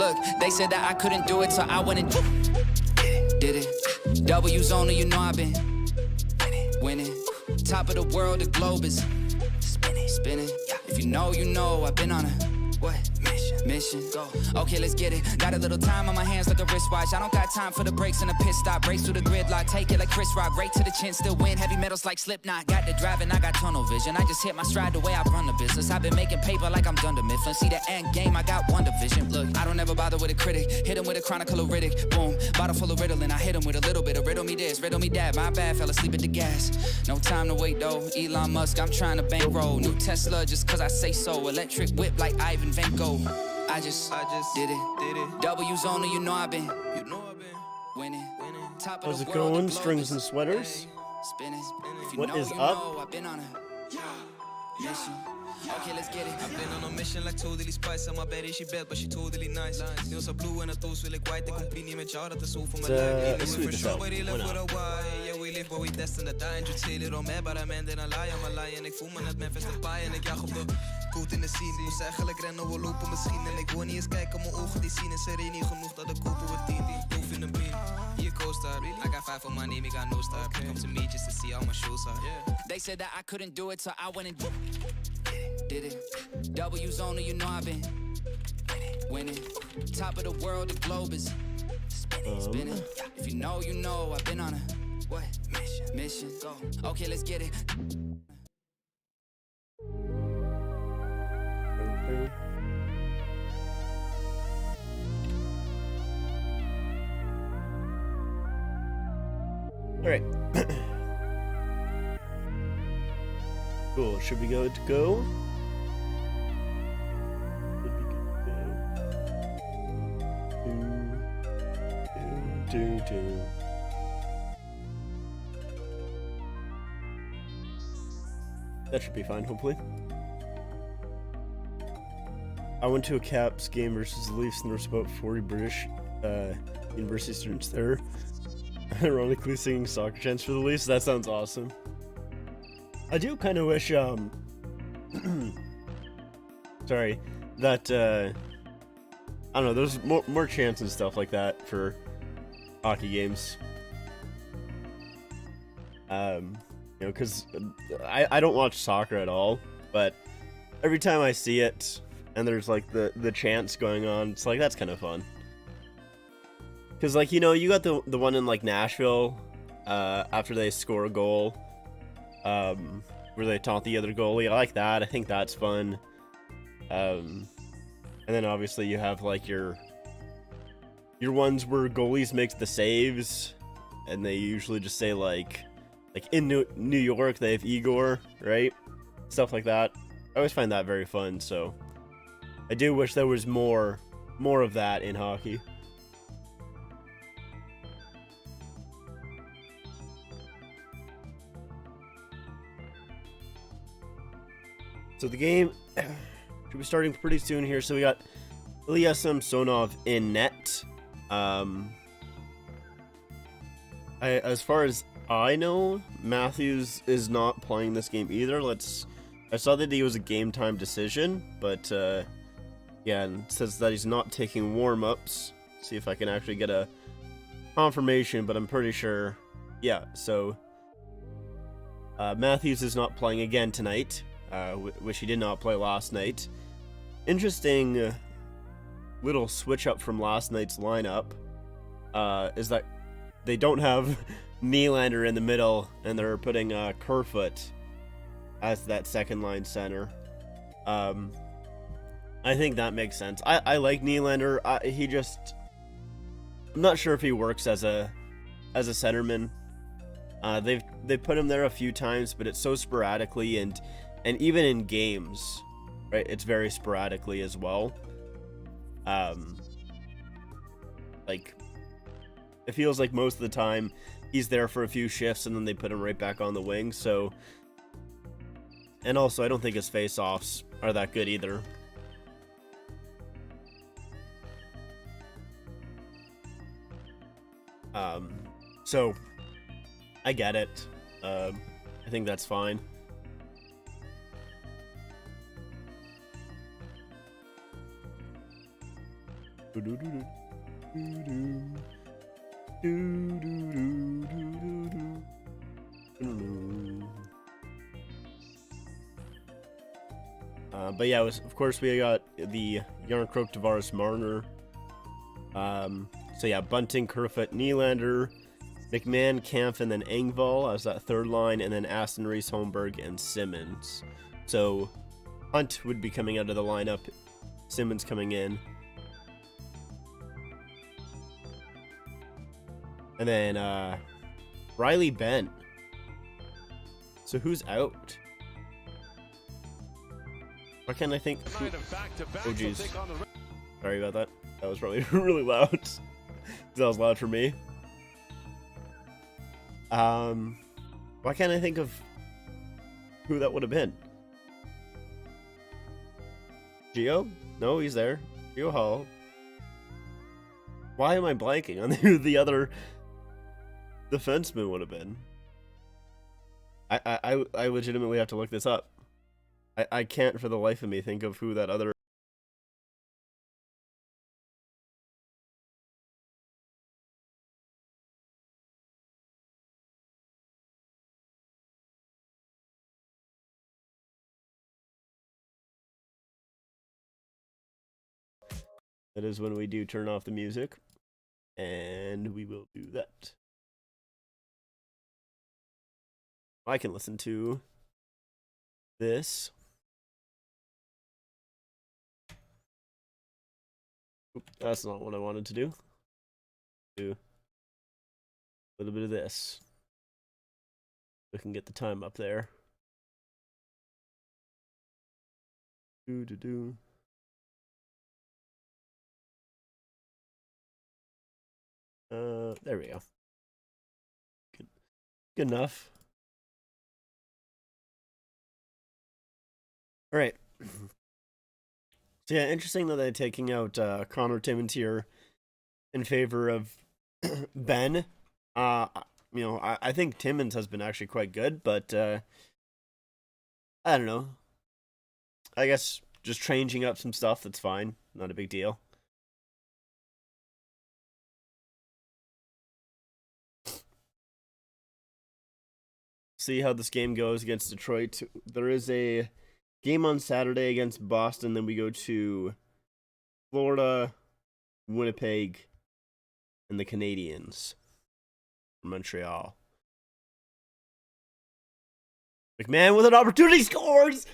Look, they said that I couldn't do it, so I went and did it. W's only, you know I've been winning. Top of the world, the globe is spinning. If you know, you know I've been on a what? Mission. Go. Okay, let's get it. Got a little time on my hands like a wristwatch. I don't got time for the brakes and the pit stop. Race through the gridlock, take it like Chris Rock. Right to the chin, still win. Heavy metals like Slipknot. Got the driving, I got tunnel vision. I just hit my stride the way I run the business. I've been making paper like I'm Dunder Mifflin. See the end game, I got one division. Look, I don't ever bother with a critic. Hit him with a chronicle of Riddick. Boom, bottle full of Ritalin. I hit him with a little bit of riddle me this, riddle me that. My bad, fell asleep at the gas. No time to wait though. Elon Musk, I'm trying to bankroll. New Tesla just cause I say so. Electric whip like Ivan Van Gogh. I just did it. W's only, you know I've been winning. Top of How's the it world, going? the Strings globe and sweaters. spinning. If you What know, is you up? know I've been on a mission. Okay, let's get it. I've been on a mission like totally spice. En mijn bed is je bed, but she totally nice. Heel zo blue en het toast wil ik white. Ik compie niet met jou, dat is zo voor mijn lijk. let's sweet this out. But he Why live not? for a while. Yeah, we live, but we destined to die. En je chill it on me, but I'm ending a lie. I'm a lie en ik voel me net Memphis Depay. En ik jag op de goed in de scene. Moest eigenlijk rennen, we lopen misschien. En ik wil niet eens kijken, mijn ogen die zien. En sereen niet genoeg dat ik kopen we 10. Hoef in de beam. Hier co-star. I got 5 on my name, I got no star. Come to me just to see how my shows are. They said that I couldn't do it, so I went and did it. W's only, you know I've been winning. Top of the world, the globe is spinning. If you know, you know I've been on a what? Mission. Go. Okay, let's get it. All right. Cool. Should we go to go? Do. That should be fine, hopefully. I went to a Caps game versus the Leafs, and there was about 40 British university students there. Ironically singing soccer chants for the Leafs. That sounds awesome. I do kind of wish, sorry, that, I don't know, there's more chants and stuff like that for hockey games. You know, because I don't watch soccer at all, but every time I see it and there's like the chants going on, it's like, that's kind of fun. Because, like, you know, you got the one in like Nashville after they score a goal, where they taunt the other goalie. I like that. I think that's fun. And then obviously you have like your ones where goalies make the saves, and they usually just say like in New York they have Igor, right? Stuff like that. I always find that very fun. So I do wish there was more of that in hockey. So the game should be starting pretty soon here. So we got Ilya Samsonov in net. As far as I know, Matthews is not playing this game either. I saw that he was a game time decision, but yeah, and it says that he's not taking warm-ups. See if I can actually get a confirmation, but I'm pretty sure. Yeah, so Matthews is not playing again tonight, which he did not play last night. Interesting little switch up from last night's lineup is that they don't have Nylander in the middle, and they're putting Kerfoot as that second line center. I think that makes sense. I like Nylander. I'm not sure if he works as a centerman. They've put him there a few times, but it's so sporadically, and even in games, right? It's very sporadically as well. Like, it feels like most of the time he's there for a few shifts and then they put him right back on the wing. So, and also I don't think his face-offs are that good either. So I get it. I think that's fine. But yeah, of course we got the Yarncroak, Tavares, Marner. So yeah, Bunting, Kerfoot, Nylander, McMahon, Kampf, and then Engvall as that third line, and then Aston Reese, Holmberg, and Simmons. So Hunt would be coming out of the lineup, Simmons coming in. And then Riley Bent. So who's out? Why can't I think? Oh jeez. Sorry about that. That was probably really loud. That was loud for me. Why can't I think of who that would have been? Gio? No, he's there. Gio Hall. Why am I blanking on who the other defenseman would have been? I legitimately have to look this up. I can't for the life of me think of who that other... That is when we do turn off the music. And we will do that. I can listen to this. Oop, that's not what I wanted to do. Do a little bit of this. We can get the time up there. Do. There we go. Good enough. All right. So yeah, interesting that they're taking out Connor Timmins in favor of Ben. I think Timmins has been actually quite good, but I don't know. I guess just changing up some stuff, that's fine. Not a big deal. See how this game goes against Detroit. There is a game on Saturday against Boston, then we go to Florida, Winnipeg, and the Canadiens from Montreal. McMahon with an opportunity, scores!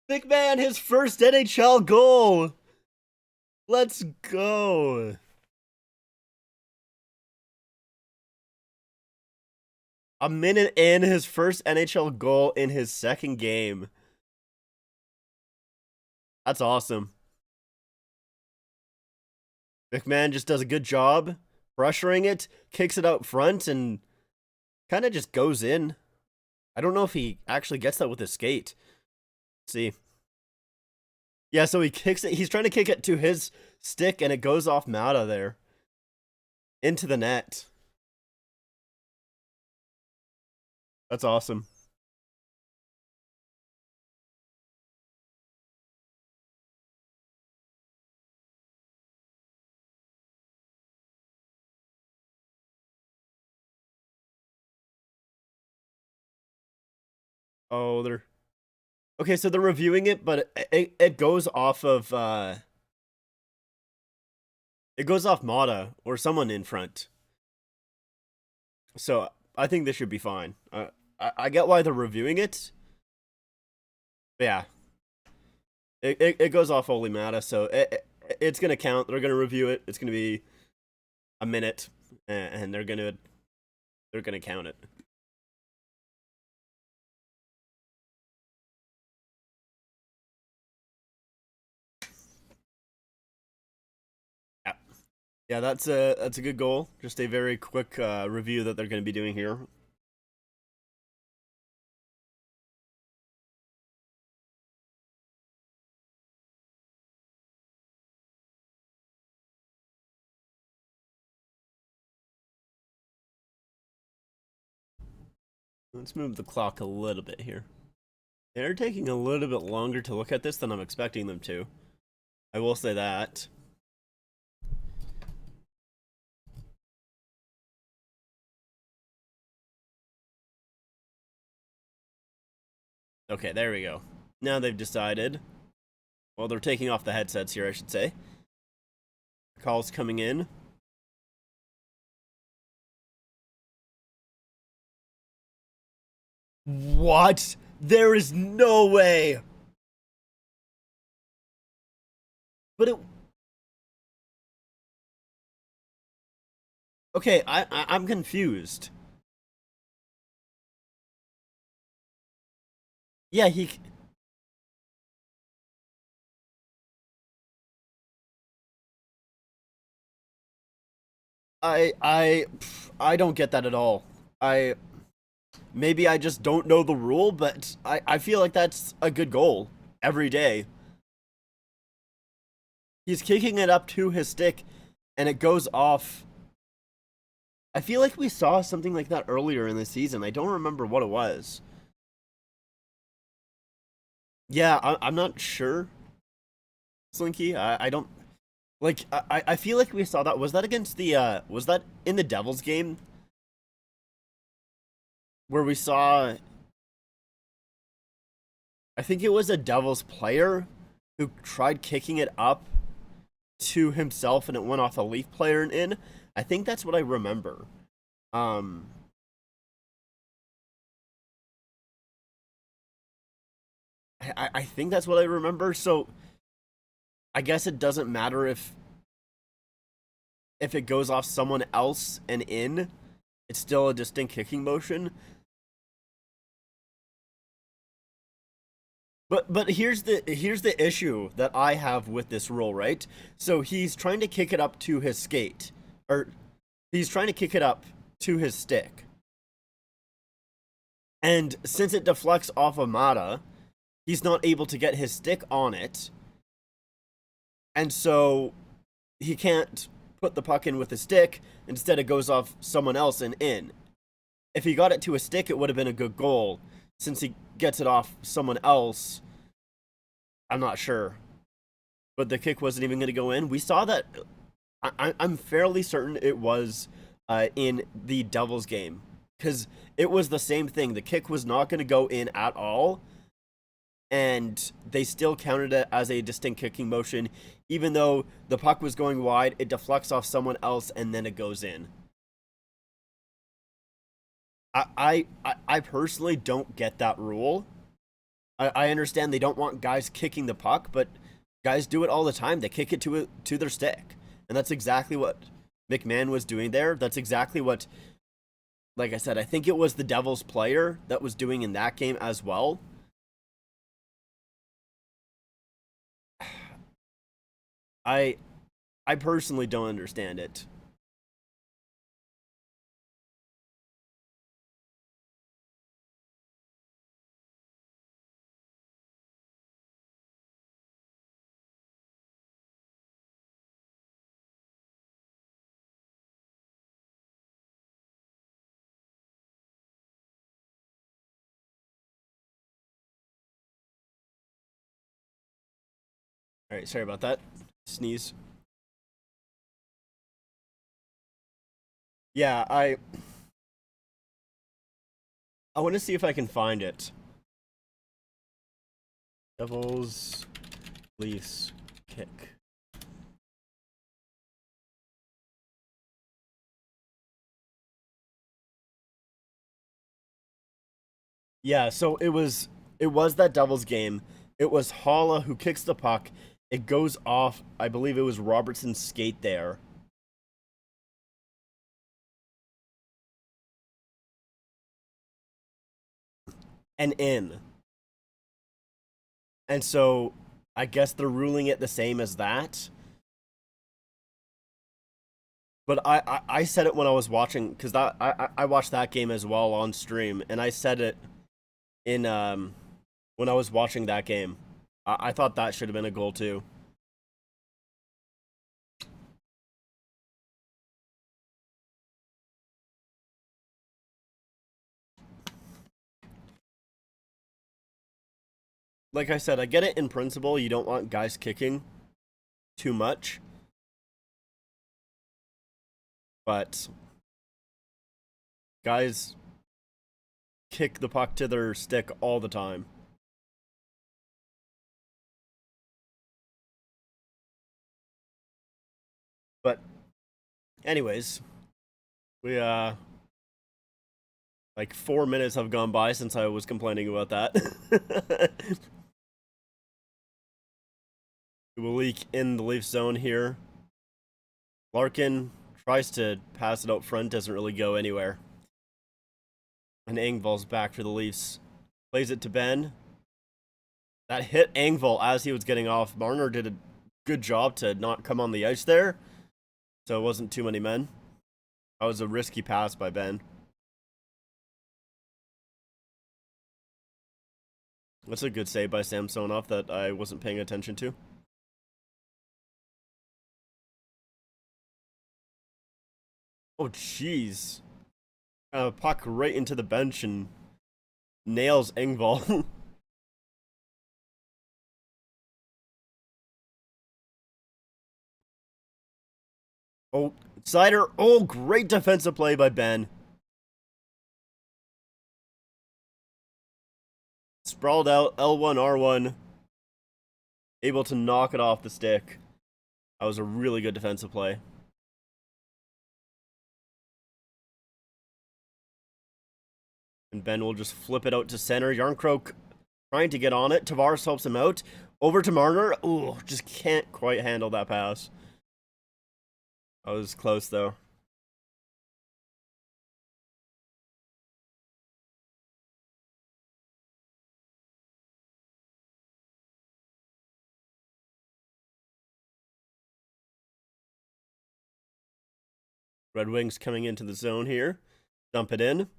McMahon, his first NHL goal! Let's go! A minute in, his first NHL goal in his second game. That's awesome. McMahon just does a good job pressuring it, kicks it out front, and kind of just goes in. I don't know if he actually gets that with his skate. Let's see. Yeah, so he kicks it. He's trying to kick it to his stick, and it goes off Mata there. Into the net. That's awesome. Oh, they're... Okay, so they're reviewing it, but it goes off of... It goes off Mata, or someone in front. So, I think this should be fine. I get why they're reviewing it. But yeah. It goes off Oli Mata, so it's going to count. They're going to review it. It's going to be a minute, and they're going to count it. Yeah. Yeah, that's a good goal. Just a very quick review that they're going to be doing here. Let's move the clock a little bit here. They're taking a little bit longer to look at this than I'm expecting them to. I will say that. Okay, there we go. Now they've decided. Well, they're taking off the headsets here, I should say. Calls coming in. What? There is no way. But it... Okay, I'm confused. Yeah, I don't get that at all. Maybe I just don't know the rule, but I feel like that's a good goal every day. He's kicking it up to his stick, and it goes off. I feel like we saw something like that earlier in the season. I don't remember what it was. Yeah, I'm not sure, Slinky. I don't... Like, I feel like we saw that. Was that against the, was that in the Devils game? Where we saw... I think it was a Devils player who tried kicking it up to himself and it went off a Leaf player and in. I think that's what I remember. I think that's what I remember, so I guess it doesn't matter if it goes off someone else and in, it's still a distinct kicking motion. But here's the issue that I have with this rule, right? So he's trying to kick it up to his skate, or he's trying to kick it up to his stick. And since it deflects off of Mata, he's not able to get his stick on it. And so he can't put the puck in with his stick. Instead, it goes off someone else and in. If he got it to a stick, it would have been a good goal. Since he gets it off someone else, I'm not sure. But the kick wasn't even going to go in. We saw that. I'm fairly certain it was in the Devils game. Because it was the same thing. The kick was not going to go in at all. And they still counted it as a distinct kicking motion. Even though the puck was going wide, it deflects off someone else and then it goes in. I personally don't get that rule. I understand they don't want guys kicking the puck, but guys do it all the time. They kick it to their stick. And that's exactly what McMahon was doing there. That's exactly what, like I said, I think it was the Devils player that was doing in that game as well. I personally don't understand it. All right, sorry about that. Sneeze. Yeah, I want to see if I can find it. Devils Leafs kick. Yeah, so it was that Devils game. It was Holla who kicks the puck. It goes off, I believe it was Robertson's skate there. And in. And so I guess they're ruling it the same as that. But I said it when I was watching, because I watched that game as well on stream, and I said it in when I was watching that game. I thought that should have been a goal too. Like I said, I get it in principle. You don't want guys kicking too much. But guys kick the puck to their stick all the time. But anyways, we like 4 minutes have gone by since I was complaining about that. We'll leak in the Leaf zone here. Larkin tries to pass it out front, doesn't really go anywhere. And Engvall's back for the Leafs. Plays it to Ben. That hit Engvall as he was getting off. Marner did a good job to not come on the ice there, so it wasn't too many men. That was a risky pass by Ben. That's a good save by Samsonov that I wasn't paying attention to. Oh, jeez. Puck right into the bench and nails Engvall. Oh, Sider. Oh, great defensive play by Ben. Sprawled out, L1, R1. Able to knock it off the stick. That was a really good defensive play. And Ben will just flip it out to center. Jarnkrok trying to get on it. Tavares helps him out. Over to Marner. Ooh, just can't quite handle that pass. That was close, though. Red Wings coming into the zone here. Dump it in.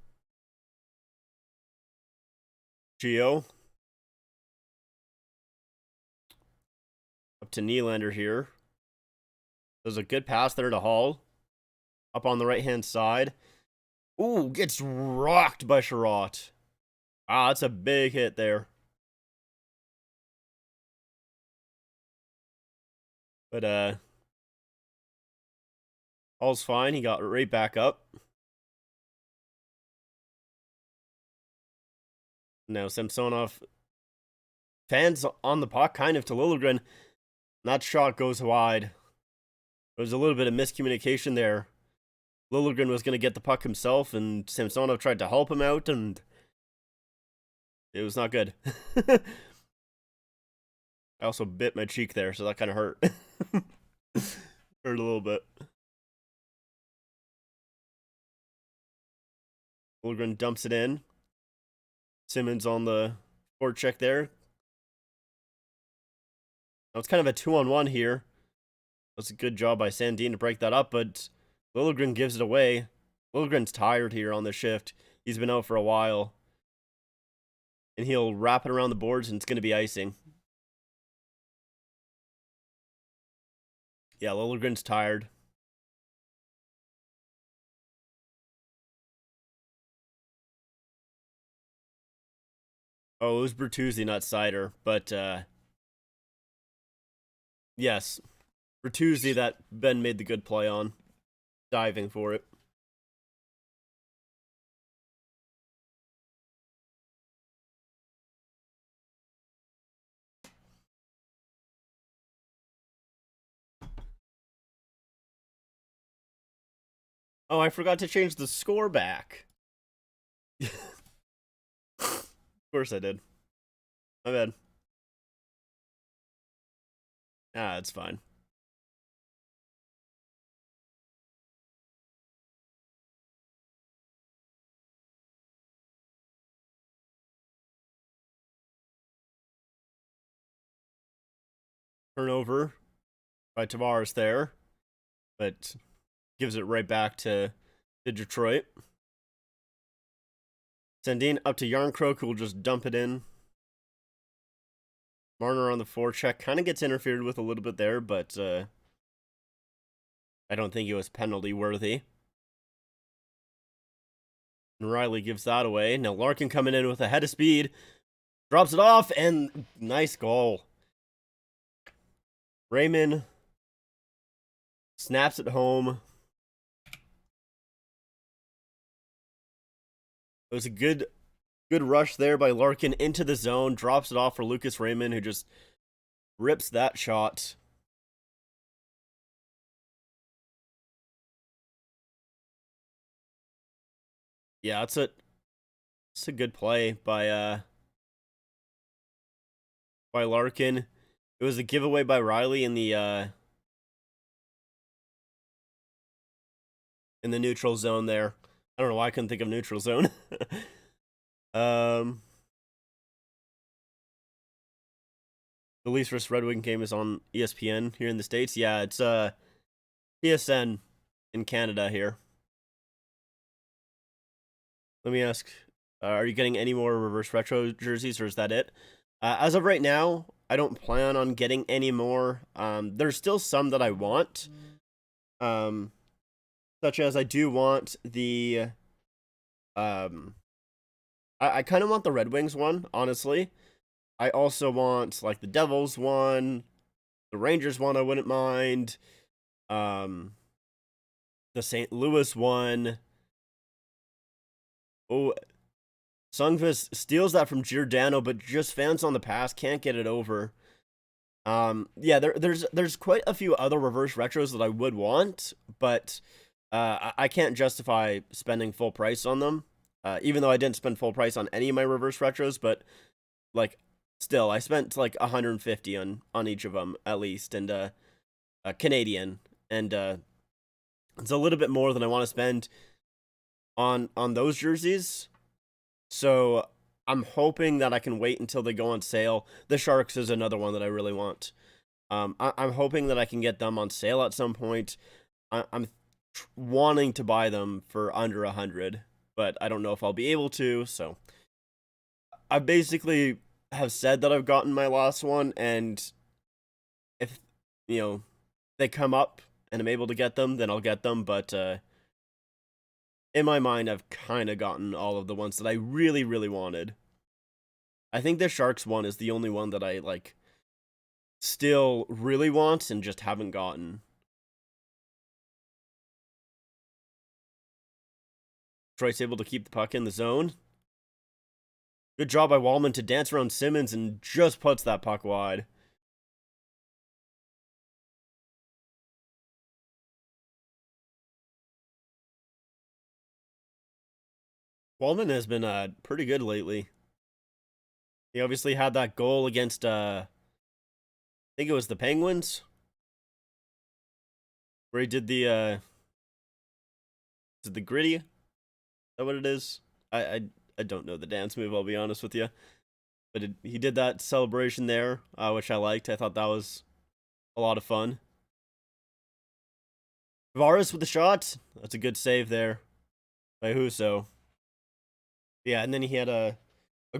Geo. Up to Nylander here. There's a good pass there to Hall. Up on the right-hand side. Ooh, gets rocked by Sherratt. Ah, that's a big hit there. But, Hall's fine. He got right back up. Now Samsonov fans on the puck kind of to Liljegren. That shot goes wide. There was a little bit of miscommunication there. Liljegren was going to get the puck himself, and Samsonov tried to help him out, and it was not good. I also bit my cheek there, so that kind of hurt. Hurt a little bit. Liljegren dumps it in. Simmons on the forecheck there. Now it's kind of a 2-on-1 here. That's a good job by Sandin to break that up, but Liljegren gives it away. Liljegren's tired here on the shift. He's been out for a while. And he'll wrap it around the boards, and it's going to be icing. Yeah, Liljegren's tired. Oh, it was Bertuzzi, not Sider, but, yes. Bertuzzi that Ben made the good play on. Diving for it. Oh, I forgot to change the score back. Of course I did. My bad. Ah, it's fine. Turnover by Tavares there, but gives it right back to Detroit. Sandin up to Jarnkrok, who will just dump it in. Marner on the forecheck kind of gets interfered with a little bit there, but I don't think it was penalty worthy. And Riley gives that away. Now Larkin coming in with a head of speed, drops it off, and nice goal. Raymond snaps it home. It was a good rush there by Larkin into the zone, drops it off for Lucas Raymond, who just rips that shot. Yeah, it's a good play by Larkin. It was a giveaway by Riley in the neutral zone there. I don't know why I couldn't think of neutral zone. The Leafs vs Red Wing game is on ESPN here in the States. Yeah, it's PSN in Canada here. Let me ask, are you getting any more reverse retro jerseys, or is that it? As of right now, I don't plan on getting any more. There's still some that I want. Such as I do want the I kind of want the Red Wings one, honestly. I also want like the Devils one, the Rangers one I wouldn't mind. The St. Louis one. Oh, Sungvis steals that from Giordano, but just fans on the pass can't get it over. Yeah, there's quite a few other reverse retros that I would want, but I can't justify spending full price on them. Even though I didn't spend full price on any of my reverse retros, but like still, I spent like 150 on each of them at least, and a Canadian, and it's a little bit more than I want to spend on those jerseys. So I'm hoping that I can wait until they go on sale. The Sharks is another one that I really want. I'm hoping that I can get them on sale at some point. I'm wanting to buy them for under 100, but I don't know if I'll be able to. So I basically have said that I've gotten my last one, and if they come up and I'm able to get them, then I'll get them. But in my mind, I've kind of gotten all of the ones that I really, really wanted. I think the Sharks one is the only one that I like still really want and just haven't gotten. Detroit's able to keep the puck in the zone. Good job by Wallman to dance around Simmons and just puts that puck wide. Wallman has been pretty good lately. He obviously had that goal against I think it was the Penguins, where he did the is it the gritty? Is that what it is? I don't know the dance move, I'll be honest with you. But he did that celebration there, which I liked. I thought that was a lot of fun. Tavares with the shot. That's a good save there by Husso. Yeah, and then he had a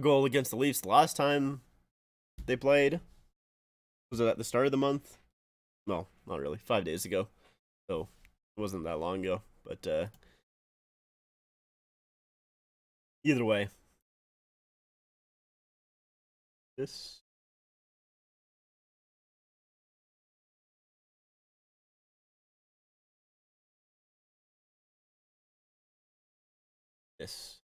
goal against the Leafs the last time they played. Was it at the start of the month? No, not really. 5 days ago. So it wasn't that long ago. But either way. This. This.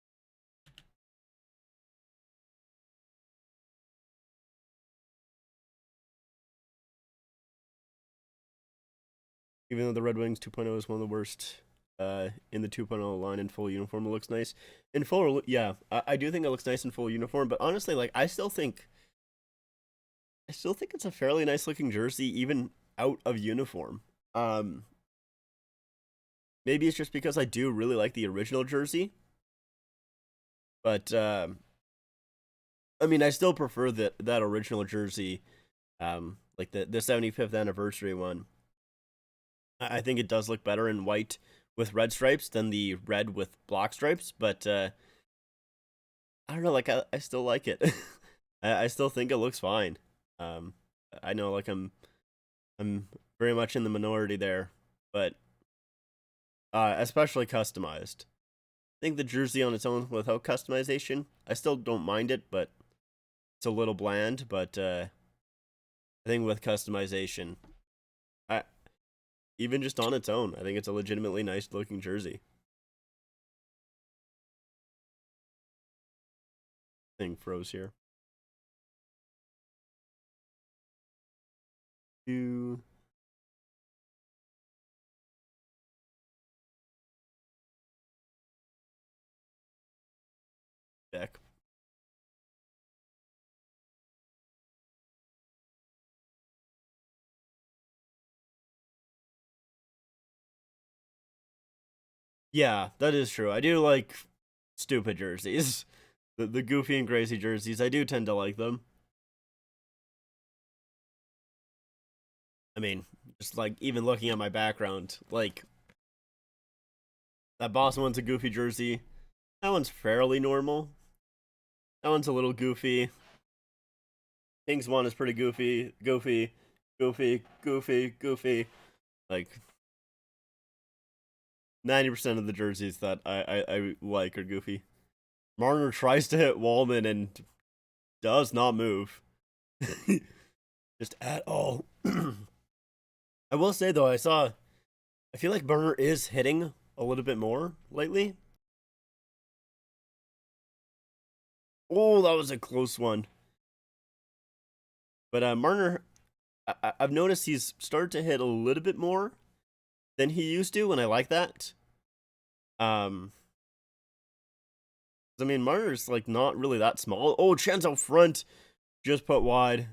Even though the Red Wings 2.0 is one of the worst in the 2.0 line in full uniform, it looks nice. In full, yeah, I do think it looks nice in full uniform, but honestly, like, I still think it's a fairly nice looking jersey, even out of uniform. Maybe it's just because I do really like the original jersey, but I mean, I still prefer that original jersey, like the 75th anniversary one. I think it does look better in white with red stripes than the red with black stripes, but I don't know, like I still like it. I still think it looks fine. I know, like I'm very much in the minority there, but especially customized. I think the jersey on its own without customization, I still don't mind it, but it's a little bland. But I think with customization, even just on its own, I think it's a legitimately nice looking jersey. Thing froze here. deck. Yeah, that is true. I do like stupid jerseys. The goofy and crazy jerseys. I do tend to like them. I mean, just like even looking at my background, like that Boston one's a goofy jersey. That one's fairly normal. That one's a little goofy. Kings one is pretty goofy. Goofy. Like 90% of the jerseys that I like are goofy. Marner tries to hit Wallman and does not move. Just at all. I will say though, I feel like Marner is hitting a little bit more lately. Oh, that was a close one. But Marner, I've noticed he's started to hit a little bit more than he used to, and I like that. I mean, Marner's like not really that small. Oh, chance out front, just put wide.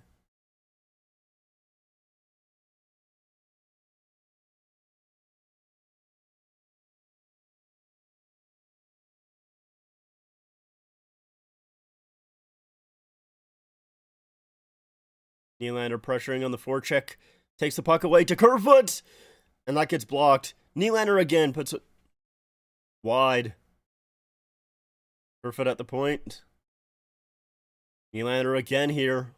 Nylander pressuring on the forecheck, takes the puck away to Kerfoot, and that gets blocked. Nylander again puts it wide. Kerfoot at the point. Nylander again here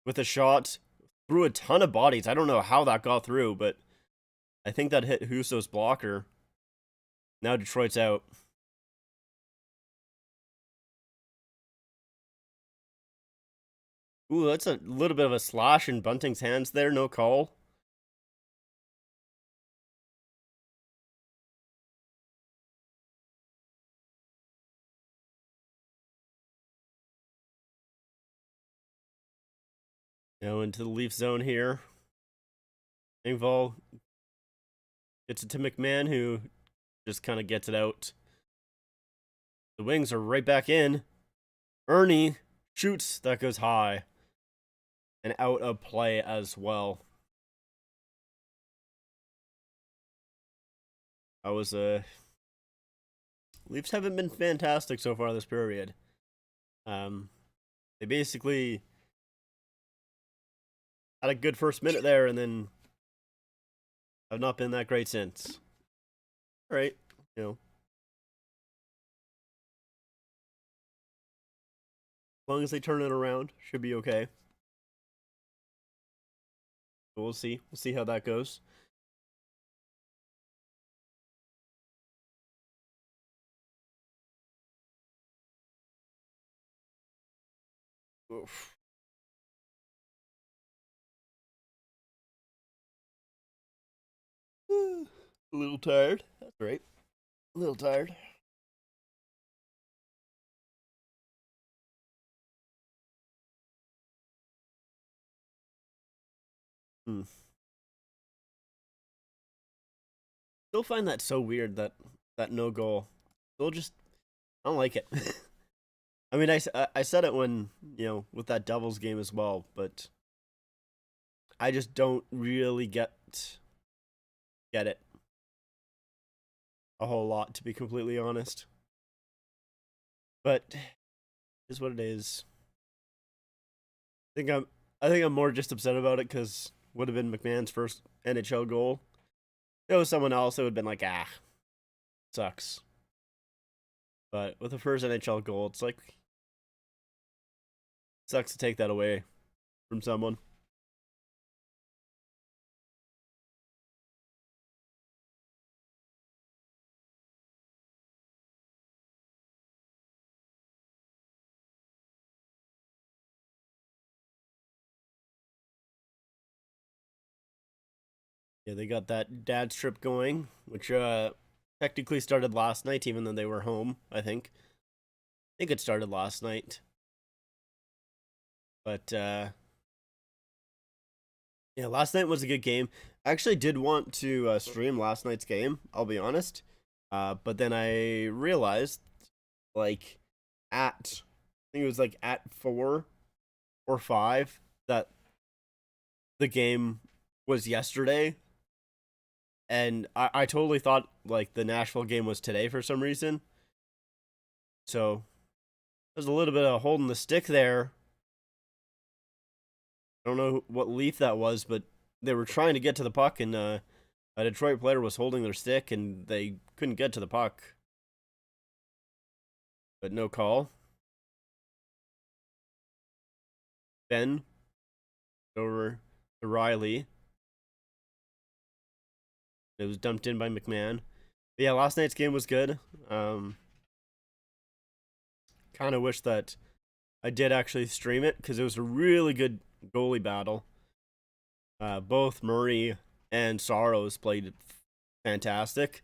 with a shot through a ton of bodies. I don't know how that got through, but I think that hit Husso's blocker. Now Detroit's out. Ooh, that's a little bit of a slash in Bunting's hands there. No call. Now into the Leaf zone here. Engvall gets it to McMahon, who just kind of gets it out. The Wings are right back in. Ernie shoots. That goes high. And out of play as well. That was Leafs haven't been fantastic so far this period. They basically had a good first minute there and then have not been that great since. All right, you know. As long as they turn it around, should be okay. We'll see. We'll see how that goes. Oof. A little tired. That's right. A little tired. Still find that so weird that no goal. Still just I don't like it. I mean, I said it when with that Devils game as well, but I just don't really get it a whole lot, to be completely honest. But it is what it is. I think I'm more just upset about it because would have been McMahon's first NHL goal. If it was someone else, it would have been like, sucks. But with the first NHL goal, it's like, sucks to take that away from someone. Yeah, they got that dad strip going, which technically started last night, even though they were home, I think. I think it started last night. But, yeah, last night was a good game. I actually did want to stream last night's game, I'll be honest. But then I realized like at I think it was like at 4 or 5 that the game was yesterday, and I totally thought like the Nashville game was today for some reason. So there's a little bit of holding the stick there. I don't know what Leaf that was, but they were trying to get to the puck, and a Detroit player was holding their stick, and they couldn't get to the puck. But no call. Ben over to Riley. It was dumped in by McMahon. But yeah, last night's game was good. Kind of wish that I did actually stream it because it was a really good goalie battle. Both Murray and Saros played fantastic.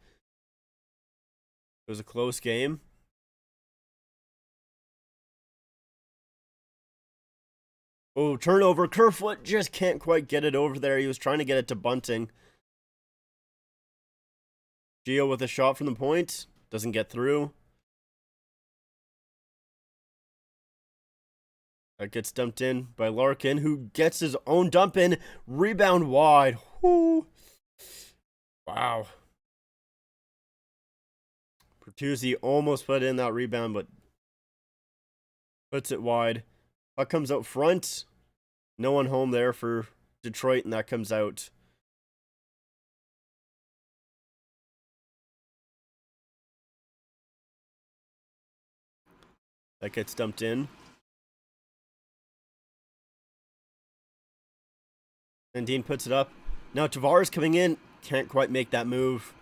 It was a close game. Oh, turnover. Kerfoot just can't quite get it over there. He was trying to get it to Bunting. Gio with a shot from the point. Doesn't get through. That gets dumped in by Larkin, who gets his own dump in. Rebound wide. Whoo. Wow. Bertuzzi almost put in that rebound, but puts it wide. Puck comes out front. No one home there for Detroit, and that comes out. That gets dumped in. And Dean puts it up. Now Tavares coming in. Can't quite make that move.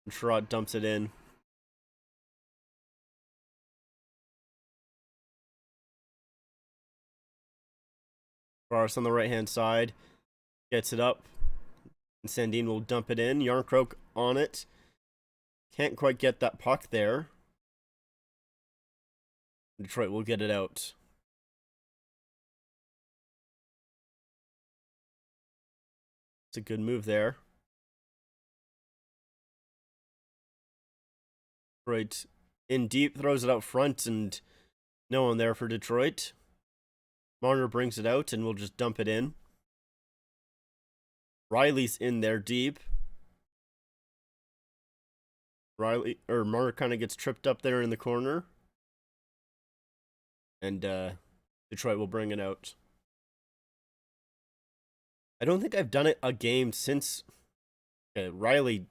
And Sherrod dumps it in. Tavares on the right-hand side. Gets it up. And Sandin will dump it in. Yarncroke on it. Can't quite get that puck there. Detroit will get it out. It's a good move there. Detroit in deep, throws it out front, and no one there for Detroit. Marner brings it out, and we'll just dump it in. Riley's in there deep. Marner kind of gets tripped up there in the corner. And Detroit will bring it out. I don't think I've done it a game since Riley,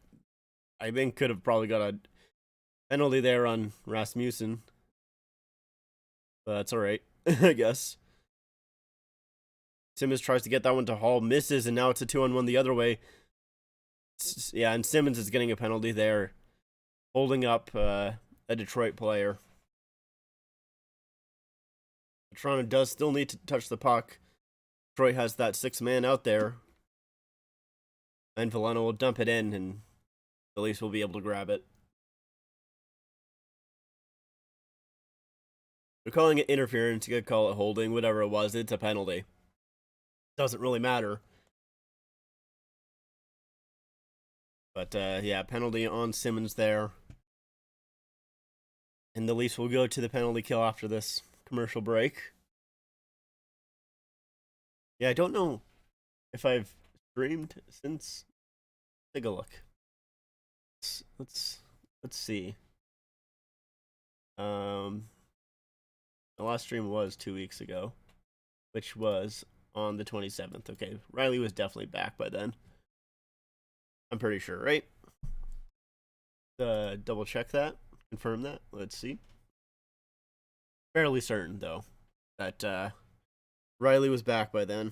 I think, could have probably got a penalty there on Rasmussen. But that's alright, I guess. Simmons tries to get that one to Hall, misses, and now it's a 2-on-1 the other way. Yeah, and Simmons is getting a penalty there, holding up a Detroit player. Toronto does still need to touch the puck. Detroit has that 6-man out there. And Villano will dump it in, and the Leafs will be able to grab it. They're calling it interference. You could call it holding, whatever it was. It's a penalty. Doesn't really matter. But, yeah, penalty on Simmons there. And the Leafs will go to the penalty kill after this commercial break. Yeah, I don't know if I've streamed since. Take a look. Let's see. The last stream was 2 weeks ago, which was on the 27th. Okay, Riley was definitely back by then. I'm pretty sure, right? Double check that, confirm that. Let's see. Fairly certain, though, that Riley was back by then.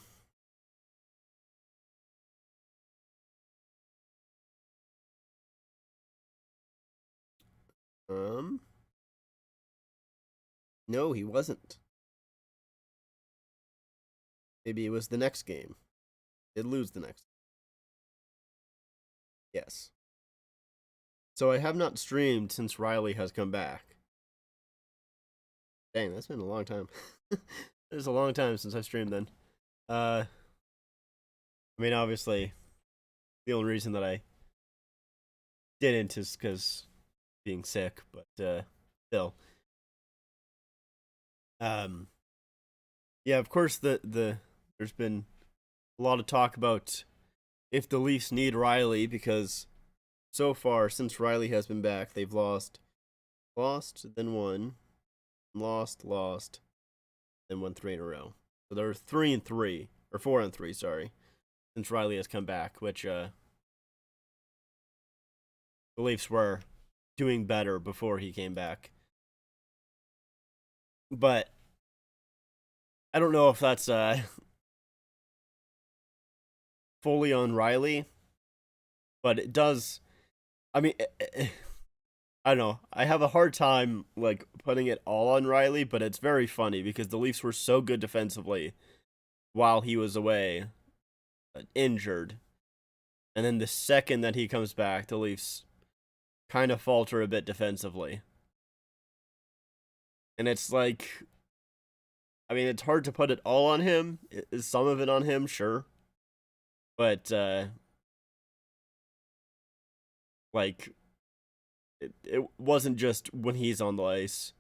No, he wasn't. Maybe it was the next game. Did lose the next. Yes. So I have not streamed since Riley has come back. Dang, that's been a long time. It's a long time since I streamed then. I mean, obviously, The only reason that I didn't is because being sick, but still. Yeah, of course there's been a lot of talk about if the Leafs need Riley, because so far since Riley has been back, they've lost, then won, lost, then won 3 in a row. So they're 3-3 or 4-3, sorry, since Riley has come back, which the Leafs were doing better before he came back. But I don't know if that's fully on Riley, but it does. I mean, I don't know. I have a hard time like putting it all on Riley, but it's very funny because the Leafs were so good defensively while he was away, injured, and then the second that he comes back, the Leafs kind of falter a bit defensively. And it's like, I mean, it's hard to put it all on him. Is some of it on him? Sure. But, like, it wasn't just when he's on the ice.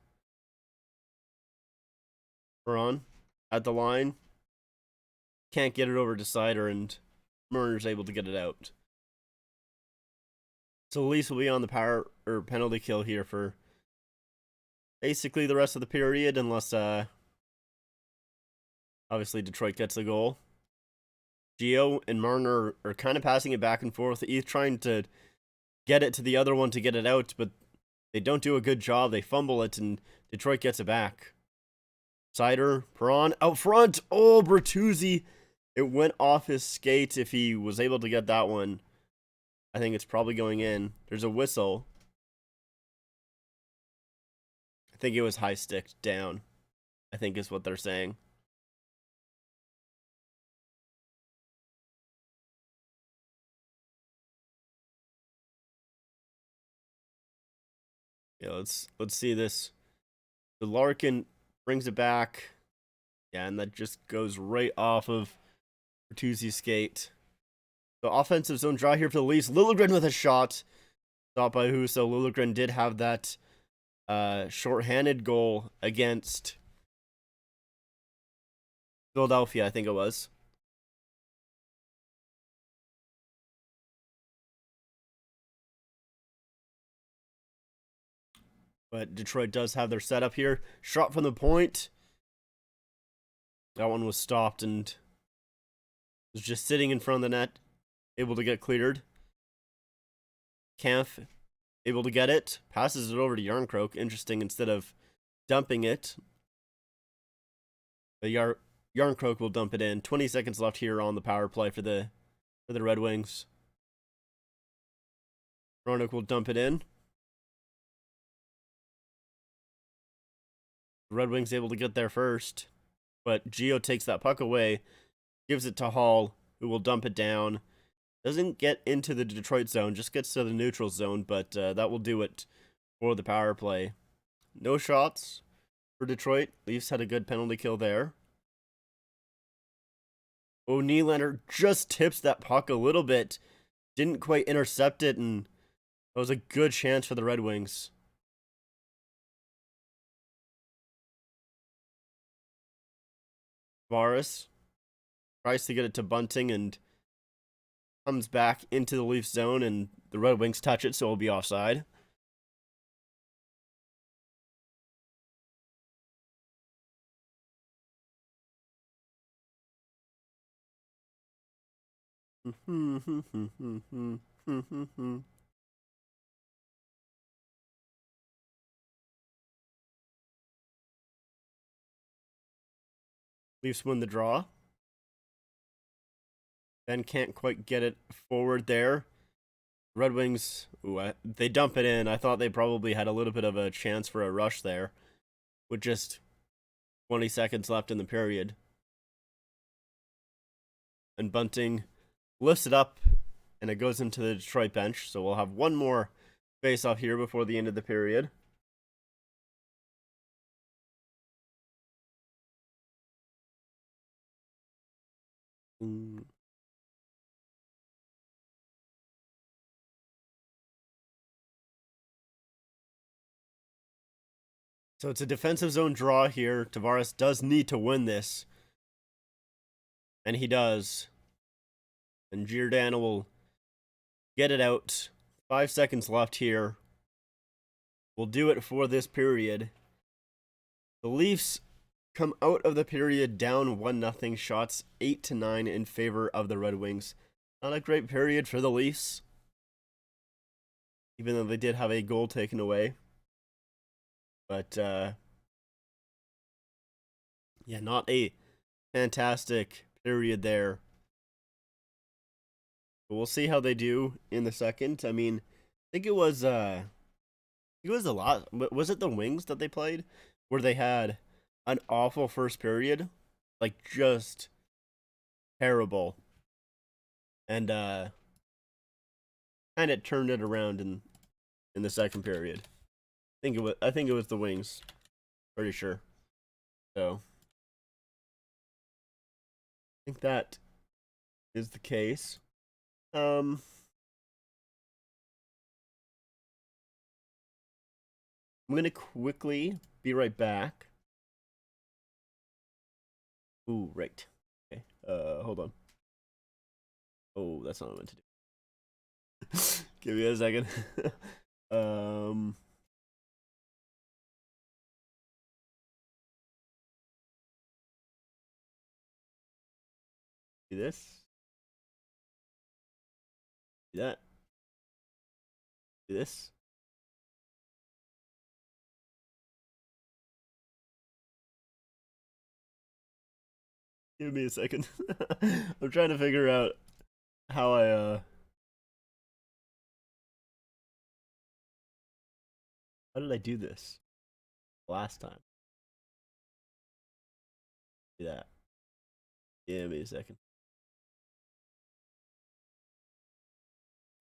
Perron at the line. Can't get it over to Sider, and Marner's able to get it out. So the Leafs will be on the power or penalty kill here for basically the rest of the period, unless obviously Detroit gets a goal. Gio and Marner are kind of passing it back and forth, each trying to get it to the other one to get it out, but they don't do a good job. They fumble it, and Detroit gets it back. Sider, Perron out front. Oh, Bertuzzi. It went off his skate. If he was able to get that one, I think it's probably going in. There's a whistle. I think it was high sticked down, I think is what they're saying. Yeah, let's see this. The Larkin brings it back. Yeah, and that just goes right off of Bertuzzi's skate. The offensive zone draw here for the Leafs. Liljegren with a shot. Stopped by Husso. Liljegren did have that shorthanded goal against Philadelphia, I think it was. But Detroit does have their setup here. Shot from the point. That one was stopped and was just sitting in front of the net, able to get cleared. Kampf able to get it. Passes it over to Jarnkrok. Interesting, instead of dumping it, Jarnkrok will dump it in. 20 seconds left here on the power play for the Red Wings. Roanoke will dump it in. The Red Wings able to get there first, but Gio takes that puck away, gives it to Hall, who will dump it down. Doesn't get into the Detroit zone, just gets to the neutral zone, but that will do it for the power play. No shots for Detroit. Leafs had a good penalty kill there. Oh, Nylander just tips that puck a little bit. Didn't quite intercept it, and that was a good chance for the Red Wings. Varis tries to get it to Bunting and comes back into the Leafs zone, and the Red Wings touch it, so it'll be offside. Leafs win the draw. Ben can't quite get it forward there. Red Wings, they dump it in. I thought they probably had a little bit of a chance for a rush there, with just 20 seconds left in the period. And Bunting lifts it up, and it goes into the Detroit bench. So we'll have one more face-off here before the end of the period. So it's a defensive zone draw here. Tavares does need to win this. And he does. And Giordano will get it out. 5 seconds left here. We'll do it for this period. The Leafs come out of the period down 1-0, shots 8-9 in favor of the Red Wings. Not a great period for the Leafs, even though they did have a goal taken away. But yeah, not a fantastic period there. But we'll see how they do in the second. I mean, I think it was a lot. Was it the Wings that they played where they had an awful first period, like just terrible, and kind of turned it around in the second period. I think it was the Wings, pretty sure. So I think that is the case. I'm gonna quickly be right back. Ooh, right. Okay. Hold on. Oh, that's not what I meant to do. Give me a second. Do this. Do that. Do this. Give me a second. I'm trying to figure out how how did I do this last time? Do that. Give me a second.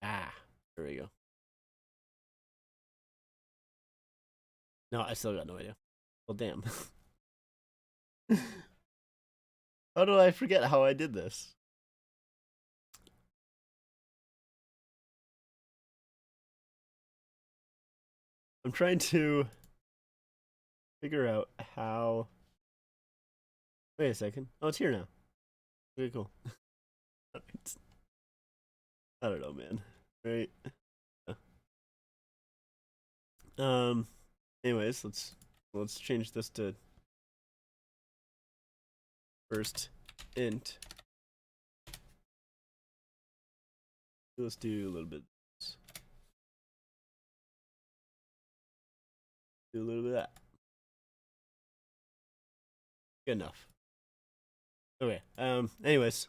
Ah, there we go. No, I still got no idea. Well, damn. How do I forget how I did this? I'm trying to figure out how. Wait a second. Oh, it's here now. Okay, cool. I don't know, man. Right. Anyways, let's change this to first int. Let's do a little bit. Do a little bit of that. Good enough. Okay. Anyways.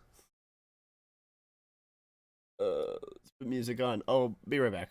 Let's put music on. I'll be right back.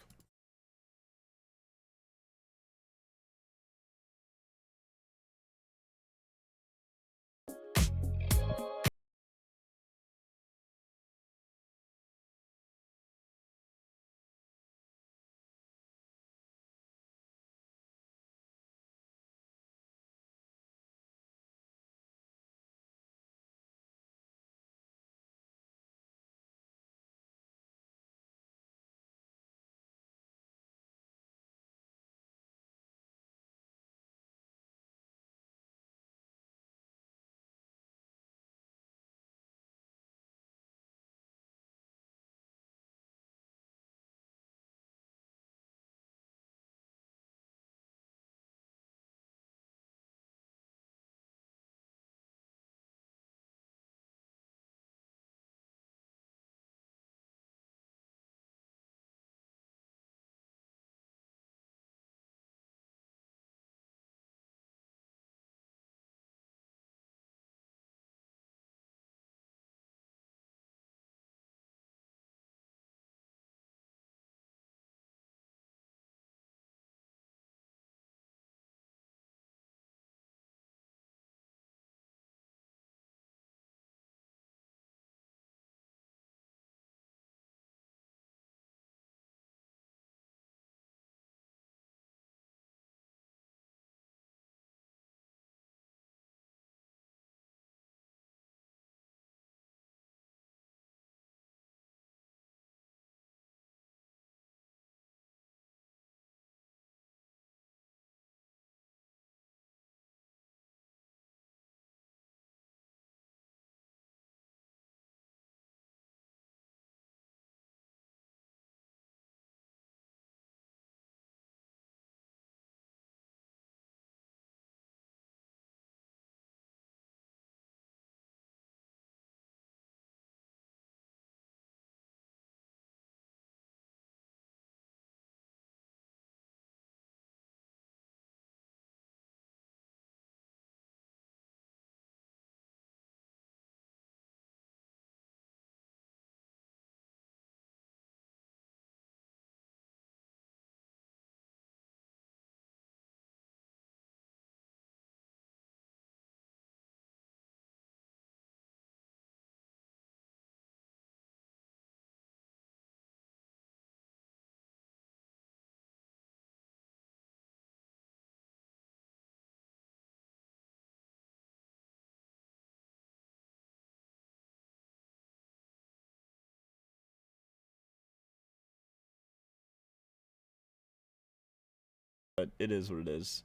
but it is what it is.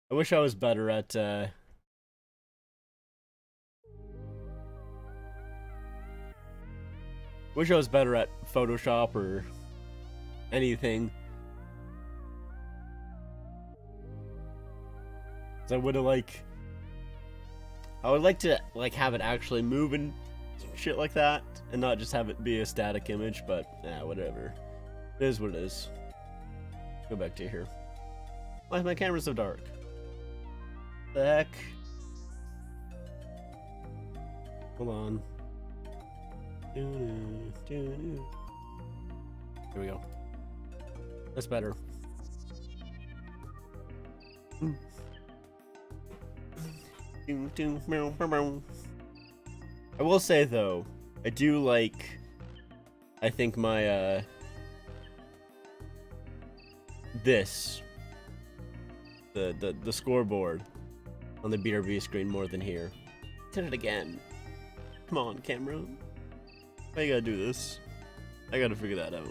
I wish I was better at wish I was better at Photoshop or anything. I would have I would like to have it actually move and shit like that, and not just have it be a static image. But yeah, whatever. It is what it is. Go back to here. Why is my camera so dark? The heck? Hold on. Here we go. That's better. I will say though, I do I think my this the scoreboard on the BRB screen more than here. Did it again. Come on, camera. Why you gotta do this? I gotta figure that out.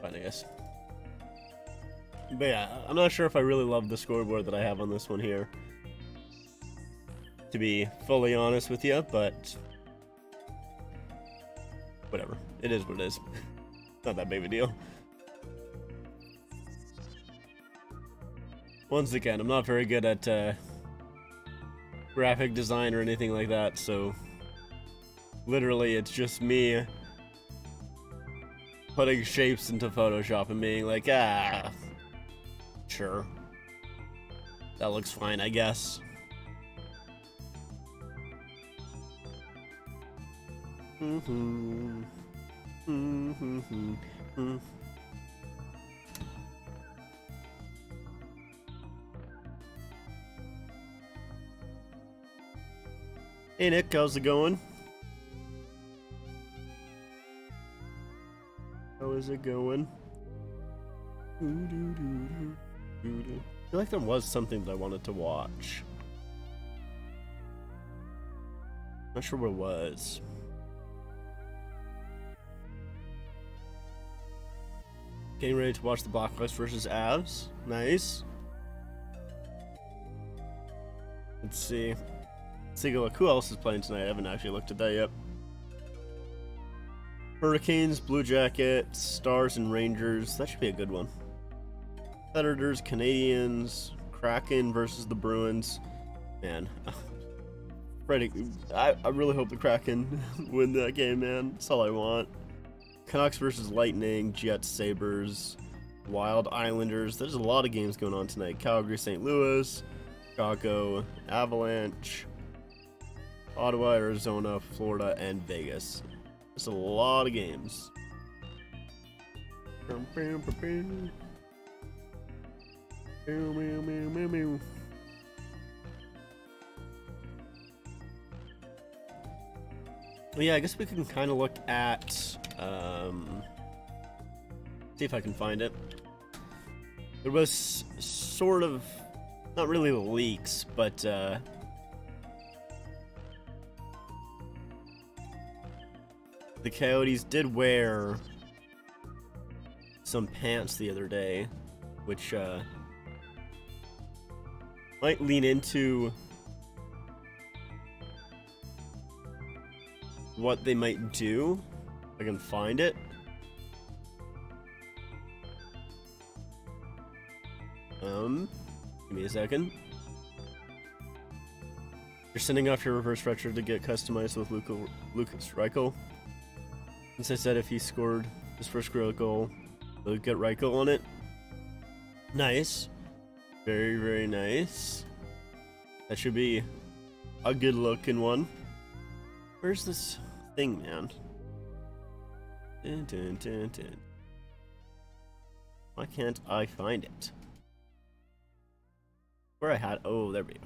Fine, I guess. But yeah, I'm not sure if I really love the scoreboard that I have on this one here, to be fully honest with you, but whatever. It is what it is. Not that big of a deal. Once again, I'm not very good at graphic design or anything like that, so literally it's just me putting shapes into Photoshop and being like, sure, that looks fine, I guess. Hey Nick, how's it going? How is it going? I feel like there was something that I wanted to watch. Not sure what it was. Getting ready to watch the Blackhawks versus Avs. Nice. Let's see. Let's take a look. Who else is playing tonight? I haven't actually looked at that yet. Hurricanes, Blue Jackets, Stars, and Rangers. That should be a good one. Senators, Canadiens, Kraken versus the Bruins. Man, I really hope the Kraken win that game, man. That's all I want. Canucks versus Lightning, Jets, Sabres, Wild, Islanders. There's a lot of games going on tonight. Calgary, St. Louis, Chicago, Avalanche, Ottawa, Arizona, Florida, and Vegas. There's a lot of games. Well, yeah, I guess we can kind of look at, see if I can find it. There was sort of, not really leaks, but, the Coyotes did wear some pants the other day, which, might lean into what they might do. If I can find it. Give me a second. You're sending off your reverse retro to get customized with Lucas Reichel. Since I said if he scored his first goal, they'll get Reichel on it. Nice. Very, very nice. That should be a good looking one. Where's this thing, man? Dun, dun, dun, dun. Why can't I find it? Where I had, oh, there we go.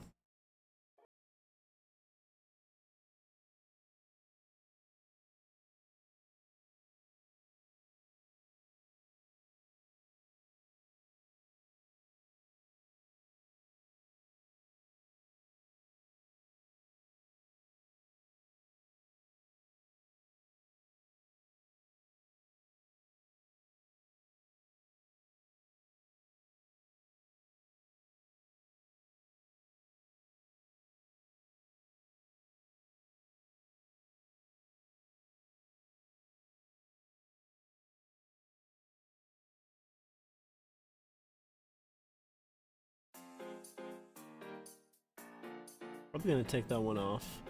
Probably gonna take that one off.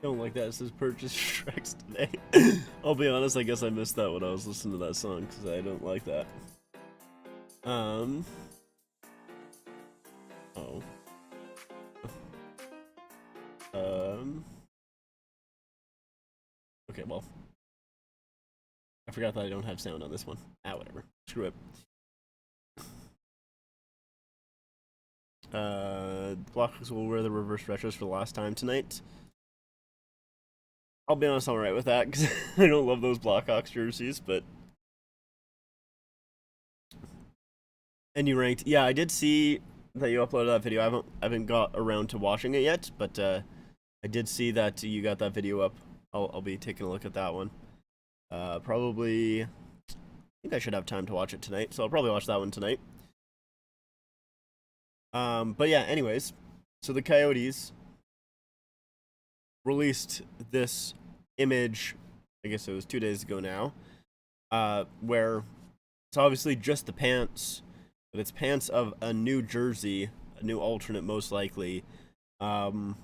Don't like that. It says purchase Shreks today. I'll be honest, I guess I missed that when I was listening to that song because I don't like that. Oh. Okay, well. I forgot that I don't have sound on this one. Ah, whatever. Screw it. Blackhawks will wear the reverse retros for the last time tonight. I'll be honest, I'm alright with that because I don't love those Blackhawks jerseys, but. And you ranked, yeah, I did see that you uploaded that video. I haven't got around to watching it yet, but I did see that you got that video up. I'll be taking a look at that one. Probably, I think I should have time to watch it tonight, so I'll probably watch that one tonight. But yeah, anyways, so the Coyotes released this image, I guess it was 2 days ago now, where it's obviously just the pants, but it's pants of a new jersey, a new alternate most likely. The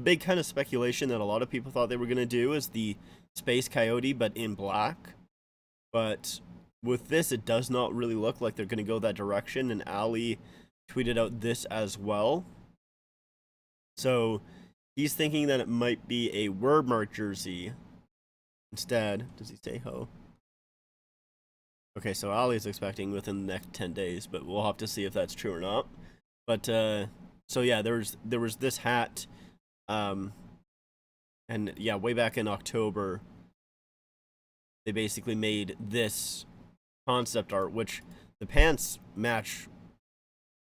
big kind of speculation that a lot of people thought they were going to do is the Space Coyote, but in black. But with this, it does not really look like they're going to go that direction, and Ali tweeted out this as well. So he's thinking that it might be a wordmark jersey instead. Does he say ho? Okay, so Ali's expecting within the next 10 days, but we'll have to see if that's true or not. But so yeah, there was this hat, and yeah, way back in October, they basically made this concept art, which the pants match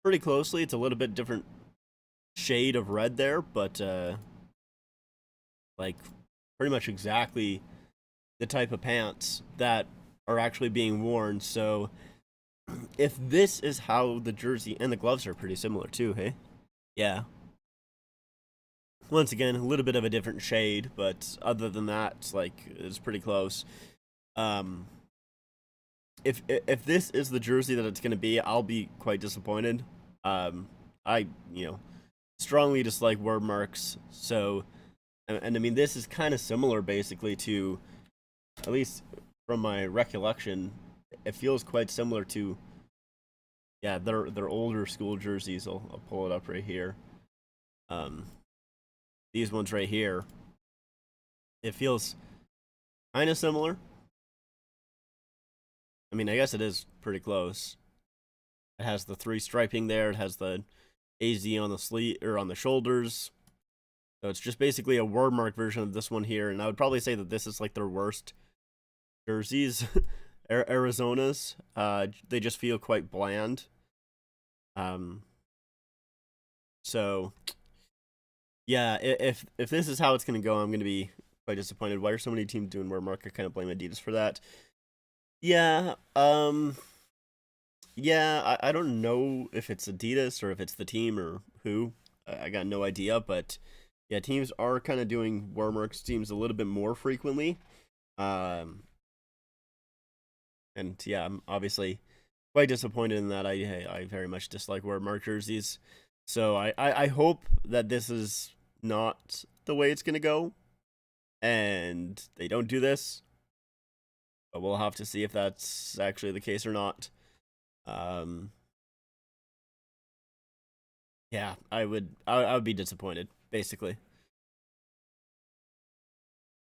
pretty closely. It's a little bit different shade of red there, but like pretty much exactly the type of pants that are actually being worn. So if this is how the jersey, and the gloves are pretty similar too, hey? Yeah. Once again, a little bit of a different shade, but other than that, it's like, it's pretty close. If this is the jersey that it's going to be, I'll be quite disappointed. I strongly dislike word marks, so, and I mean, this is kind of similar basically to, at least from my recollection, it feels quite similar to, yeah, their older school jerseys. I'll pull it up right here. These ones right here, it feels kind of similar. I mean, I guess it is pretty close. It has the 3 striping there. It has the AZ on the sleeve or on the shoulders. So it's just basically a wordmark version of this one here. And I would probably say that this is like their worst jerseys, Arizona's. They just feel quite bland. So yeah, if this is how it's gonna go, I'm gonna be quite disappointed. Why are so many teams doing wordmark? I kind of blame Adidas for that. Yeah, yeah, I don't know if it's Adidas or if it's the team or who. I got no idea, but yeah, teams are kind of doing wordmarks teams a little bit more frequently. And yeah, I'm obviously quite disappointed in that. I very much dislike wordmark jerseys. So I hope that this is not the way it's going to go and they don't do this. But we'll have to see if that's actually the case or not. Yeah, I would be disappointed, basically.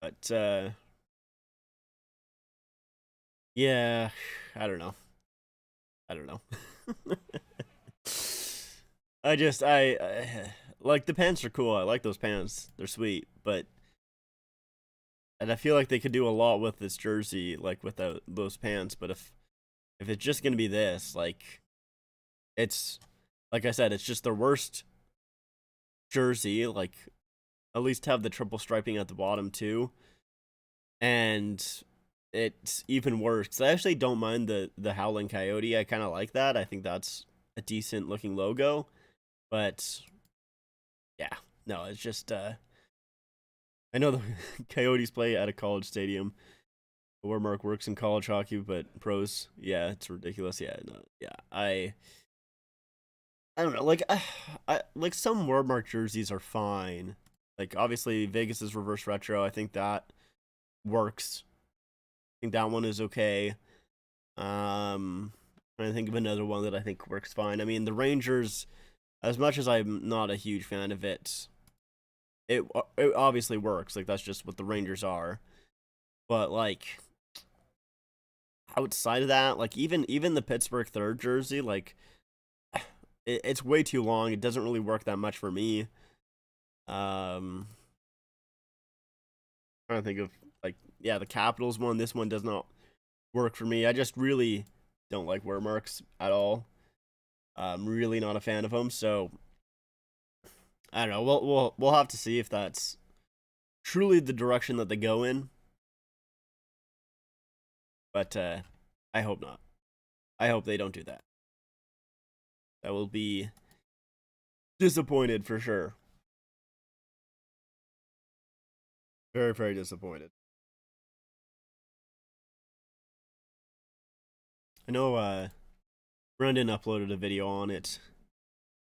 But yeah, I don't know. I like the pants are cool. I like those pants. They're sweet, and I feel like they could do a lot with this jersey, like without those pants. But if it's just gonna be this, like, it's like I said, it's just their worst jersey. Like, at least have the triple striping at the bottom too, and it's even worse. 'Cause I actually don't mind the Howling Coyote. I kind of like that. I think that's a decent looking logo. But yeah, no, it's just I know the Coyotes play at a college stadium where Mark works in college hockey, but pros, yeah, it's ridiculous. Yeah, no, yeah, I don't know, like like some word mark jerseys are fine. Like obviously Vegas's reverse retro, I think that works. I think that one is okay. Trying to think of another one that I think works fine. I mean, the Rangers, as much as I'm not a huge fan of it, it obviously works. Like that's just what the Rangers are. But like outside of that, like even the Pittsburgh third jersey, like it's way too long. It doesn't really work that much for me. Trying to think of like yeah, the Capitals one. This one does not work for me. I just really don't like wear marks at all. I'm really not a fan of them. So I don't know. We'll have to see if that's truly the direction that they go in. But I hope not. I hope they don't do that. I will be disappointed for sure. Very, very disappointed. I know Brendan uploaded a video on it.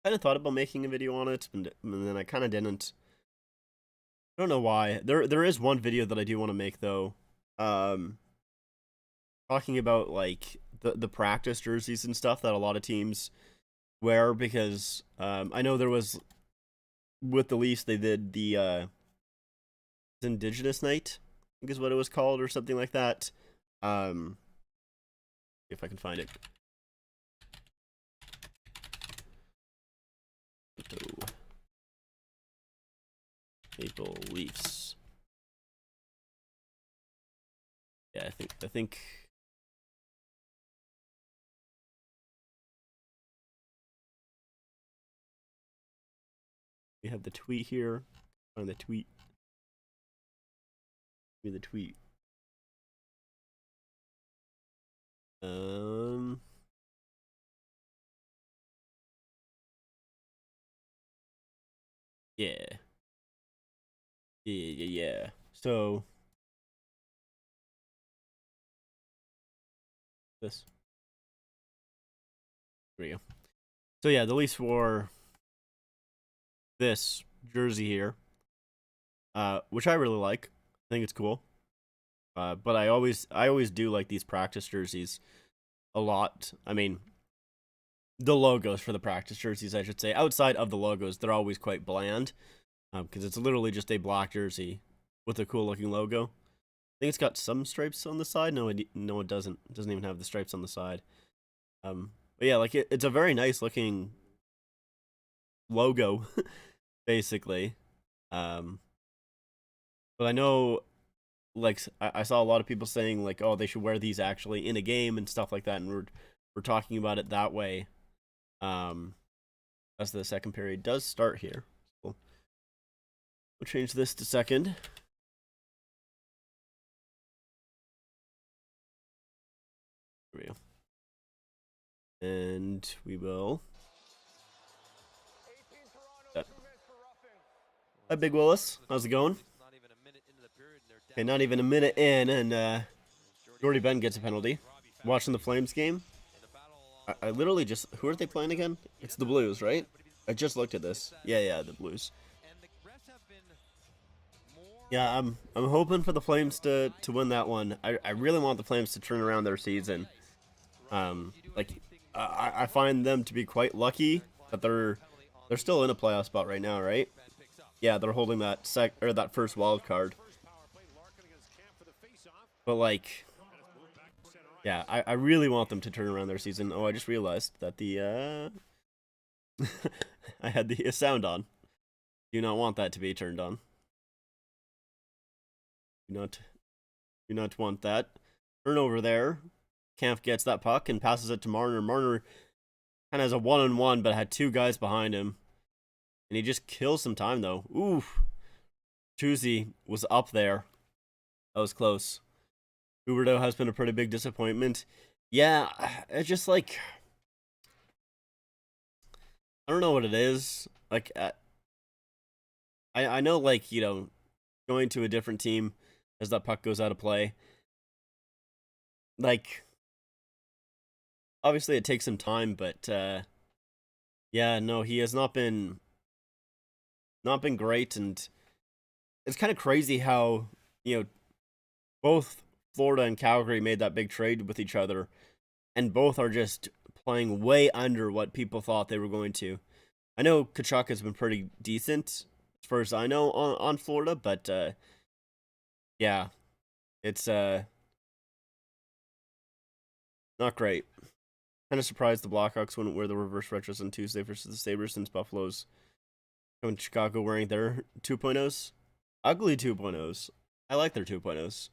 I kind of thought about making a video on it, and then I kind of didn't. I don't know why. There is one video that I do want to make though. Talking about like the practice jerseys and stuff that a lot of teams wear, because I know there was with the Leafs they did the Indigenous Night, I think is what it was called, or something like that. If I can find it. Maple Leafs. Yeah, I think we have the tweet here. Find the tweet. Give me the tweet. Yeah. Yeah. So this. There we go. So yeah, the Leafs wore this jersey here, which I really like. I think it's cool. But I always do like these practice jerseys a lot. I mean, the logos for the practice jerseys, I should say, outside of the logos, they're always quite bland, because it's literally just a black jersey with a cool looking logo. I think it's got some stripes on the side. No, it doesn't. It doesn't even have the stripes on the side. But yeah, like it's a very nice looking logo, basically. But I know, like I saw a lot of people saying like, oh, they should wear these actually in a game and stuff like that, and we're talking about it that way. As the second period does start here, so we'll change this to second. There we go. And we will. Hi, Big Willis. How's it going? Okay, not even a minute in, and Jordy Ben gets a penalty. Watching the Flames game. I literally just... Who are they playing again? It's the Blues, right? I just looked at this. Yeah, the Blues. Yeah, I'm hoping for the Flames to win that one. I really want the Flames to turn around their season. Like I find them to be quite lucky that they're still in a playoff spot right now, right? Yeah, they're holding that that first wild card. But like, yeah, I really want them to turn around their season. Oh, I just realized that the I had the sound on. Do not want that to be turned on. Do not want that. Turnover there. Kampf gets that puck and passes it to Marner. Marner kind of has a one-on-one, but had two guys behind him. And he just kills some time, though. Oof. Chuzy was up there. That was close. Huberdeau has been a pretty big disappointment. Yeah, it's just like... I don't know what it is. Like, I know, like, you know, going to a different team as that puck goes out of play. Like... Obviously, it takes some time, but Yeah, no, he has not been great, and it's kind of crazy how, you know, both Florida and Calgary made that big trade with each other, and both are just playing way under what people thought they were going to. I know Kachuk has been pretty decent, as far as I know, on Florida, but yeah, it's not great. Kind of surprised the Blackhawks wouldn't wear the reverse retros on Tuesday versus the Sabres, since Buffalo's coming to Chicago wearing their 2.0s. Ugly 2.0s. I like their 2.0s.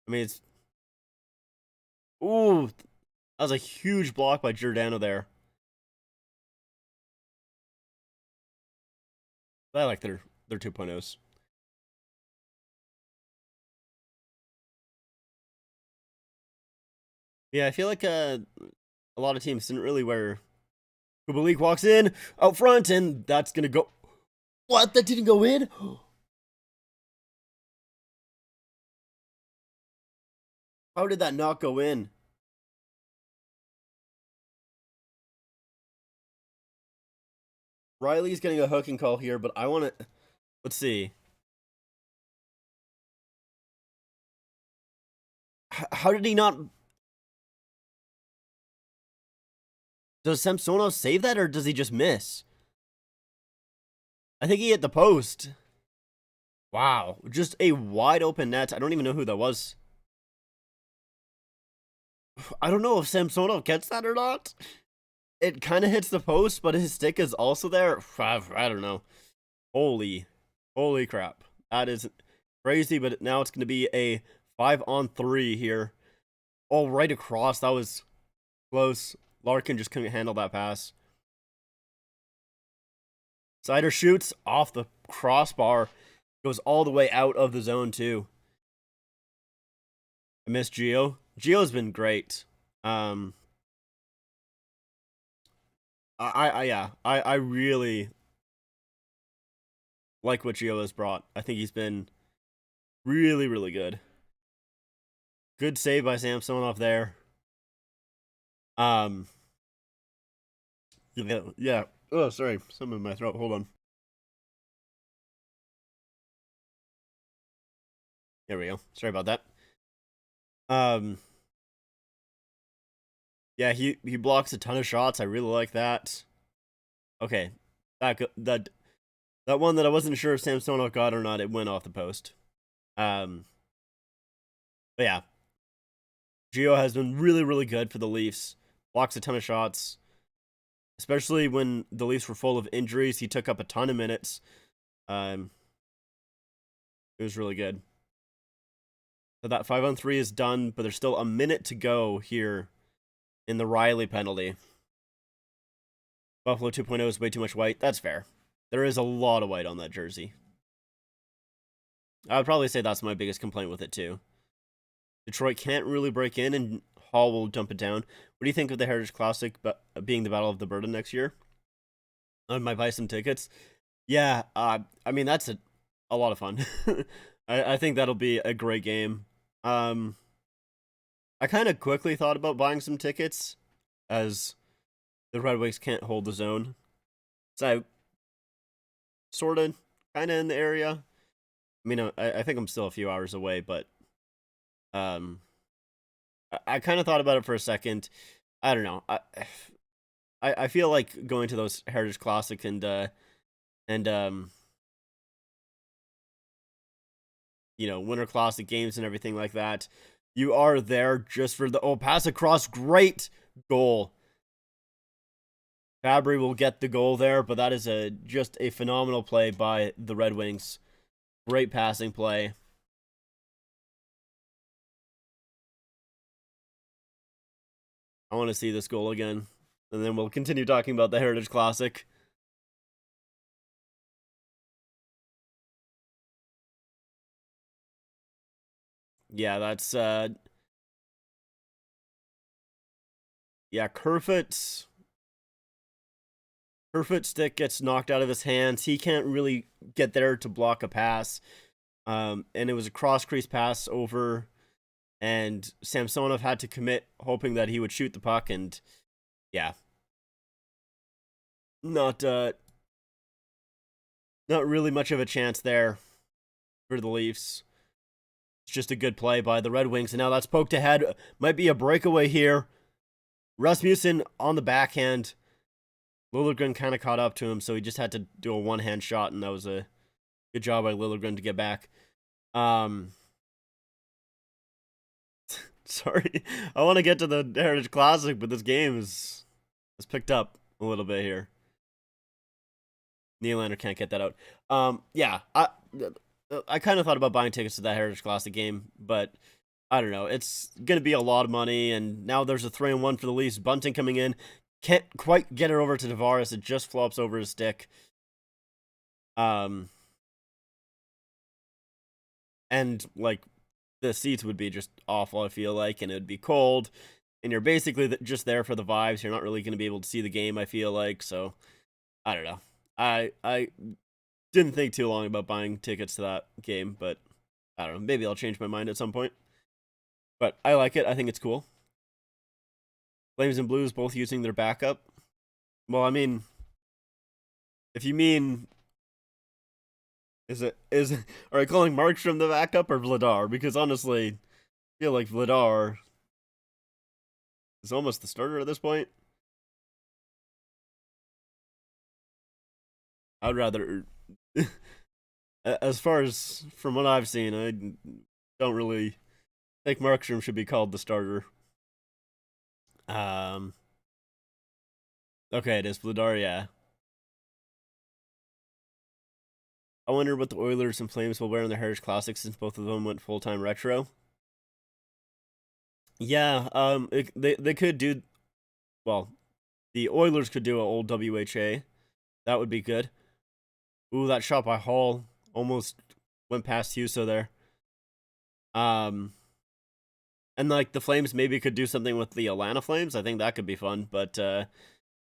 I mean, it's... Ooh, that was a huge block by Giordano there. I like their 2.0s. Yeah, I feel like a lot of teams didn't really wear... Kubalik walks in, out front, and that's gonna go... What? That didn't go in? How did that not go in? Riley's getting a hooking call here, but I want to... Let's see. How did he not... Does Samsonov save that, or does he just miss? I think he hit the post. Wow. Just a wide open net. I don't even know who that was. I don't know if Samsonov gets that or not. It kind of hits the post, but his stick is also there. I don't know. Holy crap. That is crazy, but now it's going to be a 5-on-3 here. Oh, right across. That was close. Larkin just couldn't handle that pass. Sider shoots off the crossbar. Goes all the way out of the zone, too. I miss Gio. Gio's been great. I really like what Gio has brought. I think he's been really, really good. Good save by Samsonov there. Yeah. Oh, sorry. Something in my throat. Hold on. There we go. Sorry about that. Yeah, he blocks a ton of shots. I really like that. Okay. That one that I wasn't sure if Samsonov got or not, it went off the post. But yeah. Gio has been really, really good for the Leafs. Blocks a ton of shots. Especially when the Leafs were full of injuries. He took up a ton of minutes. It was really good. So that 5-on-3 is done, but there's still a minute to go here in the Riley penalty. Buffalo 2.0 is way too much white. That's fair. There is a lot of white on that jersey. I would probably say that's my biggest complaint with it, too. Detroit can't really break in, and Hall will dump it down. What do you think of the Heritage Classic being the Battle of the Alberta next year? I might buy some tickets. Yeah, I mean, that's a lot of fun. I think that'll be a great game. I kind of quickly thought about buying some tickets, as the Red Wings can't hold the zone. So, sort of, kind of in the area. I mean, I think I'm still a few hours away, but I kind of thought about it for a second. I don't know. I feel like going to those Heritage Classic and you know, Winter Classic games and everything like that. You are there just for the pass across, great goal. Fabry will get the goal there, but that is just a phenomenal play by the Red Wings. Great passing play. I want to see this goal again. And then we'll continue talking about the Heritage Classic. Yeah, that's yeah, Kerfoot's stick gets knocked out of his hands. He can't really get there to block a pass. And it was a cross-crease pass over, and Samsonov had to commit, hoping that he would shoot the puck, and yeah. not not really much of a chance there for the Leafs. It's just a good play by the Red Wings, and now that's poked ahead. Might be a breakaway here. Rasmussen on the backhand. Liljegren kind of caught up to him, so he just had to do a one-hand shot, and that was a good job by Liljegren to get back. Sorry, I want to get to the Heritage Classic, but this game is picked up a little bit here. Nylander can't get that out. Yeah, I kind of thought about buying tickets to that Heritage Classic game, but I don't know. It's going to be a lot of money, and now there's a 3-1 for the Leafs. Bunting coming in. Can't quite get it over to Tavares. It just flops over his stick. And, like, the seats would be just awful, I feel like, and it would be cold. And you're basically just there for the vibes. You're not really going to be able to see the game, I feel like. So, I don't know. I didn't think too long about buying tickets to that game, but I don't know. Maybe I'll change my mind at some point. But I like it. I think it's cool. Flames and Blues both using their backup. Well, I mean, if you mean, are I calling Markstrom the backup or Vladar? Because honestly, I feel like Vladar is almost the starter at this point. I'd rather, as far as from what I've seen, I don't really think Markstrom should be called the starter. Okay, it is Vladar, yeah. I wonder what the Oilers and Flames will wear in the Heritage Classic since both of them went full-time retro. Yeah, they could do, well, the Oilers could do an old WHA. That would be good. Ooh, that shot by Hall almost went past Huso there. And like the Flames maybe could do something with the Atlanta Flames. I think that could be fun. But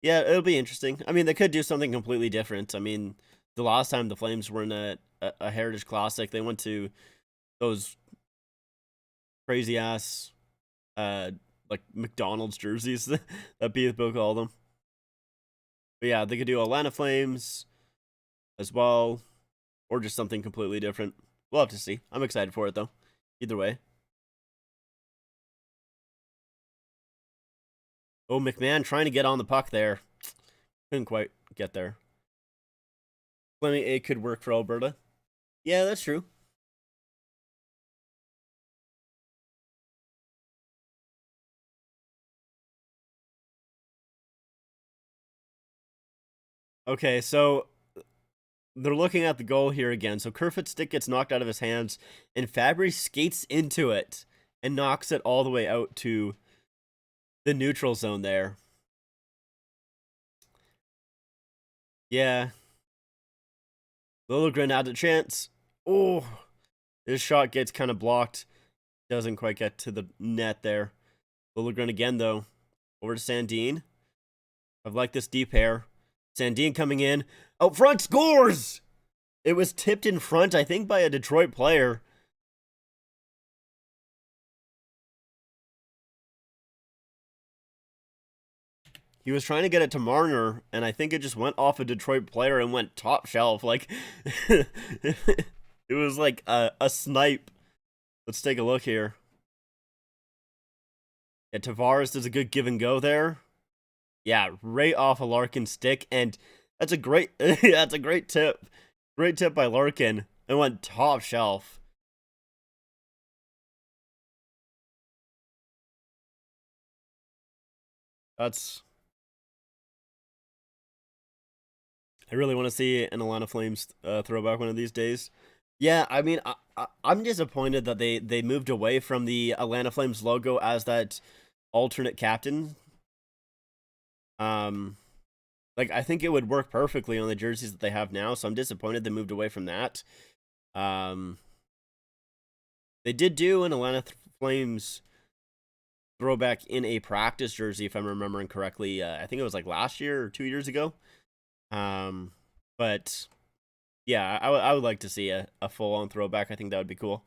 yeah, it'll be interesting. I mean, they could do something completely different. I mean, the last time the Flames were in a Heritage Classic, they went to those crazy ass like McDonald's jerseys that Bill called them. But yeah, they could do Atlanta Flames as well, or just something completely different. We'll have to see. I'm excited for it though. Either way. Oh, McMahon trying to get on the puck there. Couldn't quite get there. Fleming A could work for Alberta. Yeah, that's true. Okay, so they're looking at the goal here again. So Kerfoot's stick gets knocked out of his hands, and Fabry skates into it and knocks it all the way out to the neutral zone there. Yeah. Liljegren had a chance. Oh, his shot gets kind of blocked. Doesn't quite get to the net there. Liljegren again, though. Over to Sandin. I've liked this deep pair. Sandin coming in. Out front, scores! It was tipped in front, I think, by a Detroit player. He was trying to get it to Marner, and I think it just went off a Detroit player and went top shelf. Like, it was like a snipe. Let's take a look here. Yeah, Tavares does a good give and go there. Yeah, right off a Larkin stick, and that's a great, that's a great tip. Great tip by Larkin. It went top shelf. That's... I really want to see an Atlanta Flames throwback one of these days. Yeah, I mean, I'm disappointed that they moved away from the Atlanta Flames logo as that alternate captain. Like, I think it would work perfectly on the jerseys that they have now, so I'm disappointed they moved away from that. They did do an Atlanta Flames throwback in a practice jersey, if I'm remembering correctly. I think it was like last year or 2 years ago. But yeah, I would like to see a full-on throwback. I think that would be cool.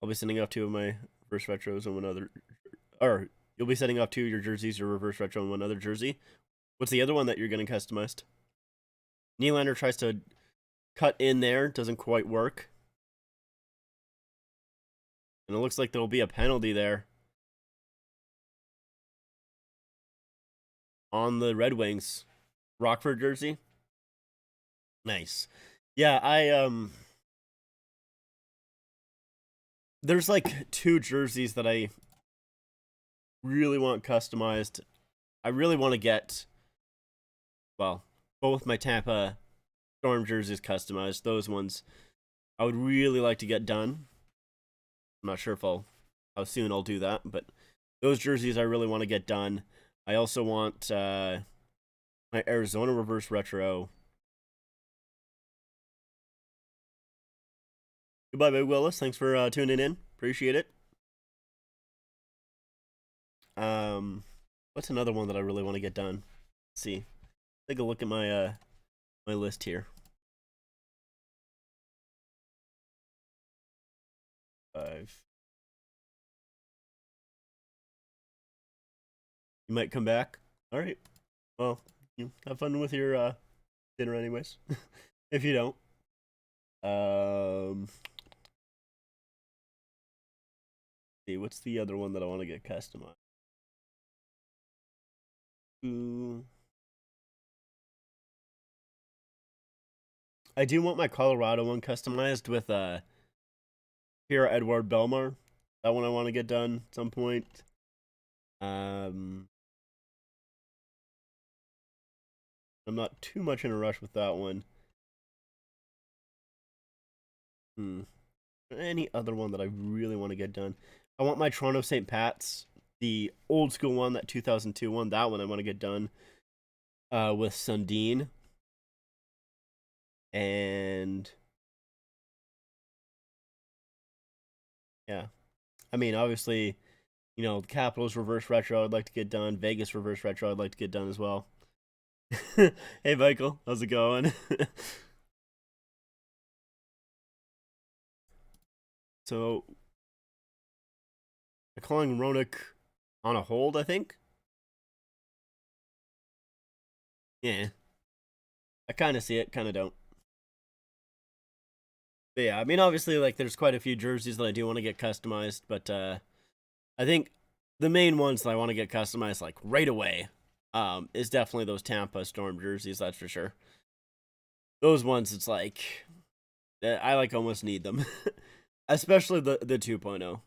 I'll be sending off 2 of my reverse retros and one other, or you'll be sending off 2 of your jerseys, your reverse retro and one other jersey. What's the other one that you're getting customized? Nylander tries to cut in there, doesn't quite work. And it looks like there'll be a penalty there on the Red Wings. Rockford jersey. Nice. Yeah, there's like 2 jerseys that I really want customized. I really want to get, well, both my Tampa Storm jerseys customized. Those ones I would really like to get done. I'm not sure if how soon I'll do that, but those jerseys I really want to get done. I also want my Arizona reverse retro. Goodbye, Big Willis. Thanks for tuning in. Appreciate it. What's another one that I really want to get done? Let's see. Take a look at my my list here. 5. You might come back. All right. Well, you have fun with your dinner, anyways. If you don't. See, what's the other one that I want to get customized? I do want my Colorado one customized with Pierre-Edouard Bellemare. That one I want to get done at some point. I'm not too much in a rush with that one. Any other one that I really want to get done? I want my Toronto St. Pat's, the old school one, that 2002 one. That one I want to get done with Sundin. And yeah, I mean, obviously, you know, the Capitals reverse retro I'd like to get done. Vegas reverse retro I'd like to get done as well. Hey, Michael, how's it going? So, they're calling Roenick on a hold, I think. Yeah, I kind of see it, kind of don't. But yeah, I mean, obviously, like, there's quite a few jerseys that I do want to get customized, but I think the main ones that I want to get customized, like, right away, is definitely those Tampa Storm jerseys, that's for sure. Those ones, it's like, I, like, almost need them. Especially the 2.0.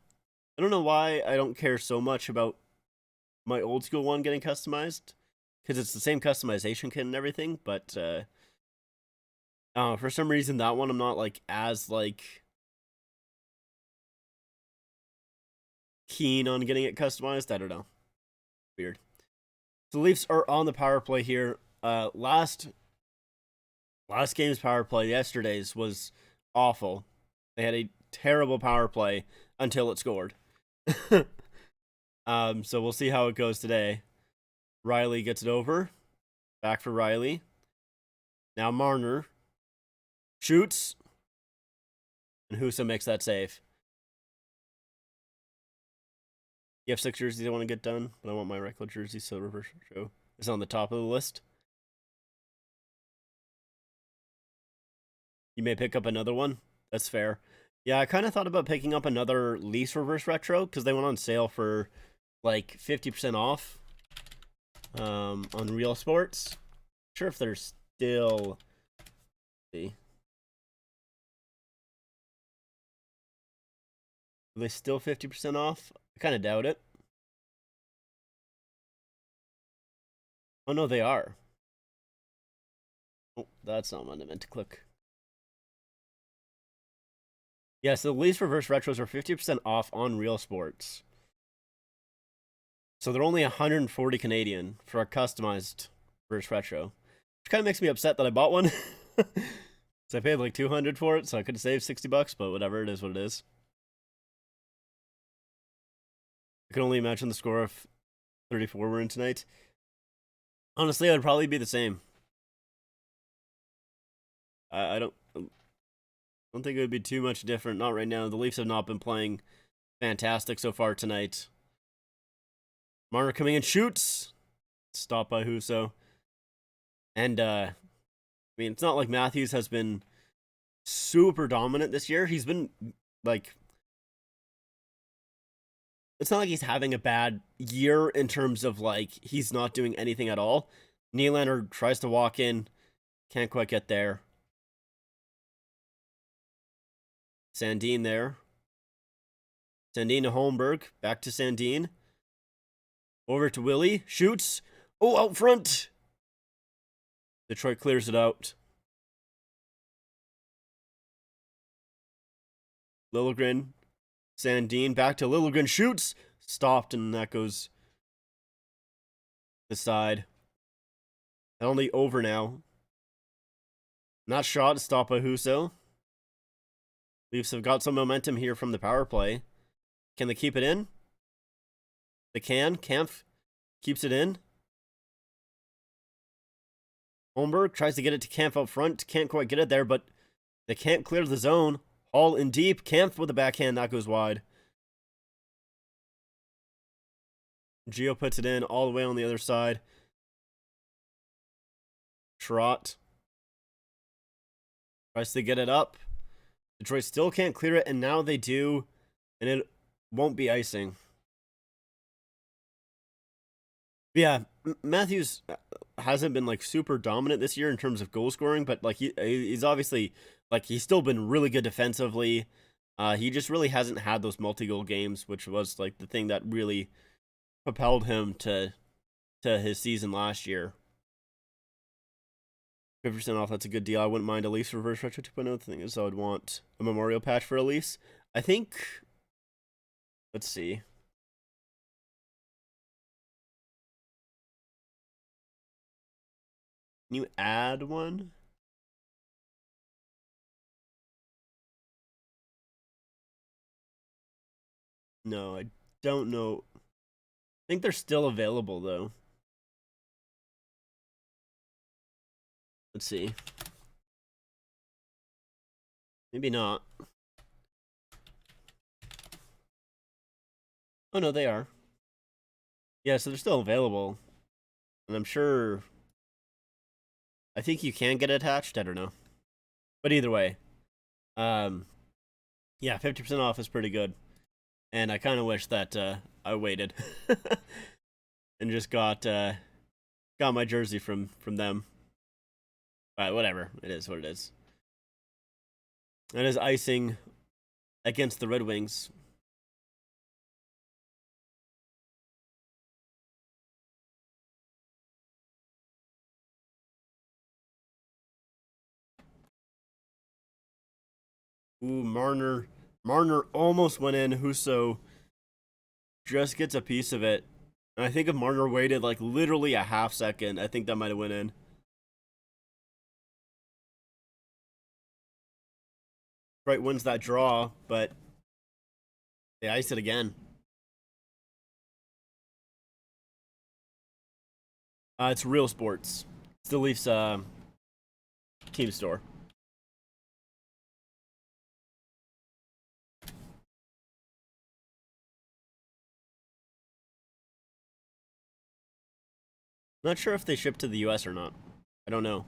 I don't know why I don't care so much about my old school one getting customized, because it's the same customization kit and everything, but for some reason that one I'm not like as like keen on getting it customized. I don't know. Weird. The Leafs are on the power play here. Last game's power play, yesterday's, was awful. They had a terrible power play until it scored. So we'll see how it goes today. Riley gets it over. Back for Riley. Now Marner shoots. And Husa makes that save. You have 6 jerseys I want to get done, but I want my regular jersey, so reverse show is on the top of the list. You may pick up another one. That's fair. Yeah, I kind of thought about picking up another Leafs reverse retro because they went on sale for like 50% off on Real Sports. Not sure if they're still. Let's see. Are they still 50% off? I kind of doubt it. Oh no, they are. Oh, that's not what I meant to click. Yeah, so the Leafs reverse retros are 50% off on Real Sports. So they're only 140 Canadian for a customized reverse retro. Which kind of makes me upset that I bought one. So I paid like 200 for it, so I could have saved $60, but whatever, it is what it is. I can only imagine the score if 34 were in tonight. Honestly, it would probably be the same. I don't think it would be too much different. Not right now. The Leafs have not been playing fantastic so far tonight. Marner coming in, shoots. Stopped by Huso. And I mean, it's not like Matthews has been super dominant this year. He's been like, it's not like he's having a bad year in terms of like he's not doing anything at all. Nylander tries to walk in, can't quite get there. Sandin there. Sandin to Holmberg, back to Sandin. Over to Willie, shoots. Oh, out front. Detroit clears it out. Liljegren, Sandin, back to Liljegren, shoots. Stopped, and that goes the side. Penalty over now. Not shot, stopped by Husso. Leafs have got some momentum here from the power play. Can they keep it in? They can. Kampf keeps it in. Holmberg tries to get it to Kampf out front. Can't quite get it there, but they can't clear the zone. Hall in deep. Kampf with the backhand. That goes wide. Gio puts it in all the way on the other side. Trot tries to get it up. Detroit still can't clear it, and now they do, and it won't be icing. Yeah, Matthews hasn't been like super dominant this year in terms of goal scoring, but like he's obviously like he's still been really good defensively. He just really hasn't had those multi-goal games, which was like the thing that really propelled him to his season last year. 50% off, that's a good deal. I wouldn't mind a Leafs Reverse Retro 2.0. The thing is, I would want a memorial patch for a Leafs. I think, let's see. Can you add one? No, I don't know. I think they're still available, though. Let's see. Maybe not. Oh, no, they are. Yeah, so they're still available. And I'm sure... I think you can get attached. I don't know. But either way. Yeah, 50% off is pretty good. And I kind of wish that I waited. and just got my jersey from them. But whatever. It is what it is. That is icing against the Red Wings. Ooh, Marner almost went in. Husso just gets a piece of it. And I think if Marner waited like literally a half second, I think that might have went in. Detroit wins that draw, but they ice it again. It's Real Sports. It's the Leafs team store. Not sure if they ship to the US or not. I don't know.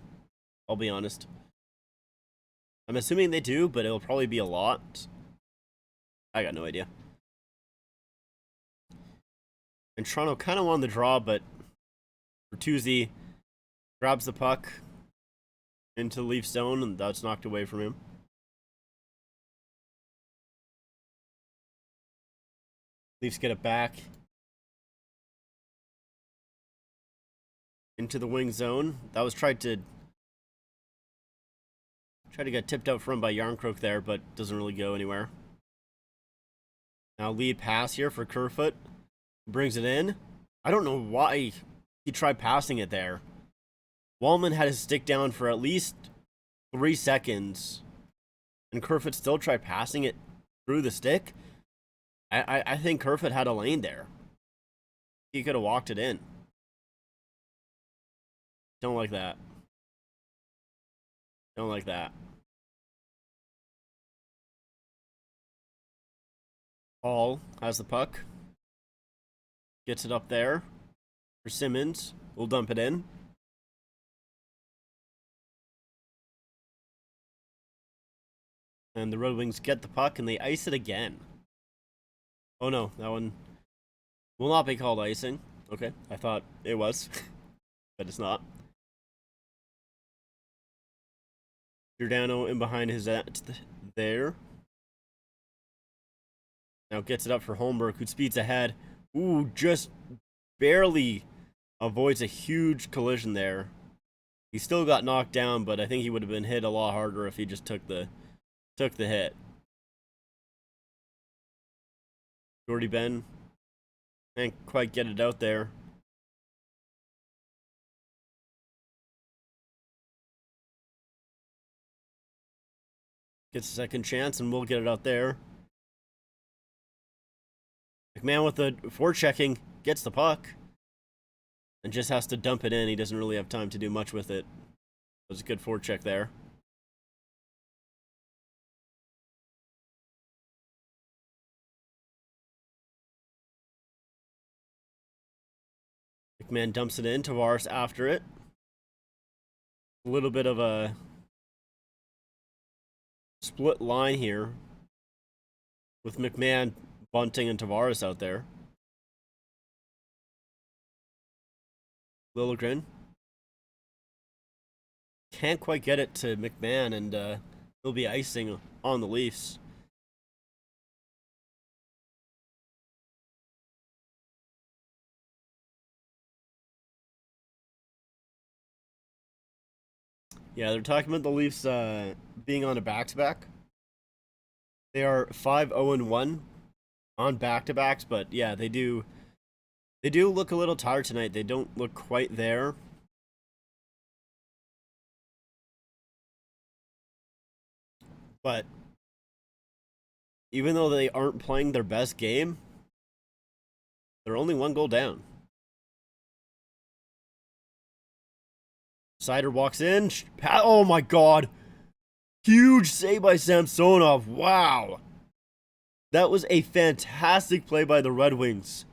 I'll be honest. I'm assuming they do, but it'll probably be a lot. I got no idea. And Toronto kind of won the draw, but Bertuzzi grabs the puck into the Leaf zone, and that's knocked away from him. Leafs get it back into the wing zone. That was tried to get tipped out front by Yarncroke there, but doesn't really go anywhere. Now lead pass here for Kerfoot. Brings it in. I don't know why he tried passing it there. Wallman had his stick down for at least 3 seconds. And Kerfoot still tried passing it through the stick. I think Kerfoot had a lane there. He could have walked it in. Don't like that. Don't like that. Hall has the puck. Gets it up there for Simmons. We'll dump it in. And the Red Wings get the puck and they ice it again. Oh no, that one will not be called icing. Okay, I thought it was, but it's not. Giordano in behind his net there. Now gets it up for Holmberg, who speeds ahead. Ooh, just barely avoids a huge collision there. He still got knocked down, but I think he would have been hit a lot harder if he just took the hit. Jordy Ben can't quite get it out there. Gets a second chance and we'll get it out there. McMahon with the forechecking gets the puck and just has to dump it in. He doesn't really have time to do much with it. It was a good forecheck there. McMahon dumps it in. Tavares after it. A little bit of a split line here with McMahon, Bunting, and Tavares out there. Liljegren can't quite get it to McMahon, and he'll be icing on the Leafs. Yeah, they're talking about the Leafs being on a back-to-back. They are 5-0-1 on back-to-backs, but yeah, they do look a little tired tonight. They don't look quite there. But even though they aren't playing their best game, they're only one goal down. Seider walks in. Oh my god. Huge save by Samsonov. Wow. That was a fantastic play by the Red Wings.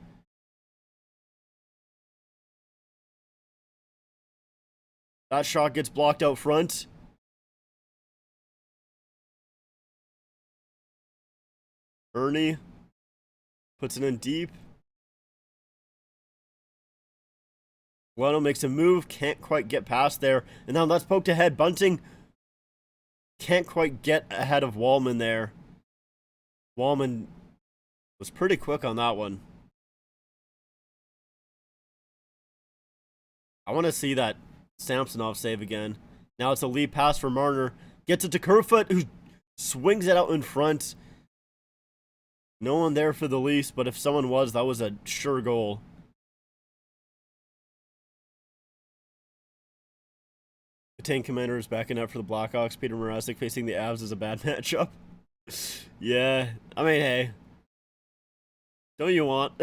That shot gets blocked out front. Ernie puts it in deep. Leno makes a move, can't quite get past there. And now that's poked ahead. Bunting can't quite get ahead of Wallman there. Wallman was pretty quick on that one. I want to see that Samsonov save again. Now it's a lead pass for Marner. Gets it to Kerfoot, who swings it out in front. No one there for the Leafs, but if someone was, that was a sure goal. The Tank Commander is backing up for the Blackhawks. Peter Mrazek facing the Avs is a bad matchup. Yeah, I mean, hey. Don't you want?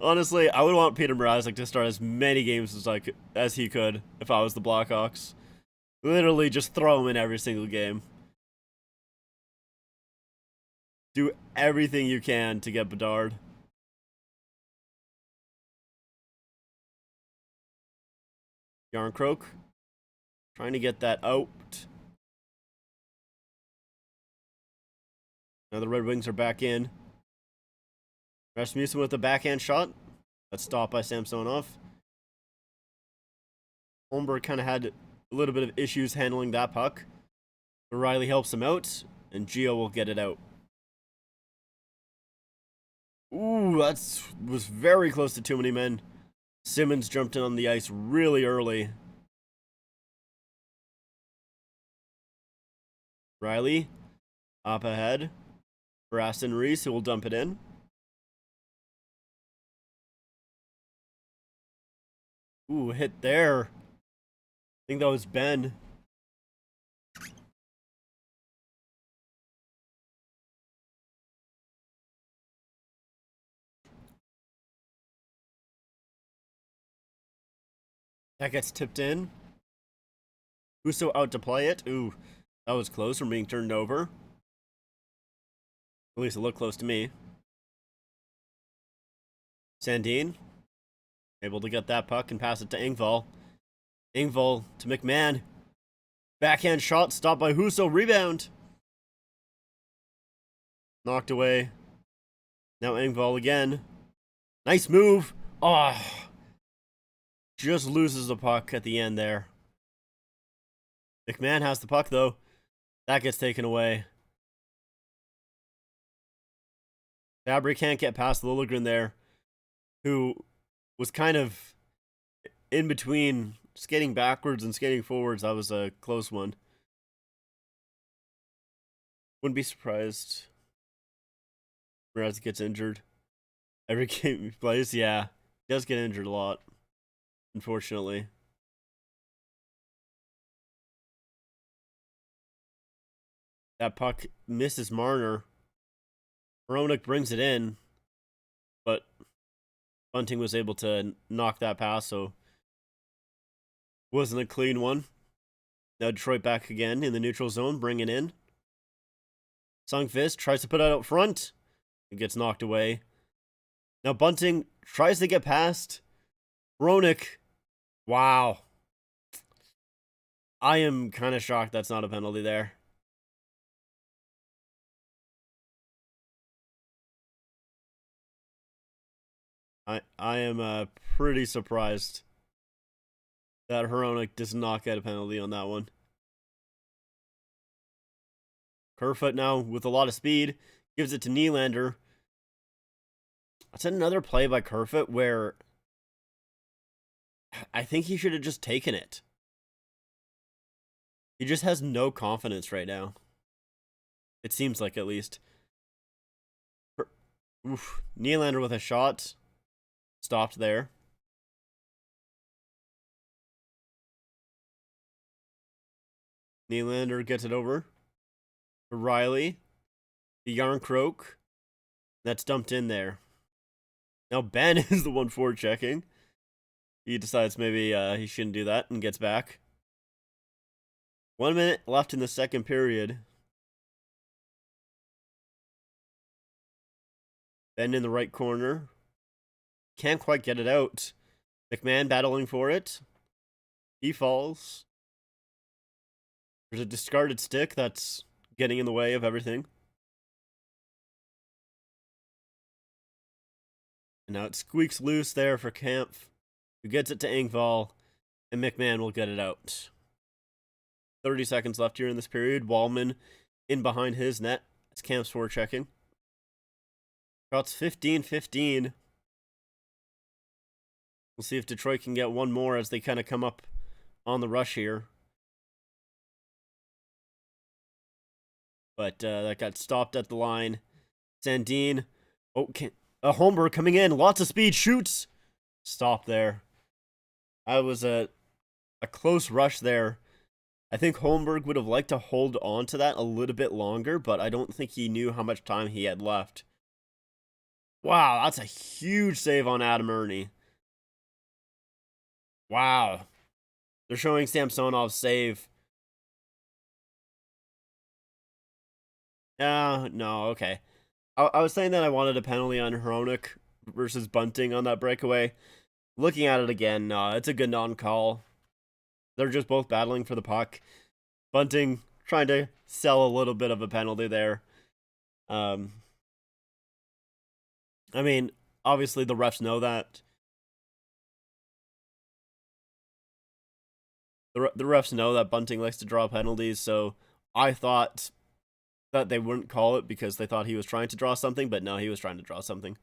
Honestly, I would want Peter Mrazek to start as many games as he could if I was the Blackhawks. Literally just throw him in every single game. Do everything you can to get Bedard. Yarncroak trying to get that out. Now the Red Wings are back in. Rasmussen with a backhand shot. That's stopped by Samsonov. Holmberg kind of had a little bit of issues handling that puck. But Riley helps him out, and Gio will get it out. Ooh, that was very close to too many men. Simmons jumped in on the ice really early. Riley up ahead for Aston Reese, who will dump it in. Ooh, hit there. I think that was Ben. That gets tipped in. Husso out to play it. Ooh, that was close from being turned over. At least it looked close to me. Sandin able to get that puck and pass it to Engvall. Engvall to McMahon. Backhand shot stopped by Husso. Rebound. Knocked away. Now Engvall again. Nice move. Oh, just loses the puck at the end there. McMahon has the puck though. That gets taken away. Fabry can't get past Liljegren there, who was kind of in between skating backwards and skating forwards. That was a close one. Wouldn't be surprised. Mraz gets injured. Every game he plays, yeah. He does get injured a lot, unfortunately. That puck misses Marner. Hronek brings it in, but Bunting was able to knock that pass, so wasn't a clean one. Now Detroit back again in the neutral zone, bring it in. Sundqvist tries to put it out front. It gets knocked away. Now Bunting tries to get past Hronek. Wow. I am kind of shocked that's not a penalty there. I am pretty surprised that Hronek does not get a penalty on that one. Kerfoot now with a lot of speed gives it to Nylander. That's another play by Kerfoot where I think he should have just taken it. He just has no confidence right now. It seems like, at least. Oof. Nylander with a shot. Stopped there. Nylander gets it over. Riley. The Yarncroak. That's dumped in there. Now Ben is the one forward checking. He decides maybe he shouldn't do that and gets back. 1 minute left in the second period. Ben in the right corner. Can't quite get it out. McMahon battling for it. He falls. There's a discarded stick that's getting in the way of everything. And now it squeaks loose there for Kampf, who gets it to Engvall, and McMahon will get it out. 30 seconds left here in this period. Wallman in behind his net. It's Kampf's forechecking. Shots 15-15. We'll see if Detroit can get one more as they kind of come up on the rush here. But that got stopped at the line. Sandin. Oh, Holmberg coming in. Lots of speed. Shoots. Stop there. That was a close rush there. I think Holmberg would have liked to hold on to that a little bit longer, but I don't think he knew how much time he had left. Wow, that's a huge save on Adam Erne. Wow. They're showing Samsonov's save. No, okay. I was saying that I wanted a penalty on Hronek versus Bunting on that breakaway. Looking at it again, no, it's a good non-call. They're just both battling for the puck. Bunting trying to sell a little bit of a penalty there. I mean, obviously the refs know that. The refs know that Bunting likes to draw penalties, so I thought that they wouldn't call it because they thought he was trying to draw something, but no, he was trying to draw something.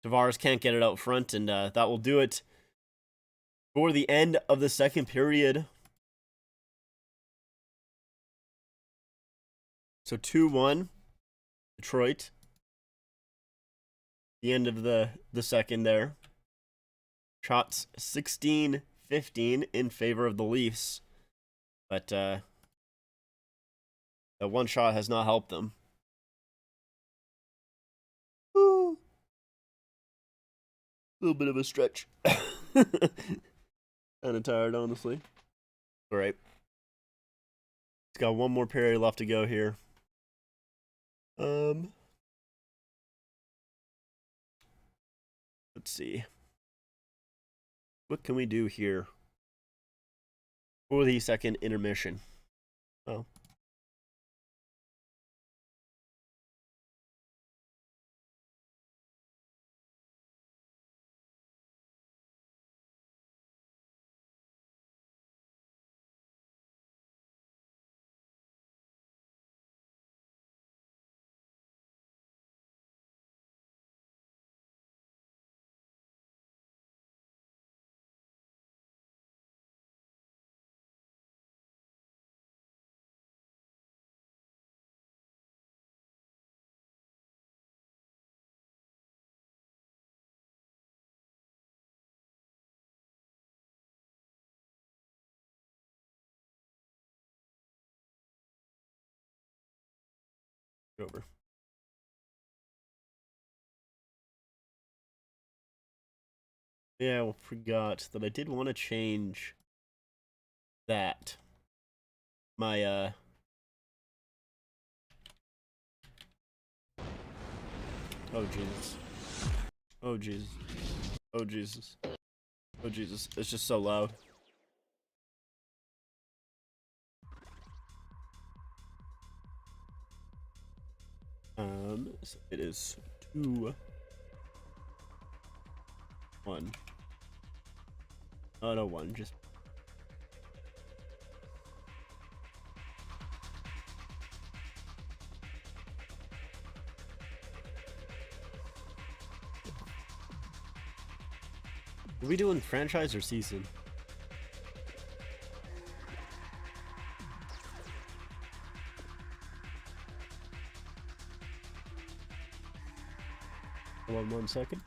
Tavares can't get it out front, and that will do it for the end of the second period. So 2-1, Detroit. The end of the second there. Shots 16-15 in favor of the Leafs. But that one shot has not helped them. Ooh. A little bit of a stretch. Kind of tired, honestly. All right. It's got one more period left to go here. Let's see. What can we do here for the second intermission? Oh. Over. Yeah, I forgot that I did want to change that. My, Oh, Jesus. Oh, Jesus. Oh, Jesus. Oh, Jesus. It's just so loud. So it is 2-1. Oh, no, 1. Just. Are we doing franchise or season? Hold on 1 second.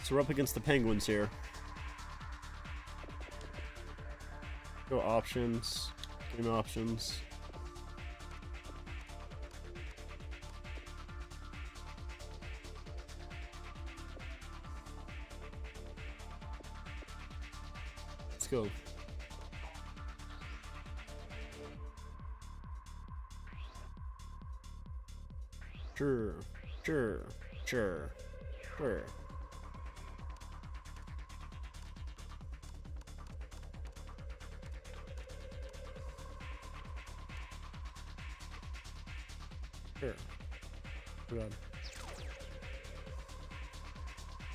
So we're up against the Penguins here. Go options, game options. Let's go. Sure. Hold on.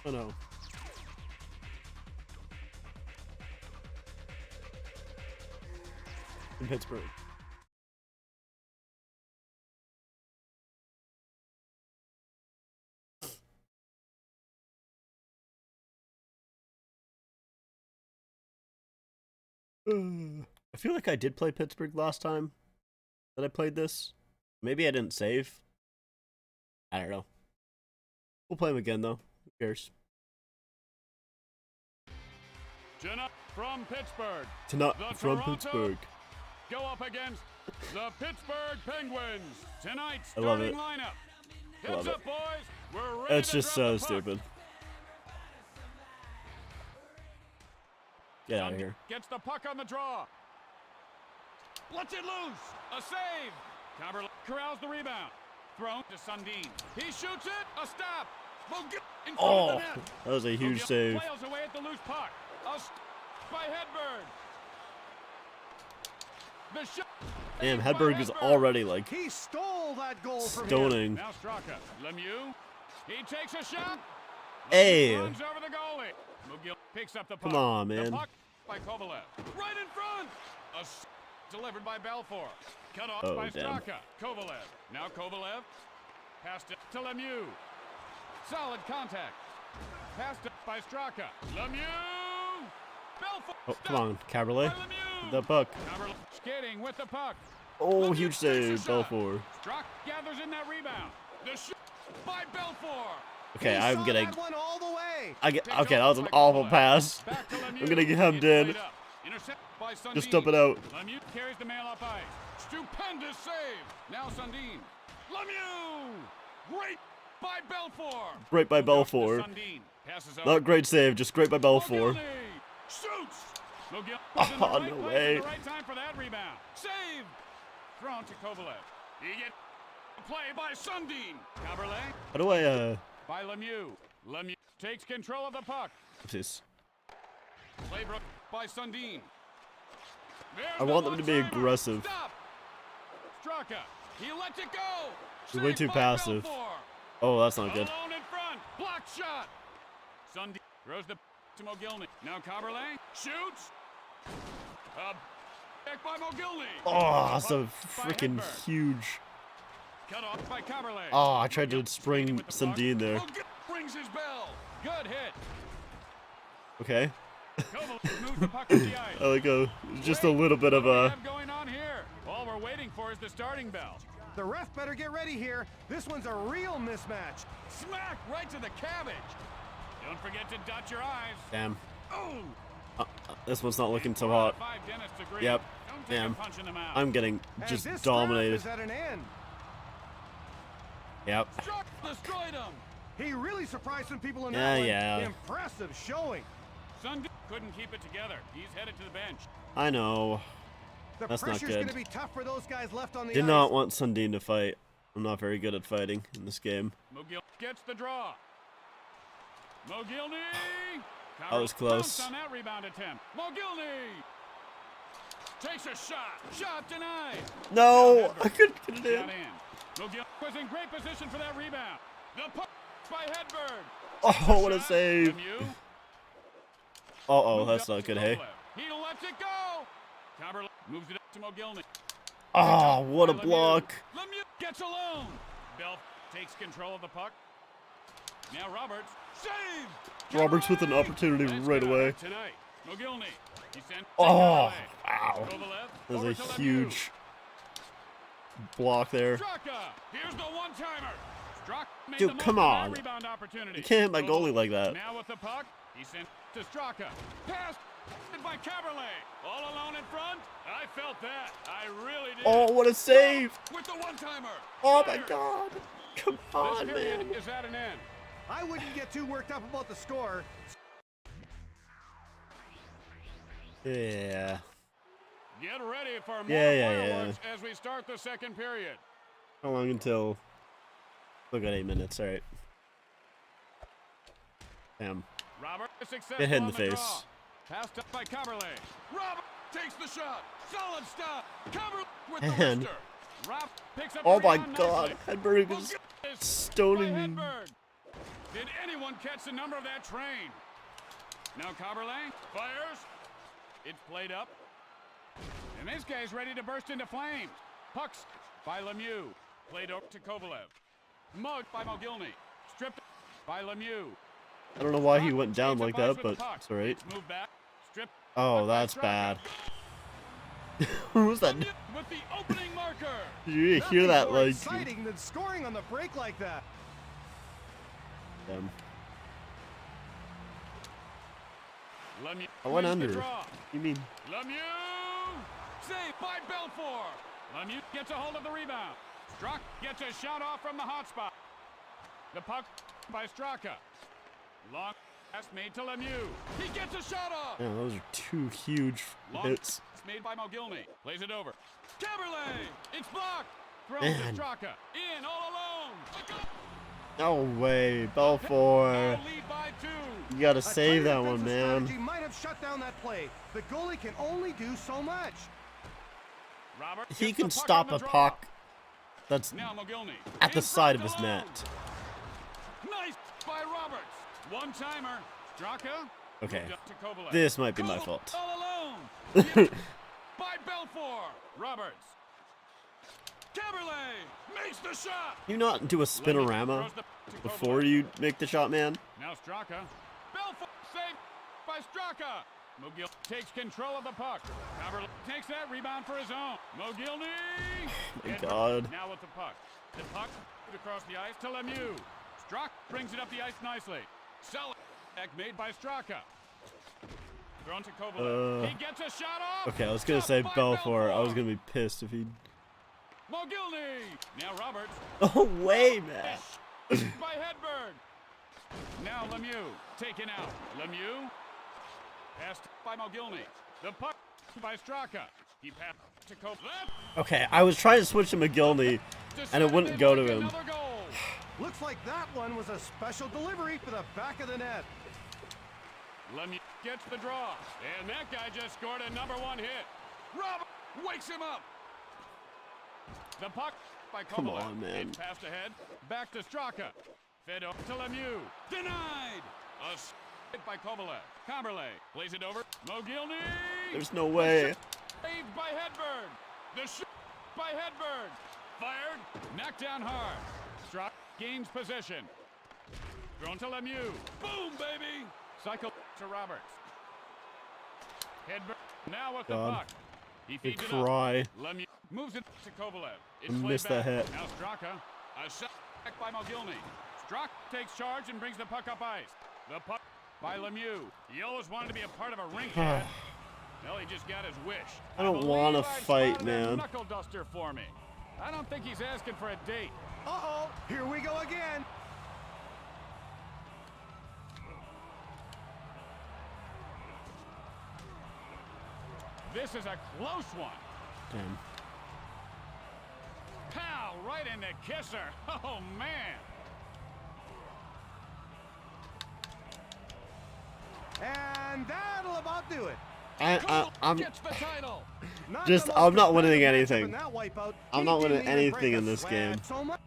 Oh no. In Pittsburgh. I feel like I did play Pittsburgh last time that I played this. Maybe I didn't save. I don't know. We'll play them again, though. Who cares? Tonight from Pittsburgh. Tonight the from Toronto Pittsburgh. Go up against the Pittsburgh Penguins. Tonight's I love starting it. lineup. I love Heads it. up, boys. We're ready It's to just drop so the puck. stupid. Get out of here. Gets the puck on the draw. Lets it loose. A save. Cumberland corrals the rebound. Thrown to Sundin. He shoots it. A stop. In front of Oh, the net. that was a huge Mogil save. flails away at the loose puck. By Hedberg. The shot. Damn, By Hedberg is already like He stole that goal from him. stoning. Now Straka. Lemieux. He takes a shot. Hey, Runs over the goalie. Mogil picks up the puck. come on, The man. puck by Kovalev. Right in front. Delivered by Belfour. Cut off Oh, by damn. Straka. Kovalev. Now Kovalev. Passed it to Lemieux. Solid contact. Passed it by Straka. Lemieux. Belfour. Oh, Stop come on, Caberlet. by Lemieux. The puck. Cumberland skating with the puck. Oh, Lemieux huge takes save, a shot. Belfour. Straka gathers in that rebound. The shot by Belfour. Okay, He I'm saw gonna. that one all the way. Okay, that was an awful pass. Back to Lemieux. I'm gonna get hemmed It's in. played up. Intercept by Sundin. Just dump it out. Lemieux carries the man up ice. Stupendous save. Now Sundin. Lemieux. Great by Belfour. Great by Moved up to Belfour. Sundin. Passes over. Not great save, just great by Belfour. Mogilny shoots. Mogil Oh, was in the right no place way. at the right time for that rebound. Saved. Thrown to Kovalev. He gets play by Sundin. Caberlet How do I, by Lemieux. Lemieux takes control of the puck. what's this? Playbrook by Sundin. There's I the want them to be one-timer. aggressive. Stop. Straka. He lets it go. They're way Saved too by passive. Belfour. Oh, that's not good. Alone in front. Block shot. Sundin throws the to Mogilny. Now Caberlet shoots. Back by Mogilny. Oh, that's a By freaking Hedberg. huge. Cut off by Caberlet. Oh, I tried to Mogilny spring skating with the puck. Sundin there. Mogilny rings his bell. Good hit. Okay. Kovalev moves the puck up the ice. I like just a little bit of What do we a. have going on here? All we're waiting for is the starting bell. The ref better get ready here. This one's a real mismatch. Smack right to the cabbage. Don't forget to dot your I's. Damn. Oh! This one's not looking so hot. 5 dentists agree. Yep. Don't take Damn. a punch in the mouth. I'm getting And just this dominated. scrap is at an end. Yep. Struck, destroyed him. He really surprised some people in Yeah, that one. yeah. Impressive showing. Sundin couldn't keep it together. He's headed to the bench. I know. The That's not pressure's good. going to be tough for those guys left on the Did ice. not want Sundin to fight. I'm not very good at fighting in this game. McGill gets the draw. Mogilny. That was close. On that rebound attempt. Mogilny takes a shot. Shot denied. No, I couldn't get it Shot in. in. McGill was in great position for that rebound. The puck by Hedberg. Oh, what a Shot. save. Lemieux Uh-oh, moves that's up not to good, hey? Kovalev. He lets it go. Kaberle moves it up to Mogilny. Oh, what a By Lemieux. block. Lemieux gets alone. Bell takes control of the puck. Now Roberts saves. Roberts with an opportunity That's right gonna away. hurt tonight. Mogilny. He sent Oh, Kaberle. wow. Kovalev That over was to a Lemieux. huge block there. Straka. Here's the one-timer. Straka made Dude, the most come of that on. rebound opportunity. You can't hit my Kovalev goalie like that. Now with the puck, he sent to Straka. Pass by Kaberle. All alone in front. I felt that. I really did. Oh, what a save. With the one-timer. Oh, my Fired. God. Come This on, period man. is at an end. I wouldn't get too worked up about the score. Yeah. Get ready for more Yeah. fireworks as we start the second period. How long until... Still got 8 minutes, alright. Damn. Robert is successful Get hit in on the face. draw. Passed up by Kaberle. Robert takes the shot. Solid stop. Kaberle with the Man. wrister. Rob picks up Oh the my rebound God. nicely. Hedberg is Is stoning by me. Hedberg. Did anyone catch the number of that train? Now Kaberle fires. It's played up. And this guy's ready to burst into flames. Pucks by Lemieux. Played over to Kovalev. Mugged by Mogilny. Stripped by Lemieux. I don't know why he went down Change of like ice that, with but the puck. it's alright. It's moved back. Stripped. Oh, puck by that's Straka. bad. Who was that? Lemieux with the opening marker. Did you hear Nothing that, more like... exciting than scoring on the break like that. Damn. Lemieux I went wins under. the draw. You mean... Lemieux saved by Belfour. Lemieux gets a hold of the rebound. Straka gets a shot off from the hot spot. The puck by Straka. Long pass made to Lemieux. He gets a shot off. Yeah, those are two huge Long hits. pass made by Mogilny. Plays it over. Kaberle. It's blocked. Throws Man. to Straka. In all alone. A goal. No way, Belfour. Now lead by 2. You gotta A save clear that one, defensive man. strategy might have shut down that play. The goalie can only do so much. Robert He gets can the puck stop on the a draw. puck that's Now Mogilny. at the in side of front his alone. net. Nice by Roberts. One-timer. Straka. Okay, moved up to Kovalev. this might be my Kovalev fault. All alone. Hit by Belfour. Roberts. Kaberle makes the shot. You not do a Lemieux spinorama throws the to before Kovalev. you make the shot, man? Now Straka. Belfour saved by Straka. Mogilny takes control of the puck. Kaberle takes that rebound for his own. Mogilny. My Edwards God. Now with the puck. The puck across the ice to Lemieux. Straka brings it up the ice nicely. Solid attack made by Straka. Thrown to Kovalev. He gets a shot off. Okay, I was gonna Stopped say by Belfour. I was Belfour. gonna be pissed if he... Mogilny. Now Roberts. No way, man. By Hedberg. Now Lemieux taken out. Lemieux passed by Mogilny. The puck by Straka. He passed to Kovalev. Okay, I was trying to switch to McGillney, and it wouldn't go to him. Another goal. Looks like that one was a special delivery for the back of the net. Lemieux gets the draw. And that guy just scored a #1 hit. Robert wakes him up. The puck by Kovalev. Come on, man. It passed ahead. Back to Straka. Fed over to Lemieux. Denied. A hit by Kovalev. Kaberle plays it over. Mogilny. There's no way. Saved by Hedberg. The shot by Hedberg. Fired. Knocked down hard. Straka gains possession. Thrown to Lemieux. Boom, baby. Cycle to Roberts. Hedberg now with the God. puck. He I feeds it up. cry. Lemieux moves it to Kovalev. It's I played missed that back. hit. Now Straka. A shot back by Mogilny. Straka takes charge and brings the puck up ice. The puck by Lemieux. He always wanted to be a part of a rink ad. Well, he just got his wish. I don't want to fight, man. Knuckle duster for me. I don't think he's asking for a date. Uh-oh, here we go again. This is a close one. Damn. Pow, right in the kisser. Oh, man. And that'll about do it. I'm Gets the title. I'm not winning anything. That wipeout. I'm He not winning didn't even anything break a in this sweat game. so much.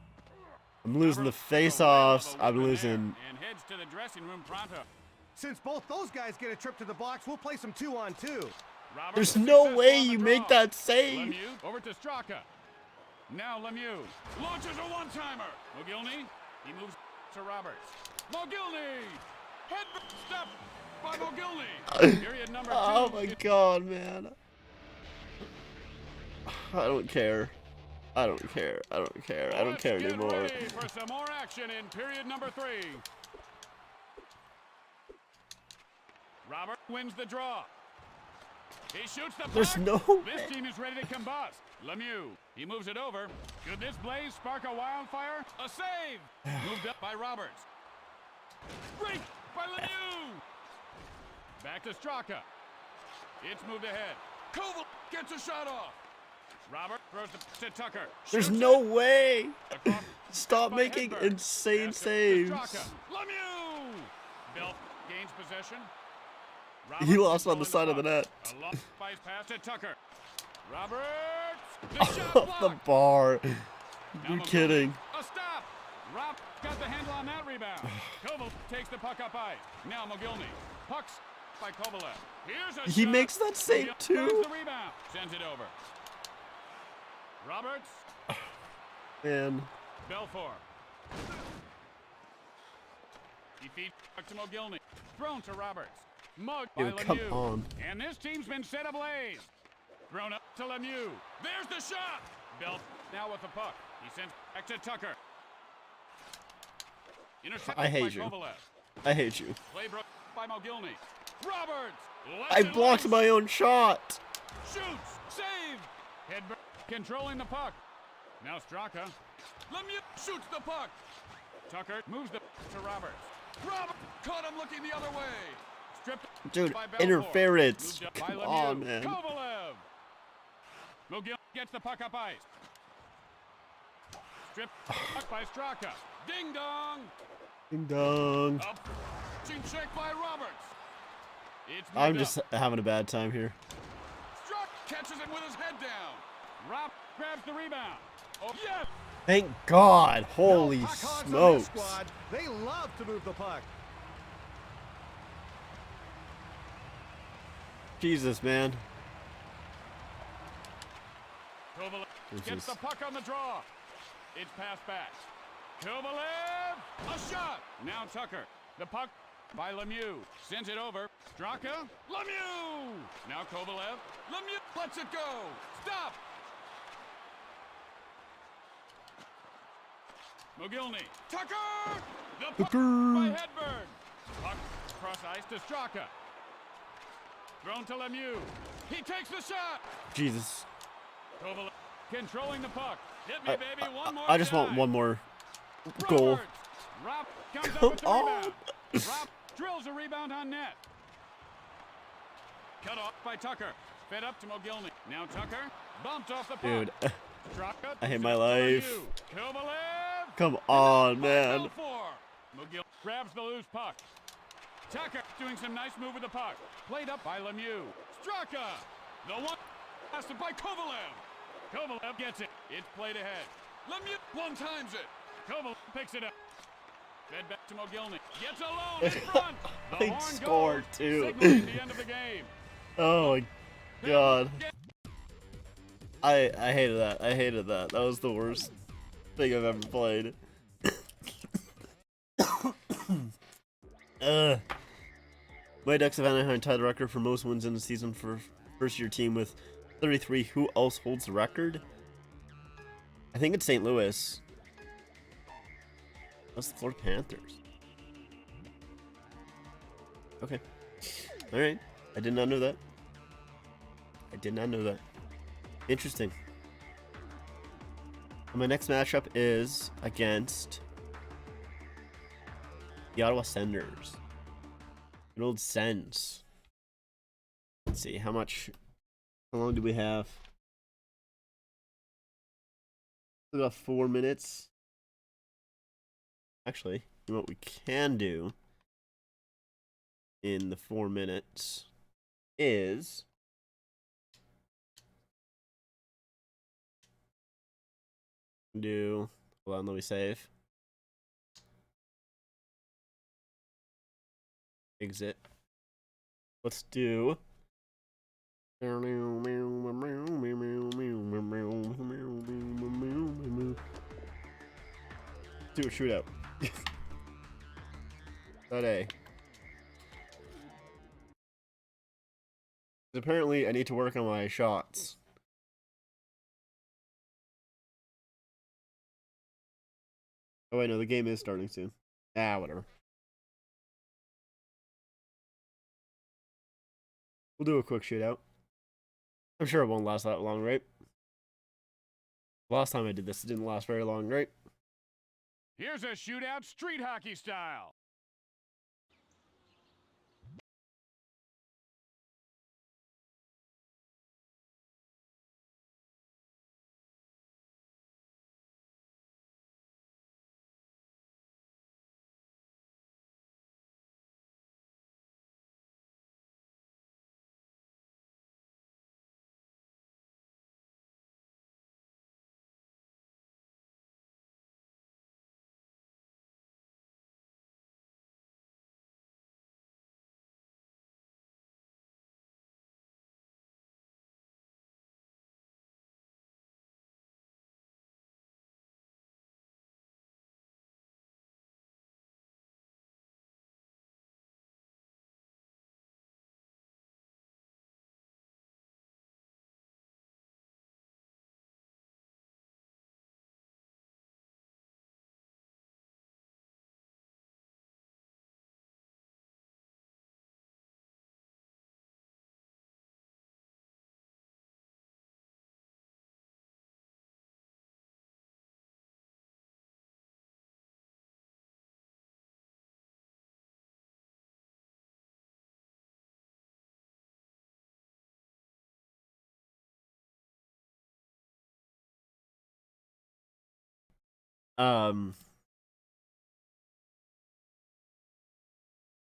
I'm losing the face-offs. I'm losing. And heads to the dressing room pronto. Since both those guys get a trip to the box, we'll play some 2-on-2. Robert There's was no successful way on the you draw. make that save. Lemieux over to Straka. Now Lemieux launches a one-timer. Mogilny, he moves to Roberts. Mogilny, head step by Mogilny. Period number 2. Oh my god, man. I don't care. I don't care. I don't care. I don't care Let's get anymore. ready for some more action in period number 3. Robert wins the draw. He shoots the There's puck. no This way. team is ready to combust. Lemieux, he moves it over. Could this blaze spark a wildfire? A save! Moved up by Roberts. Break by Lemieux! Back to Straka. It's moved ahead. Koval gets a shot off. Robert throws to Tucker. There's Shoots no it. way. Across Stop by making Hedberg. insane Pass to saves. Straka. Lemieux! Bill gains possession. He Roberts lost on the controlling side of the puck. net. A long spice pass to Tucker. Roberts! The shot Off the blocked. bar. Now You're Mogilny. kidding. A stop. Rob got the handle on that rebound. Koval takes the puck up ice. Now Mogilny. Pucks by Kovalev. Here's a He shot. makes that save Mogilny too. grabs the rebound. Sends it over. Roberts. Man. Belfour. He feeds puck to Mogilny. Thrown to Roberts. Mug by Dude, come Lemieux. on. And this team's been set ablaze. Thrown up to Lemieux. There's the shot. Belt now with the puck. He sends back to Tucker. Intercepted I hate by you. Kovalev. I hate you. Play broke by Mogilny. Roberts. lets I it blocked loose. my own shot. Shoots. Save. Hedberg controlling the puck. Now Straka. Lemieux shoots the puck. Tucker moves the to Roberts. Robert caught him looking the other way. Stripped Dude, by Belfour. interference. Moved up by Come Lemieux. on, man. Kovalev. Mogilny gets the puck up ice. Stripped puck by Straka. Ding dong. Ding dong. Up. Check by Roberts. It's I'm moved just up. having a bad time here. Struck catches it with his head down. Rob grabs the rebound. Oh, yes. Thank God. Holy Puck hogs on this smokes. squad. They love to move the puck. Jesus, man. Kovalev gets Jesus. the puck on the draw. It's passed back. Kovalev, a shot. Now Tucker. The puck by Lemieux. Sends it over. Straka. Lemieux. Now Kovalev. Lemieux lets it go. Stop. Mogilny. Tucker. The puck by Hedberg. Puck cross ice to Straka. Thrown to Lemieux. He takes the shot. Jesus. Kovalev controlling the puck. Hit me, baby, one more I just want time. one more goal. Roberts. Rob comes Come up with the on. rebound. Rob drills a rebound on net. Cut off by Tucker. Fed up to Mogilny. Now Tucker bumped off the puck. Dude. Straka I hate my to life. Lemieux. Kovalev. Come on, man. Mogilny grabs the loose puck. Tucker doing some nice move with the puck. Played up by Lemieux. Straka. The one passed it by Kovalev. Kovalev gets it. It's played ahead. Lemieux one-times it. Kovalev picks it up. Fed back to Mogilny. Gets alone in front. The They horn scored, goes, too. signaling the end of the game. Oh my God. I hated that. I hated that. That was the worst thing I've ever played. My Ducks of Anaheim tied the record for most wins in the season for first-year team with 33. Who else holds the record? I think it's St. Louis. That's the Florida Panthers. Okay. Alright. I did not know that. I did not know that. Interesting. And my next matchup is against the Ottawa Senators. Good old Sens. Let's see, how long do we have? We got 4 minutes. Actually, you know what we can do in the 4 minutes is hold on, let me save. Exit. Let's do do a shootout. That A. Apparently, I need to work on my shots. Oh wait, no, the game is starting soon. Ah, whatever. We'll do a quick shootout. I'm sure it won't last that long, right? Last time I did this, it didn't last very long, right? Here's a shootout street hockey style.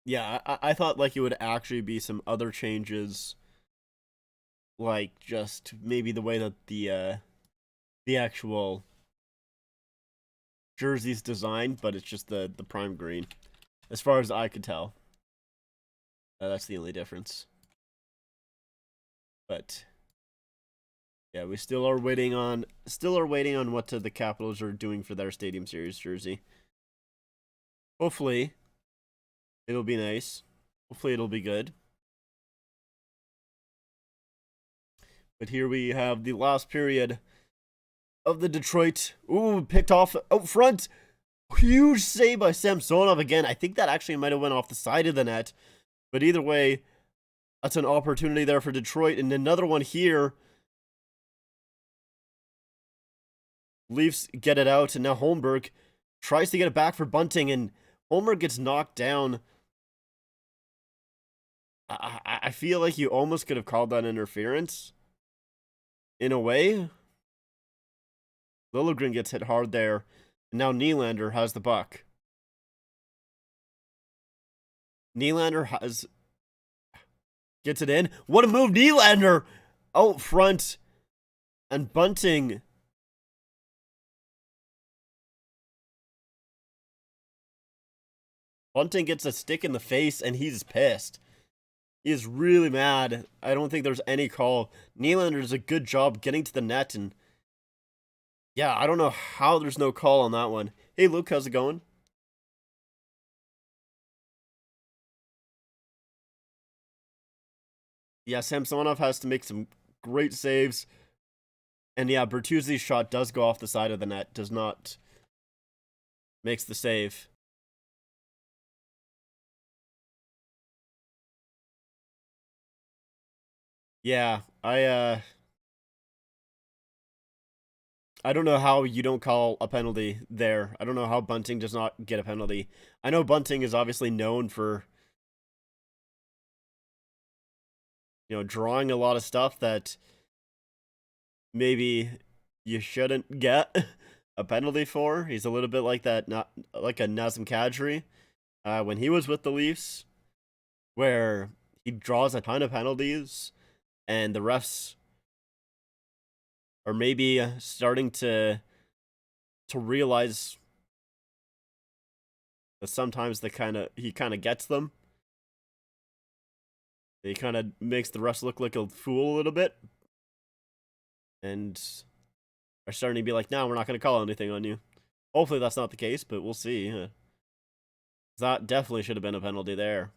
Yeah, I thought like it would actually be some other changes, like just maybe the way that the actual jersey's designed, but it's just the prime green, as far as I could tell. That's the only difference. But yeah, we still are waiting on what the Capitals are doing for their Stadium Series jersey. Hopefully, it'll be nice. Hopefully, it'll be good. But here we have the last period of the Detroit. Ooh, picked off out front. Huge save by Samsonov again. I think that actually might have went off the side of the net. But either way, that's an opportunity there for Detroit. And another one here. Leafs get it out, and now Holmberg tries to get it back for Bunting, and Holmberg gets knocked down. I feel like you almost could have called that interference. In a way. Liljegren gets hit hard there, and now Nylander has the puck. Nylander gets it in. What a move, Nylander! Out front, and Bunting gets a stick in the face, and he's pissed. He is really mad. I don't think there's any call. Nylander does a good job getting to the net, and yeah, I don't know how there's no call on that one. Hey, Luke, how's it going? Yeah, Samsonov has to make some great saves. And yeah, Bertuzzi's shot does go off the side of the net. Does not. Makes the save. Yeah, I don't know how you don't call a penalty there. I don't know how Bunting does not get a penalty. I know Bunting is obviously known for, drawing a lot of stuff that maybe you shouldn't get a penalty for. He's a little bit like that, not like a Nazem Kadri when he was with the Leafs, where he draws a ton of penalties, and the refs are maybe starting to realize that sometimes he kind of gets them. He kind of makes the refs look like a fool a little bit, and are starting to be like, "No, we're not going to call anything on you." Hopefully that's not the case, but we'll see. That definitely should have been a penalty there.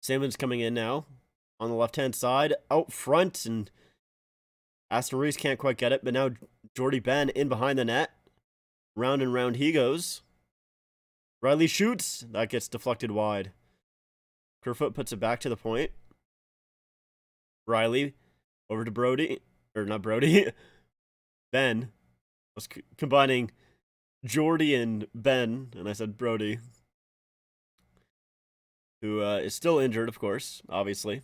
Simmons coming in now on the left-hand side, out front, and Aston Reese can't quite get it, but now Jordy Ben in behind the net. Round and round he goes. Riley shoots. That gets deflected wide. Kerfoot puts it back to the point. Riley over to Brody. Or not Brody. Ben. I was combining Jordy and Ben, and I said Brody. Who is still injured, of course, obviously.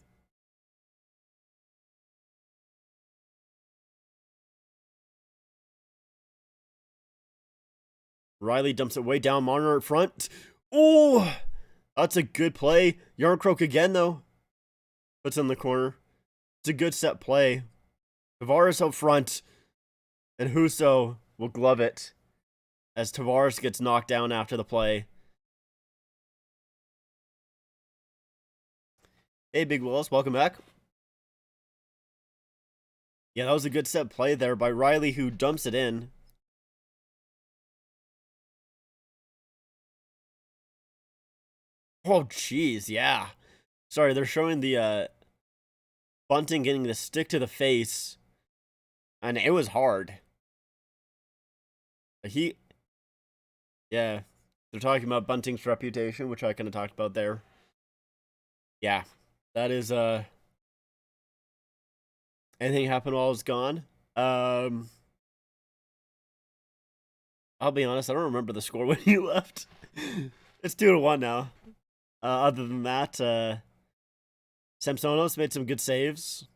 Riley dumps it way down. Marner at front. Oh, that's a good play. Yarncroke again, though. Puts in the corner. It's a good set play. Tavares out front. And Husso will glove it as Tavares gets knocked down after the play. Hey, Big Willis, welcome back. Yeah, that was a good set play there by Riley, who dumps it in. Oh, jeez, yeah. Sorry, they're showing the Bunting getting the stick to the face, and it was hard. Yeah, they're talking about Bunting's reputation, which I kind of talked about there. Yeah, that is, anything happen while it's gone? I'll be honest, I don't remember the score when he left. It's 2-1 now. Other than that, Samsonos made some good saves.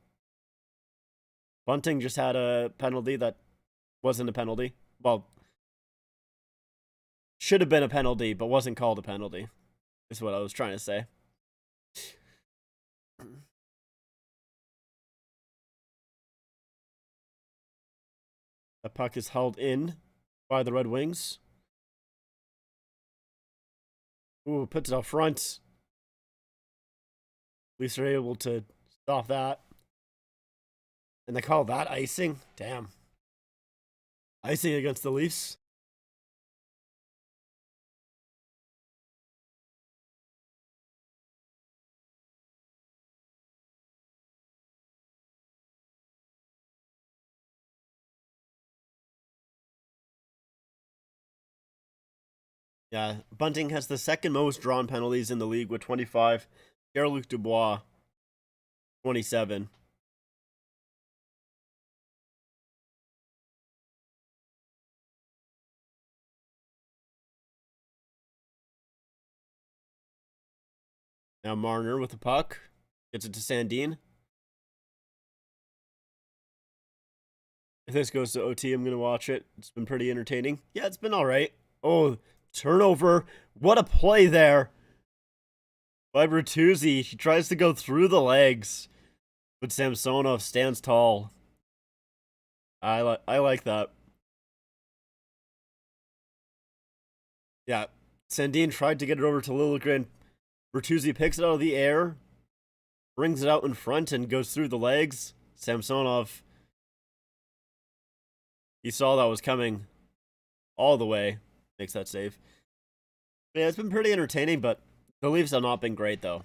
Bunting just had a penalty that wasn't a penalty. Well, should have been a penalty, but wasn't called a penalty, is what I was trying to say. The puck is held in by the Red Wings. Ooh, puts it out front. At least they're able to stop that. And they call that icing? Damn. Icing against the Leafs? Yeah, Bunting has the second most drawn penalties in the league with 25. Pierre-Luc Dubois, 27. Now Marner with the puck. Gets it to Sandin. If this goes to OT, I'm going to watch it. It's been pretty entertaining. Yeah, it's been all right. Oh, turnover. What a play there by Bertuzzi. He tries to go through the legs, but Samsonov stands tall. I like that. Yeah, Sandin tried to get it over to Liljegren. Bertuzzi picks it out of the air, brings it out in front, and goes through the legs. Samsonov, he saw that was coming all the way. Makes that save. Yeah, it's been pretty entertaining, but the Leafs have not been great, though.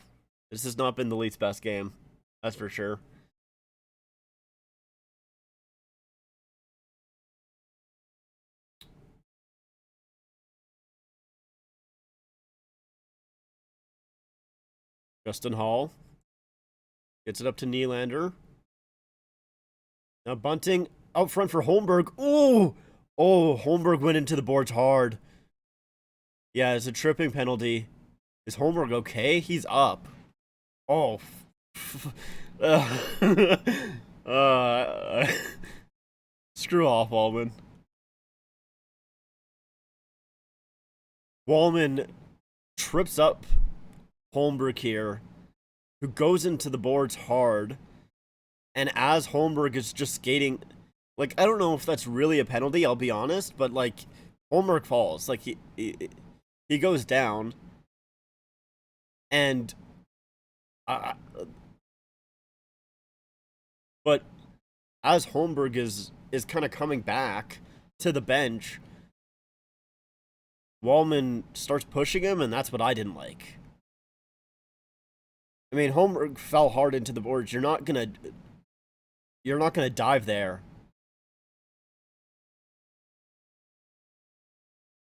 This has not been the Leafs' best game. That's for sure. Justin Hall Gets it up to Nylander. Now Bunting out front for Holmberg. Ooh! Oh, Holmberg went into the boards hard. Yeah, it's a tripping penalty. Is Holmberg okay? He's up. Oh. Screw off, Walman. Walman trips up Holmberg here, who goes into the boards hard. And as Holmberg is just skating, like, I don't know if that's really a penalty, I'll be honest, but, like, Holmberg falls. Like, he goes down. And but as Holmberg is kind of coming back to the bench, Walman starts pushing him, and that's what I didn't like. I mean, Holmberg fell hard into the boards. You're not gonna dive there.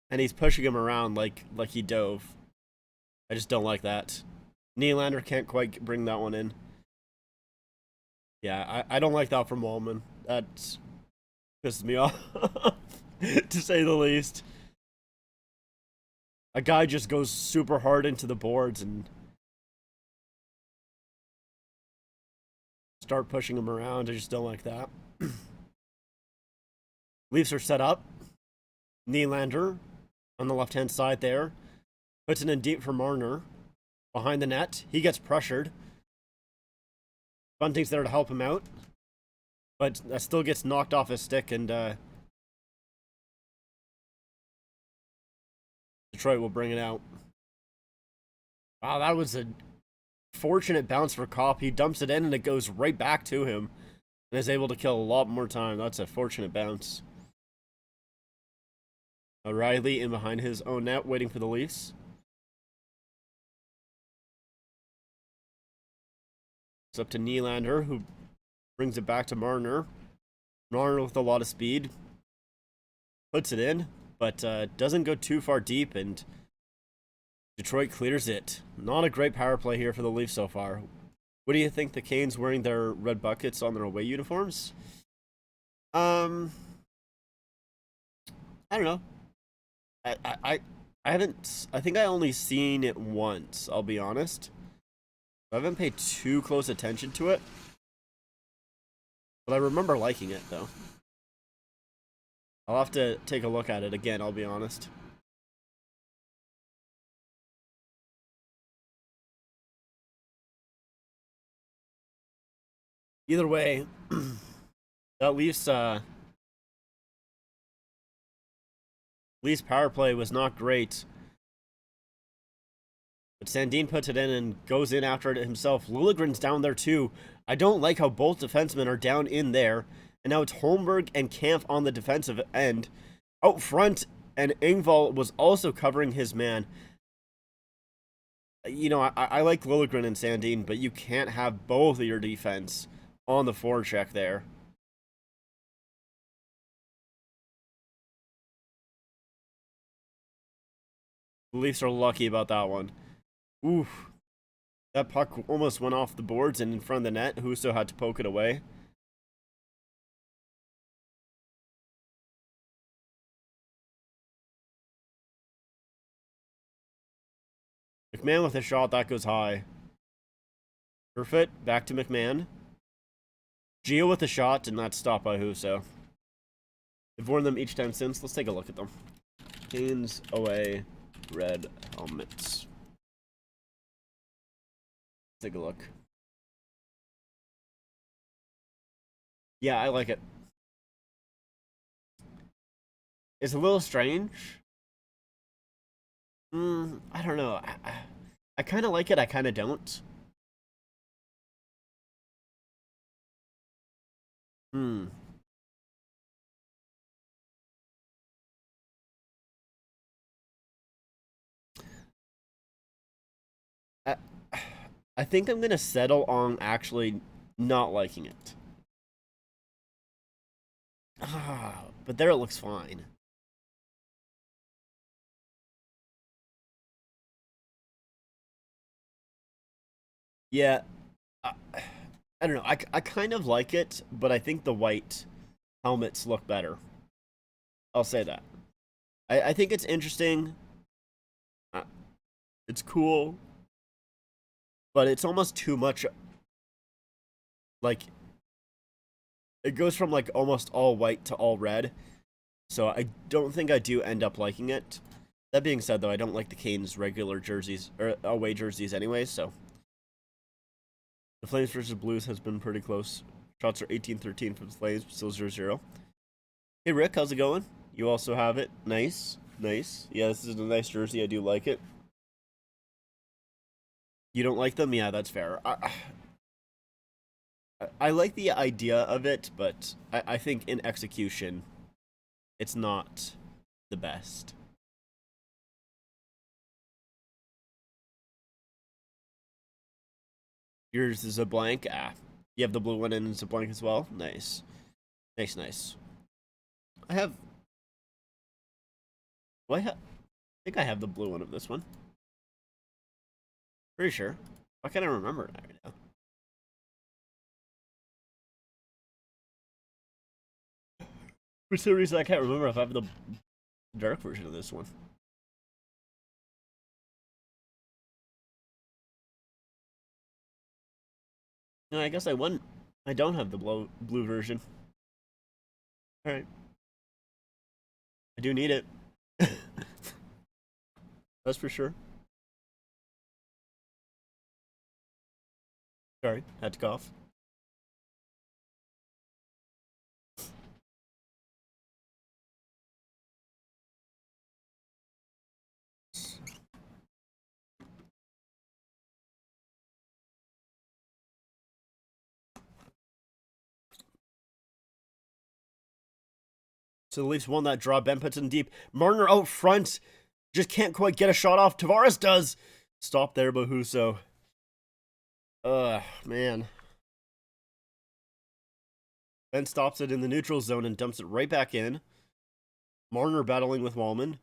And he's pushing him around like he dove. I just don't like that. Nylander can't quite bring that one in. Yeah, I don't like that from Walman. That pisses me off, to say the least. A guy just goes super hard into the boards and start pushing him around. I just don't like that. Leafs are set up. Nylander on the left-hand side there. Puts it in deep for Marner. Behind the net. He gets pressured. Bunting's there to help him out. But that still gets knocked off his stick, and Detroit will bring it out. Wow, that was a fortunate bounce for Kopp. He dumps it in, and it goes right back to him. And is able to kill a lot more time. That's a fortunate bounce. O'Reilly in behind his own net, waiting for the Leafs. It's up to Nylander, who brings it back to Marner. Marner with a lot of speed. Puts it in, but doesn't go too far deep, and Detroit clears it. Not a great power play here for the Leafs so far. What do you think, the Canes wearing their red buckets on their away uniforms? I don't know. I haven't. I think I only seen it once. I'll be honest. I haven't paid too close attention to it, but I remember liking it though. I'll have to take a look at it again. I'll be honest. Either way, that Leafs power play was not great. But Sandin puts it in and goes in after it himself. Liljegren's down there too. I don't like how both defensemen are down in there. And now it's Holmberg and Kampf on the defensive end. Out front, and Engvall was also covering his man. You know, I like Liljegren and Sandin, but you can't have both of your defense on the forecheck there. The Leafs are lucky about that one. Oof. That puck almost went off the boards and in front of the net. Husso had to poke it away. McMahon with a shot, that goes high. Perfect, back to McMahon. Gio with a shot, and that's stopped by Husso. I've worn them each time since. Let's take a look at them. Canes away, red helmets. Take a look. Yeah, I like it. It's a little strange. I don't know. I kind of like it. I kind of don't. I think I'm gonna settle on actually not liking it. But there it looks fine. Yeah, I don't know. I kind of like it, but I think the white helmets look better. I'll say that. I think it's interesting. It's cool, but it's almost too much. Like, it goes from like almost all white to all red, so I don't think I do end up liking it. That being said, though, I don't like the Canes regular jerseys or away jerseys anyway, so the Flames versus Blues has been pretty close. Shots are 18-13 for the Flames, but still 0-0. Hey Rick, how's it going? You also have it. Nice, nice. Yeah, this is a nice jersey. I do like it. You don't like them? Yeah, that's fair. I like the idea of it, but I think in execution, it's not the best. Yours is a blank. Ah, you have the blue one and it's a blank as well. Nice, nice, nice. I have. Well, I think I have the blue one of this one. Pretty sure. Why can't I remember it right now? For some reason, I can't remember if I have the dark version of this one. No, I guess I won. I don't have the blue version. All right. I do need it. That's for sure. Sorry, had to cough. So the Leafs won that draw. Ben puts it in deep. Marner out front. Just can't quite get a shot off. Tavares does. Stop there, Bahuso. Man. Ben stops it in the neutral zone and dumps it right back in. Marner battling with Wallman.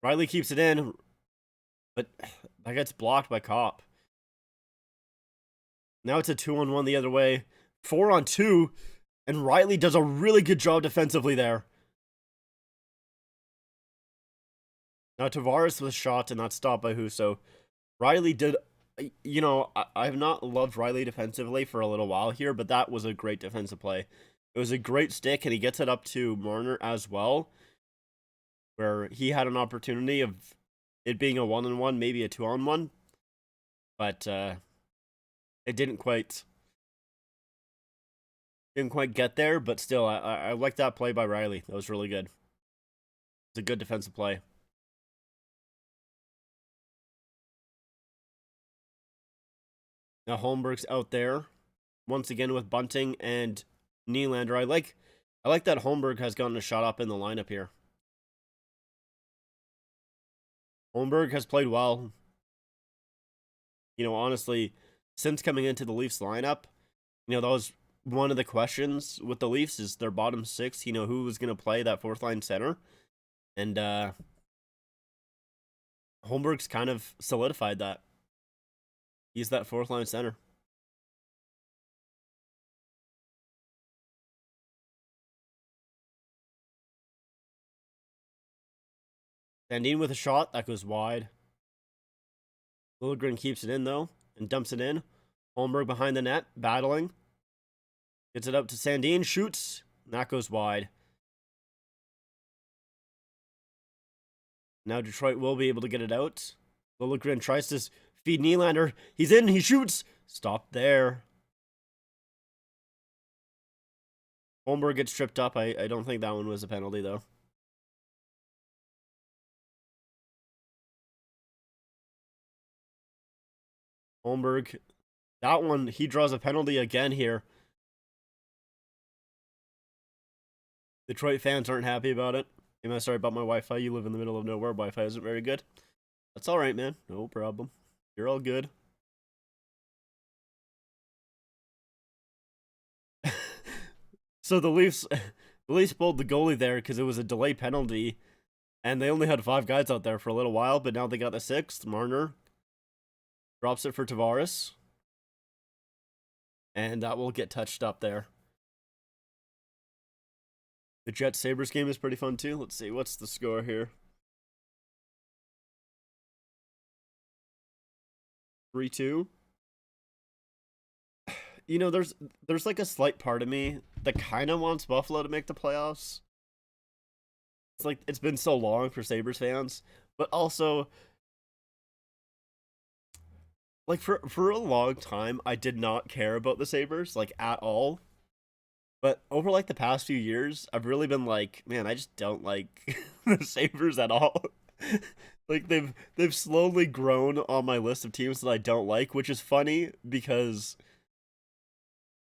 Riley keeps it in, but that gets blocked by Kopp. Now it's a 2-on-1 the other way. 4-on-2, and Riley does a really good job defensively there. Now Tavares was shot and not stopped by Husso. Riley did, you know, I have not loved Riley defensively for a little while here, but that was a great defensive play. It was a great stick, and he gets it up to Marner as well, where he had an opportunity of it being a 1-on-1, maybe a 2-on-1, but it didn't quite get there. But still, I like that play by Riley. That was really good. It's a good defensive play. Now Holmberg's out there once again with Bunting and Nylander. I like that Holmberg has gotten a shot up in the lineup here. Holmberg has played well. You know, honestly, since coming into the Leafs lineup, you know, that was one of the questions with the Leafs is their bottom six, you know, who was going to play that fourth line center. And Holmberg's kind of solidified that. He's that fourth line center. Sandin with a shot. That goes wide. Liljegren keeps it in, though, and dumps it in. Holmberg behind the net, battling. Gets it up to Sandin, shoots, and that goes wide. Now Detroit will be able to get it out. Liljegren tries to feed Nylander. He's in, he shoots. Stop there. Holmberg gets tripped up. I don't think that one was a penalty, though. Holmberg, that one, he draws a penalty again here. Detroit fans aren't happy about it. I'm sorry about my Wi-Fi. You live in the middle of nowhere. Wi-Fi isn't very good. That's all right, man. No problem. You're all good. So the Leafs pulled the goalie there because it was a delay penalty. And they only had 5 guys out there for a little while, but now they got the 6th. Marner drops it for Tavares. And that will get touched up there. The Jets Sabres game is pretty fun too. Let's see, what's the score here? 3-2. You know, there's like a slight part of me that kind of wants Buffalo to make the playoffs. It's like it's been so long for Sabres fans, but also like for a long time I did not care about the Sabres like at all. But over like the past few years, I've really been like, man, I just don't like the Sabres at all. Like they've slowly grown on my list of teams that I don't like, which is funny because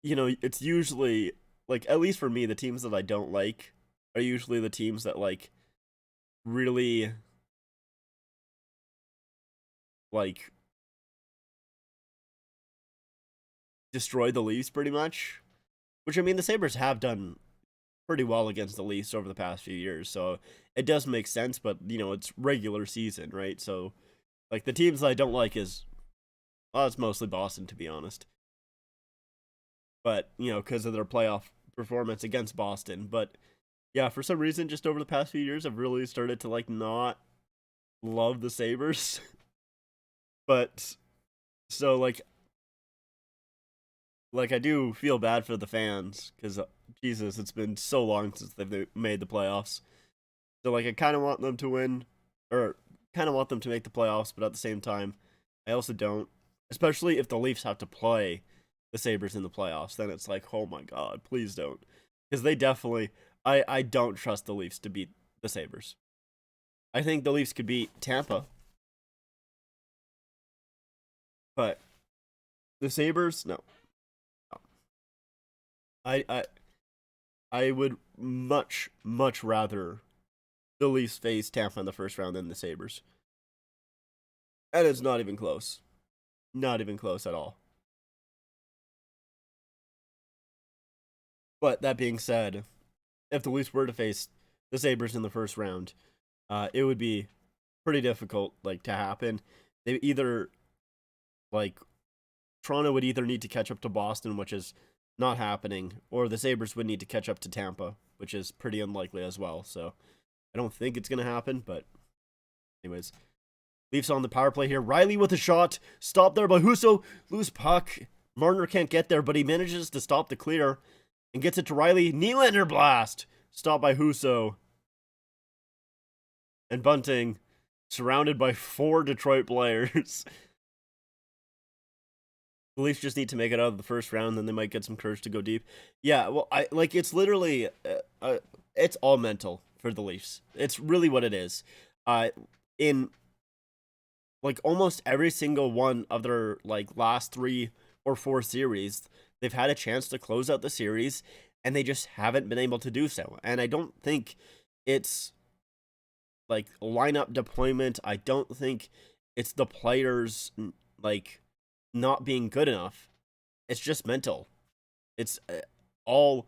you know, it's usually like, at least for me, the teams that I don't like are usually the teams that like really like destroy the Leafs pretty much. Which, I mean, the Sabres have done pretty well against the Leafs over the past few years, so it does make sense, but, you know, it's regular season, right? So, like, the teams I don't like is, well, it's mostly Boston, to be honest. But, you know, because of their playoff performance against Boston. But, yeah, for some reason, just over the past few years, I've really started to, like, not love the Sabres. But, so, like, I do feel bad for the fans, because, Jesus, it's been so long since they've made the playoffs. So, like, I kind of want them to win, or kind of want them to make the playoffs, but at the same time, I also don't. Especially if the Leafs have to play the Sabres in the playoffs, then it's like, oh my god, please don't. Because they definitely, I don't trust the Leafs to beat the Sabres. I think the Leafs could beat Tampa. But the Sabres, no. I would much rather the Leafs face Tampa in the first round than the Sabres. And it's not even close. Not even close at all. But that being said, if the Leafs were to face the Sabres in the first round, it would be pretty difficult, like, to happen. They either, like, Toronto would either need to catch up to Boston, which is not happening, or the Sabres would need to catch up to Tampa, which is pretty unlikely as well. So I don't think it's going to happen, but anyways. Leafs on the power play here. Riley with a shot. Stopped there by Husso. Loose puck. Marner can't get there, but he manages to stop the clear and gets it to Riley. Nylander blast. Stopped by Husso. And Bunting surrounded by 4 Detroit players. The Leafs just need to make it out of the first round, then they might get some courage to go deep. Yeah, well, it's literally, it's all mental for the Leafs. It's really what it is. In, like, almost every single one of their, like, last 3 or 4 series, they've had a chance to close out the series, and they just haven't been able to do so. And I don't think it's, like, lineup deployment. I don't think it's the players, like, not being good enough. It's just mental. It's all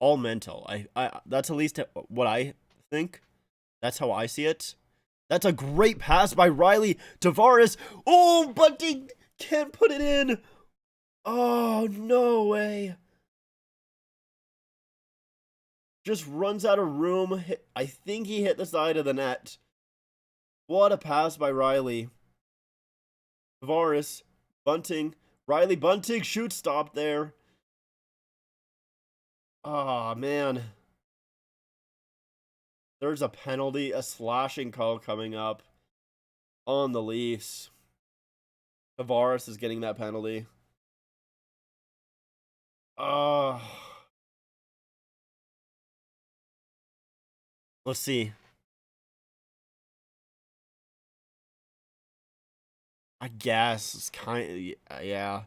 mental. I that's at least what I think. That's how I see it. That's a great pass by Riley. Tavares. Oh, but he can't put it in. Oh, no way. Just runs out of room. I think he hit the side of the net. What a pass by Riley. Tavares. Bunting. Riley Bunting. Shoot stop there. Oh, man. There's a penalty. A slashing call coming up on the Leafs. Tavares is getting that penalty. Let's see. I guess it's kind of, yeah.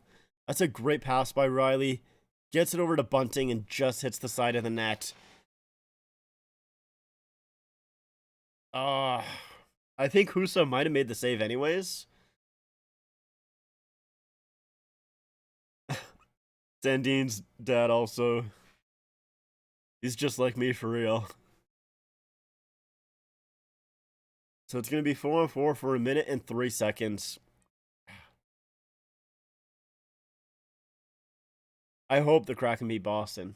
That's a great pass by Riley. Gets it over to Bunting and just hits the side of the net. I think Husso might have made the save anyways. Sandin's dad also. He's just like me for real. So it's going to be 4-on-4 for 1 minute and 3 seconds. I hope the Kraken beat Boston.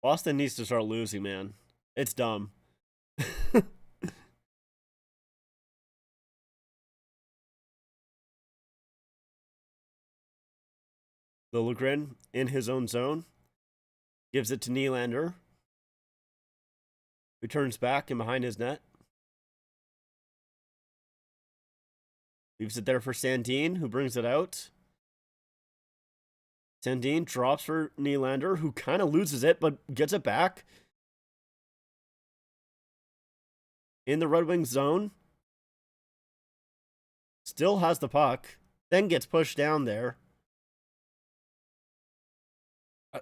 Boston needs to start losing, man. It's dumb. Liljegren in his own zone. Gives it to Nylander. Who turns back and behind his net. Leaves it there for Sandin, who brings it out. Sandin drops for Nylander, who kind of loses it, but gets it back. In the Red Wings zone. Still has the puck. Then gets pushed down there. I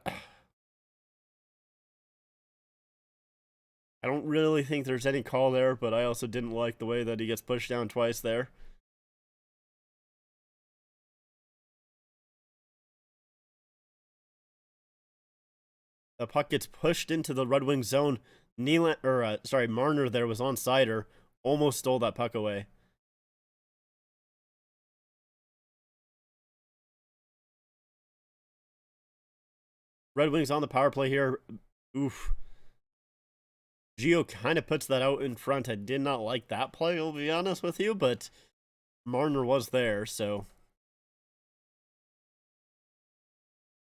don't really think there's any call there, but I also didn't like the way that he gets pushed down twice there. The puck gets pushed into the Red Wings zone. Marner there was on Sider. Almost stole that puck away. Red Wings on the power play here. Oof. Gio kind of puts that out in front. I did not like that play, I'll be honest with you, but Marner was there, so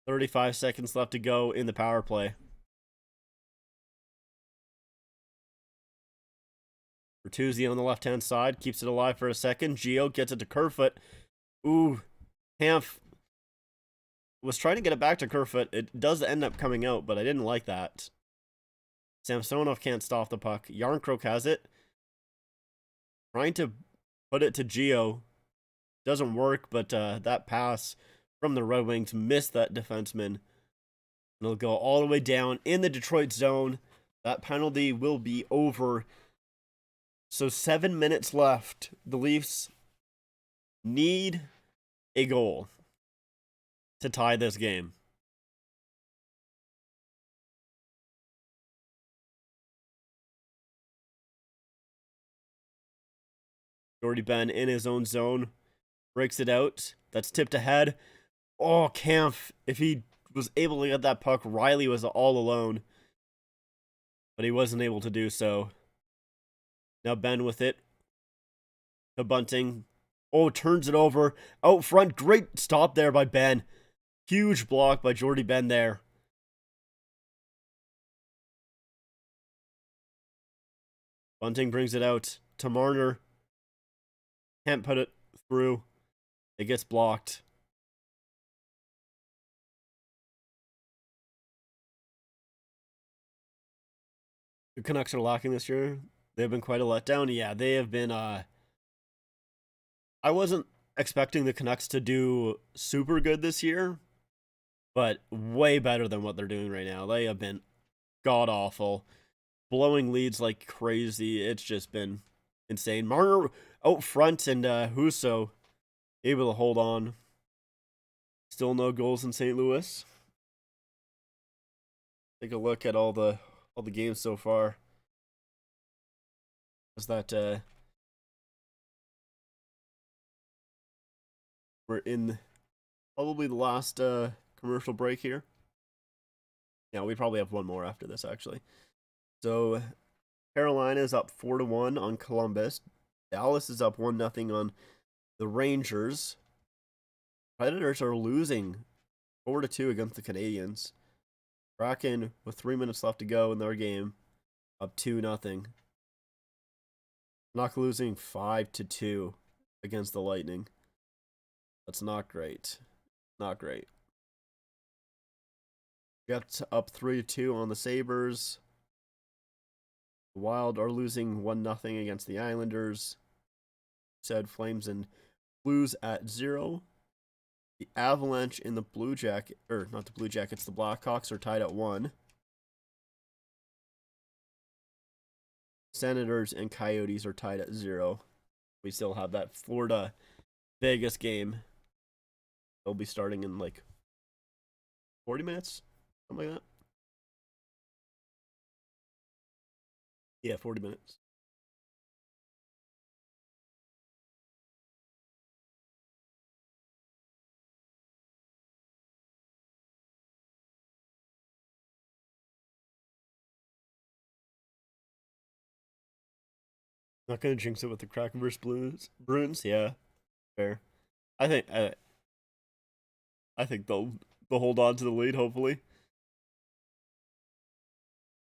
35 seconds left to go in the power play. Bertuzzi on the left-hand side, keeps it alive for a second. Gio gets it to Kerfoot. Ooh, Hanf was trying to get it back to Kerfoot. It does end up coming out, but I didn't like that. Samsonov can't stop the puck. Yarncroke has it. Trying to put it to Gio. Doesn't work, but that pass from the Red Wings missed that defenseman. And it'll go all the way down in the Detroit zone. That penalty will be over. So 7 minutes left. The Leafs need a goal to tie this game. Jordy Ben in his own zone. Breaks it out. That's tipped ahead. Oh, Kampf. If he was able to get that puck, Riley was all alone. But he wasn't able to do so. Now Ben with it. To Bunting. Oh, turns it over. Out front. Great stop there by Ben. Huge block by Jordy Ben there. Bunting brings it out to Marner. Can't put it through. It gets blocked. The Canucks are lacking this year. They've been quite a letdown. Yeah, they have been. I wasn't expecting the Canucks to do super good this year, but way better than what they're doing right now. They have been god-awful. Blowing leads like crazy. It's just been insane. Marner out front and Husso able to hold on. Still no goals in St. Louis. Take a look at all the games so far. Is that we're in probably the last commercial break here. Yeah, we probably have one more after this actually. So Carolina is up 4-1 on Columbus. Dallas is up 1-0 on the Rangers. Predators are losing 4-2 against the Canadiens. Kraken with 3 minutes left to go in their game, up 2-0. Not losing 5-2 against the Lightning. That's not great. Not great. Jets up 3-2 on the Sabres. The Wild are losing 1-0 against the Islanders. Said Flames and Blues at 0. The Avalanche in the Blue Jacket, or not the Blue Jackets, the Blackhawks are tied at 1. Senators and Coyotes are tied at 0. We still have that Florida Vegas game. They'll be starting in like 40 minutes, something like that. Yeah, 40 minutes. Not gonna jinx it with the Kraken versus Bruins. Yeah, fair. I think I think they'll hold on to the lead. Hopefully,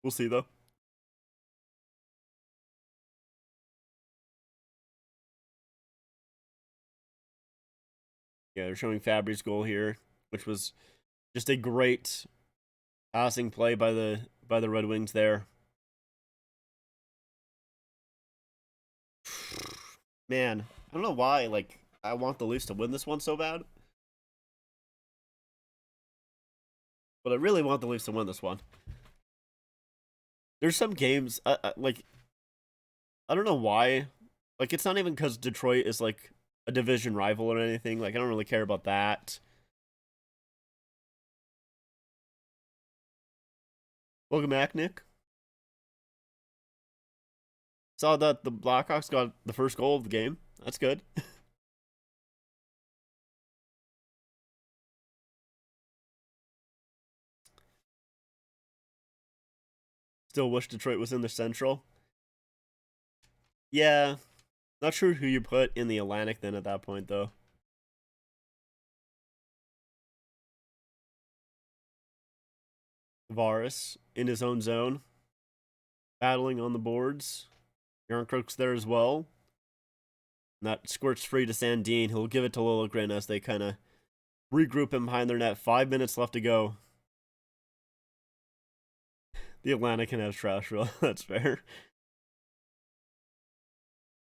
we'll see though. Yeah, they're showing Fabry's goal here, which was just a great passing play by the Red Wings there. Man, I don't know why, like, I want the Leafs to win this one so bad. But I really want the Leafs to win this one. There's some games, like, I don't know why. Like, it's not even because Detroit is, like, a division rival or anything. Like, I don't really care about that. Welcome back, Nick. Saw that the Blackhawks got the first goal of the game. That's good. Still wish Detroit was in the Central. Yeah. Not sure who you put in the Atlantic then at that point, though. Tavares in his own zone. Battling on the boards. Järnkrok's there as well. And that squirts free to Sandin. He'll give it to Liljegren as they kind of regroup him behind their net. 5 minutes left to go. The Atlantic can have Trashville. That's fair.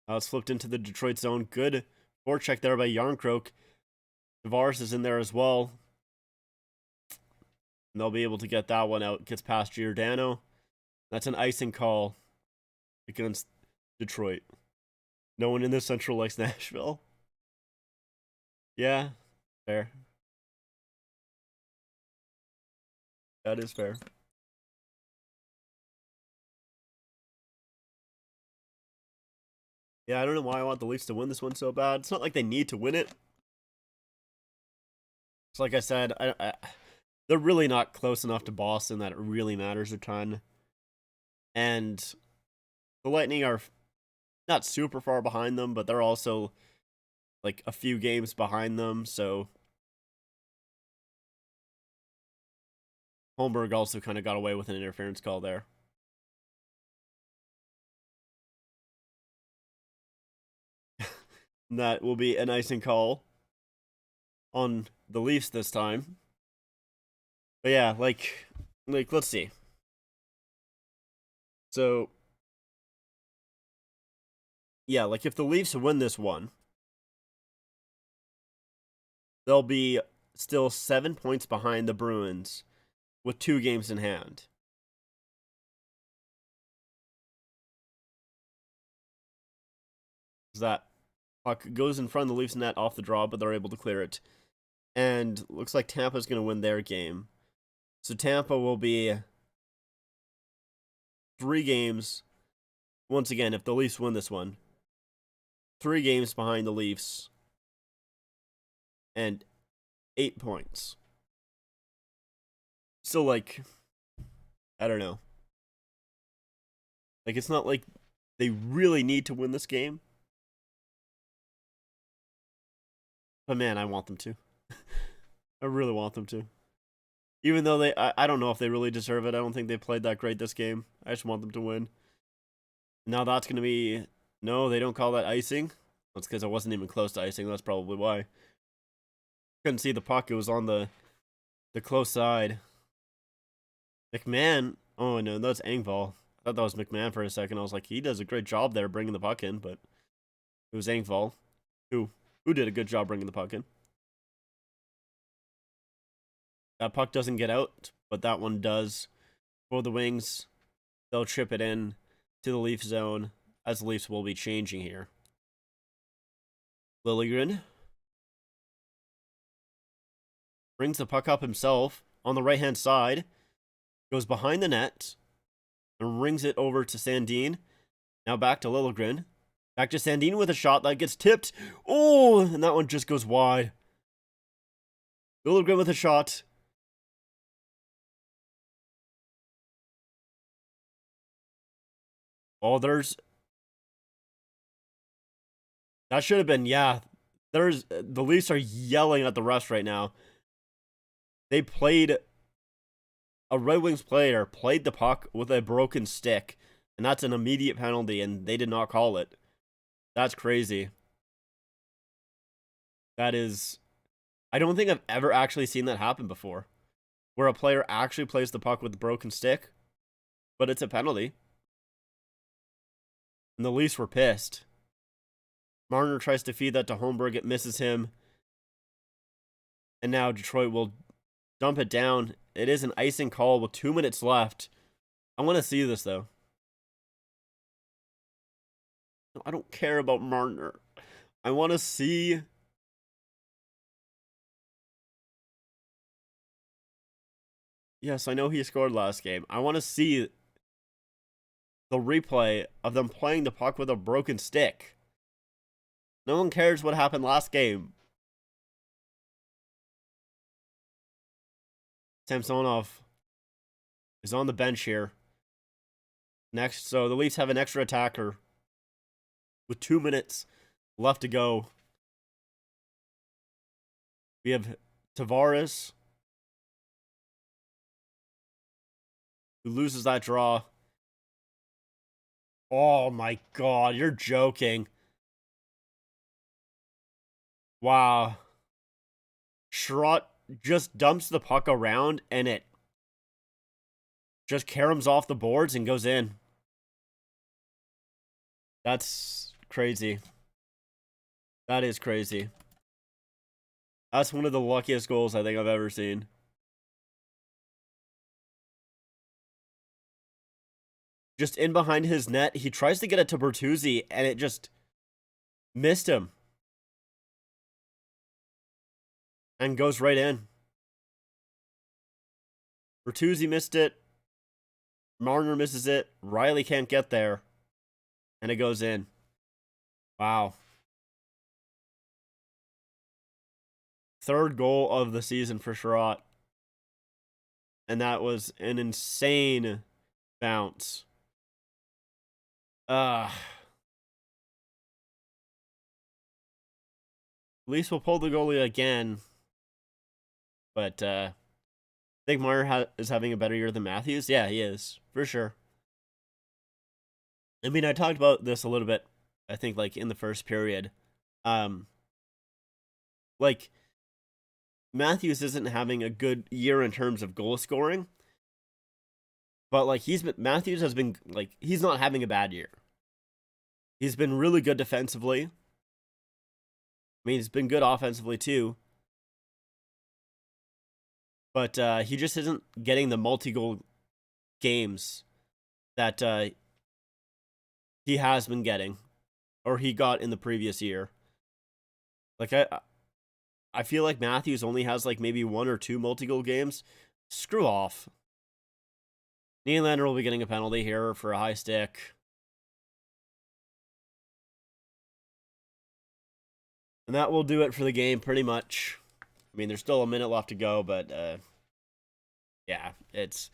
It's flipped into the Detroit zone. Good forecheck there by Järnkrok. Tavares is in there as well. And they'll be able to get that one out. Gets past Giordano. That's an icing call against Detroit. No one in the Central likes Nashville. Yeah, fair. That is fair. Yeah, I don't know why I want the Leafs to win this one so bad. It's not like they need to win it. It's like I said, they're really not close enough to Boston that it really matters a ton. And the Lightning are not super far behind them, but they're also like a few games behind them, so Holmberg also kind of got away with an interference call there. That will be an icing call on the Leafs this time. But yeah, like let's see. So yeah, like if the Leafs win this one, they'll be still 7 points behind the Bruins with 2 games in hand. That puck goes in front of the Leafs net off the draw, but they're able to clear it. And looks like Tampa's going to win their game. So Tampa will be 3 games. Once again, if the Leafs win this one, 3 games behind the Leafs. And 8 points. So, like, I don't know. Like, it's not like they really need to win this game. But man, I want them to. I really want them to. Even though I don't know if they really deserve it. I don't think they played that great this game. I just want them to win. Now that's going to be... No, they don't call that icing. That's because I wasn't even close to icing. That's probably why. Couldn't see the puck. It was on the close side. McMahon. Oh, no, that's Engvall. I thought that was McMahon for a second. I was like, he does a great job there bringing the puck in, but it was Engvall. Who did a good job bringing the puck in. That puck doesn't get out, but that one does. For the Wings, they'll chip it in to the Leaf zone, as the Leafs will be changing here. Liljegren brings the puck up himself on the right-hand side, goes behind the net, and rings it over to Sandin. Now back to Liljegren. Back to Sandin with a shot that gets tipped. Oh, and that one just goes wide. Liljegren with a shot. Oh, there's That should have been, yeah. The Leafs are yelling at the refs right now. They played, a Red Wings player played the puck with a broken stick, and that's an immediate penalty, and they did not call it. That's crazy. That is, I don't think I've ever actually seen that happen before, where a player actually plays the puck with a broken stick, but it's a penalty. And the Leafs were pissed. Marner tries to feed that to Holmberg. It misses him. And now Detroit will dump it down. It is an icing call with 2 minutes left. I want to see this, though. I don't care about Marner. I want to see... Yes, I know he scored last game. I want to see the replay of them playing the puck with a broken stick. No one cares what happened last game. Samsonov is on the bench here. Next, so the Leafs have an extra attacker with 2 minutes left to go. We have Tavares, who loses that draw. Oh my god, you're joking. Wow. Sherratt just dumps the puck around and it just caroms off the boards and goes in. That's crazy. That is crazy. That's one of the luckiest goals I think I've ever seen. Just in behind his net, he tries to get it to Bertuzzi and it just missed him. And goes right in. Bertuzzi missed it. Marner misses it. Riley can't get there. And it goes in. Wow. Third goal of the season for Sherratt. And that was an insane bounce. Leafs will pull the goalie again. But I think Marner is having a better year than Matthews. Yeah, he is. For sure. I mean, I talked about this a little bit, I think, like, in the first period. Like, Matthews isn't having a good year in terms of goal scoring. But, like, Matthews has been, like, he's not having a bad year. He's been really good defensively. I mean, he's been good offensively, too. But he just isn't getting the multi-goal games that he has been getting, or he got in the previous year. Like, I feel like Matthews only has like maybe 1 or 2 multi-goal games. Screw off. Nylander will be getting a penalty here for a high stick. And that will do it for the game, pretty much. I mean, there's still a minute left to go, but yeah, that's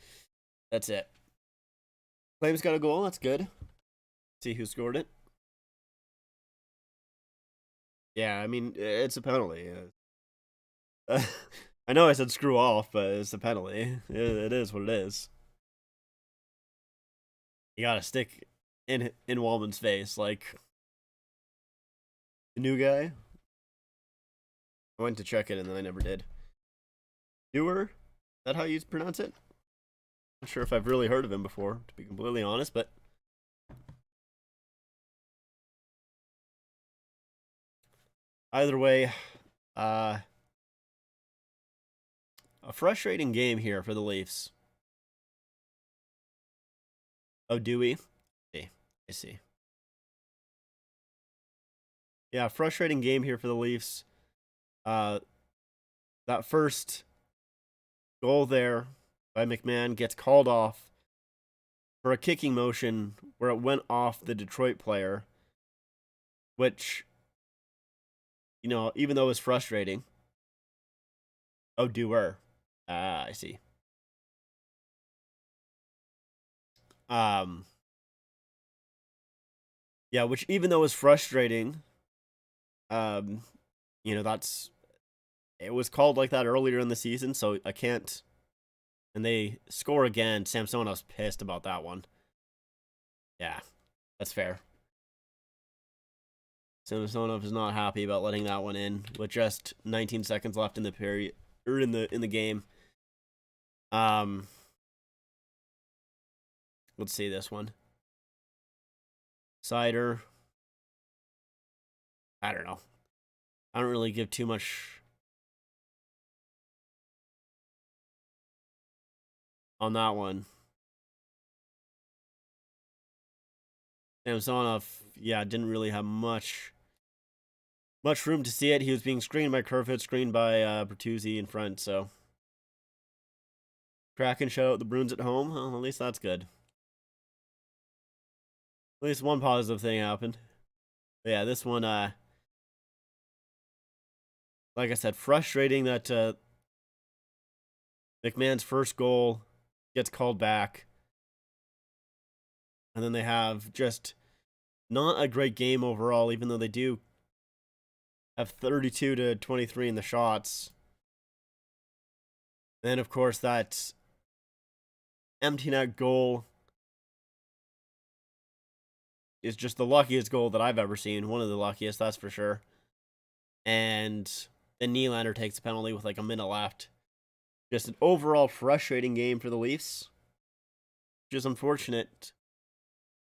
it. Flames got a goal. That's good. See who scored it. Yeah, I mean, it's a penalty. I know I said screw off, but it's a penalty. It is what it is. You got to stick in Wallman's face, like the new guy. I went to check it and then I never did. Dewar? Is that how you pronounce it? Not sure if I've really heard of him before, to be completely honest, but either way, a frustrating game here for the Leafs. Oh, Dewey? I see. Yeah, frustrating game here for the Leafs. That first goal there by McMahon gets called off for a kicking motion where it went off the Detroit player, which, you know, even though it was frustrating. Oh, Dewar. I see. Yeah, which even though it was frustrating, You know, it was called like that earlier in the season, so I can't. And they score again. Samsonov's pissed about that one. Yeah, that's fair. Samsonov is not happy about letting that one in with just 19 seconds left in the period or in the game. Let's see this one. Cider. I don't know. I don't really give too much on that one. Samsonov, yeah, didn't really have much room to see it. He was being screened by Kerfoot, screened by Bertuzzi in front, so. Kraken shut out the Bruins at home. Well, at least that's good. At least one positive thing happened. But yeah, this one, like I said, frustrating that McMahon's first goal gets called back. And then they have just not a great game overall, even though they do have 32-23 in the shots. Then, of course, that empty net goal is just the luckiest goal that I've ever seen. One of the luckiest, that's for sure. And then Nylander takes a penalty with like a minute left. Just an overall frustrating game for the Leafs, which is unfortunate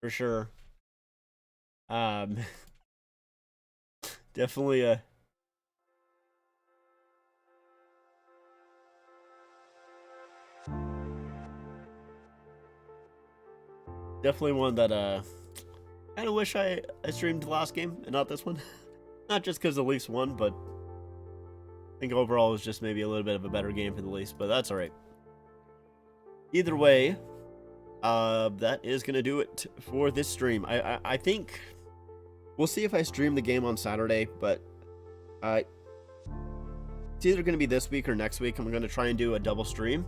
for sure. Definitely a one that kind of wish I streamed the last game and not this one. Not just because the Leafs won, but I think overall it was just maybe a little bit of a better game for the Leafs, but that's alright. Either way, that is going to do it for this stream. I think we'll see if I stream the game on Saturday, but it's either going to be this week or next week. I'm going to try and do a double stream,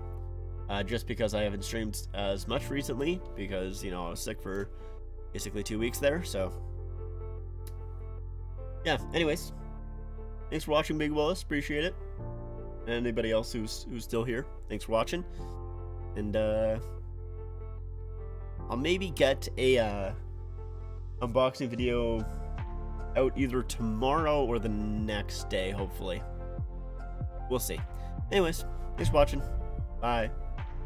just because I haven't streamed as much recently, because, you know, I was sick for basically 2 weeks there, so yeah, anyways, thanks for watching, Big Willis, appreciate it, and anybody else who's still here, thanks for watching, and I'll maybe get a unboxing video out either tomorrow or the next day, hopefully. We'll see. Anyways, thanks for watching. Bye.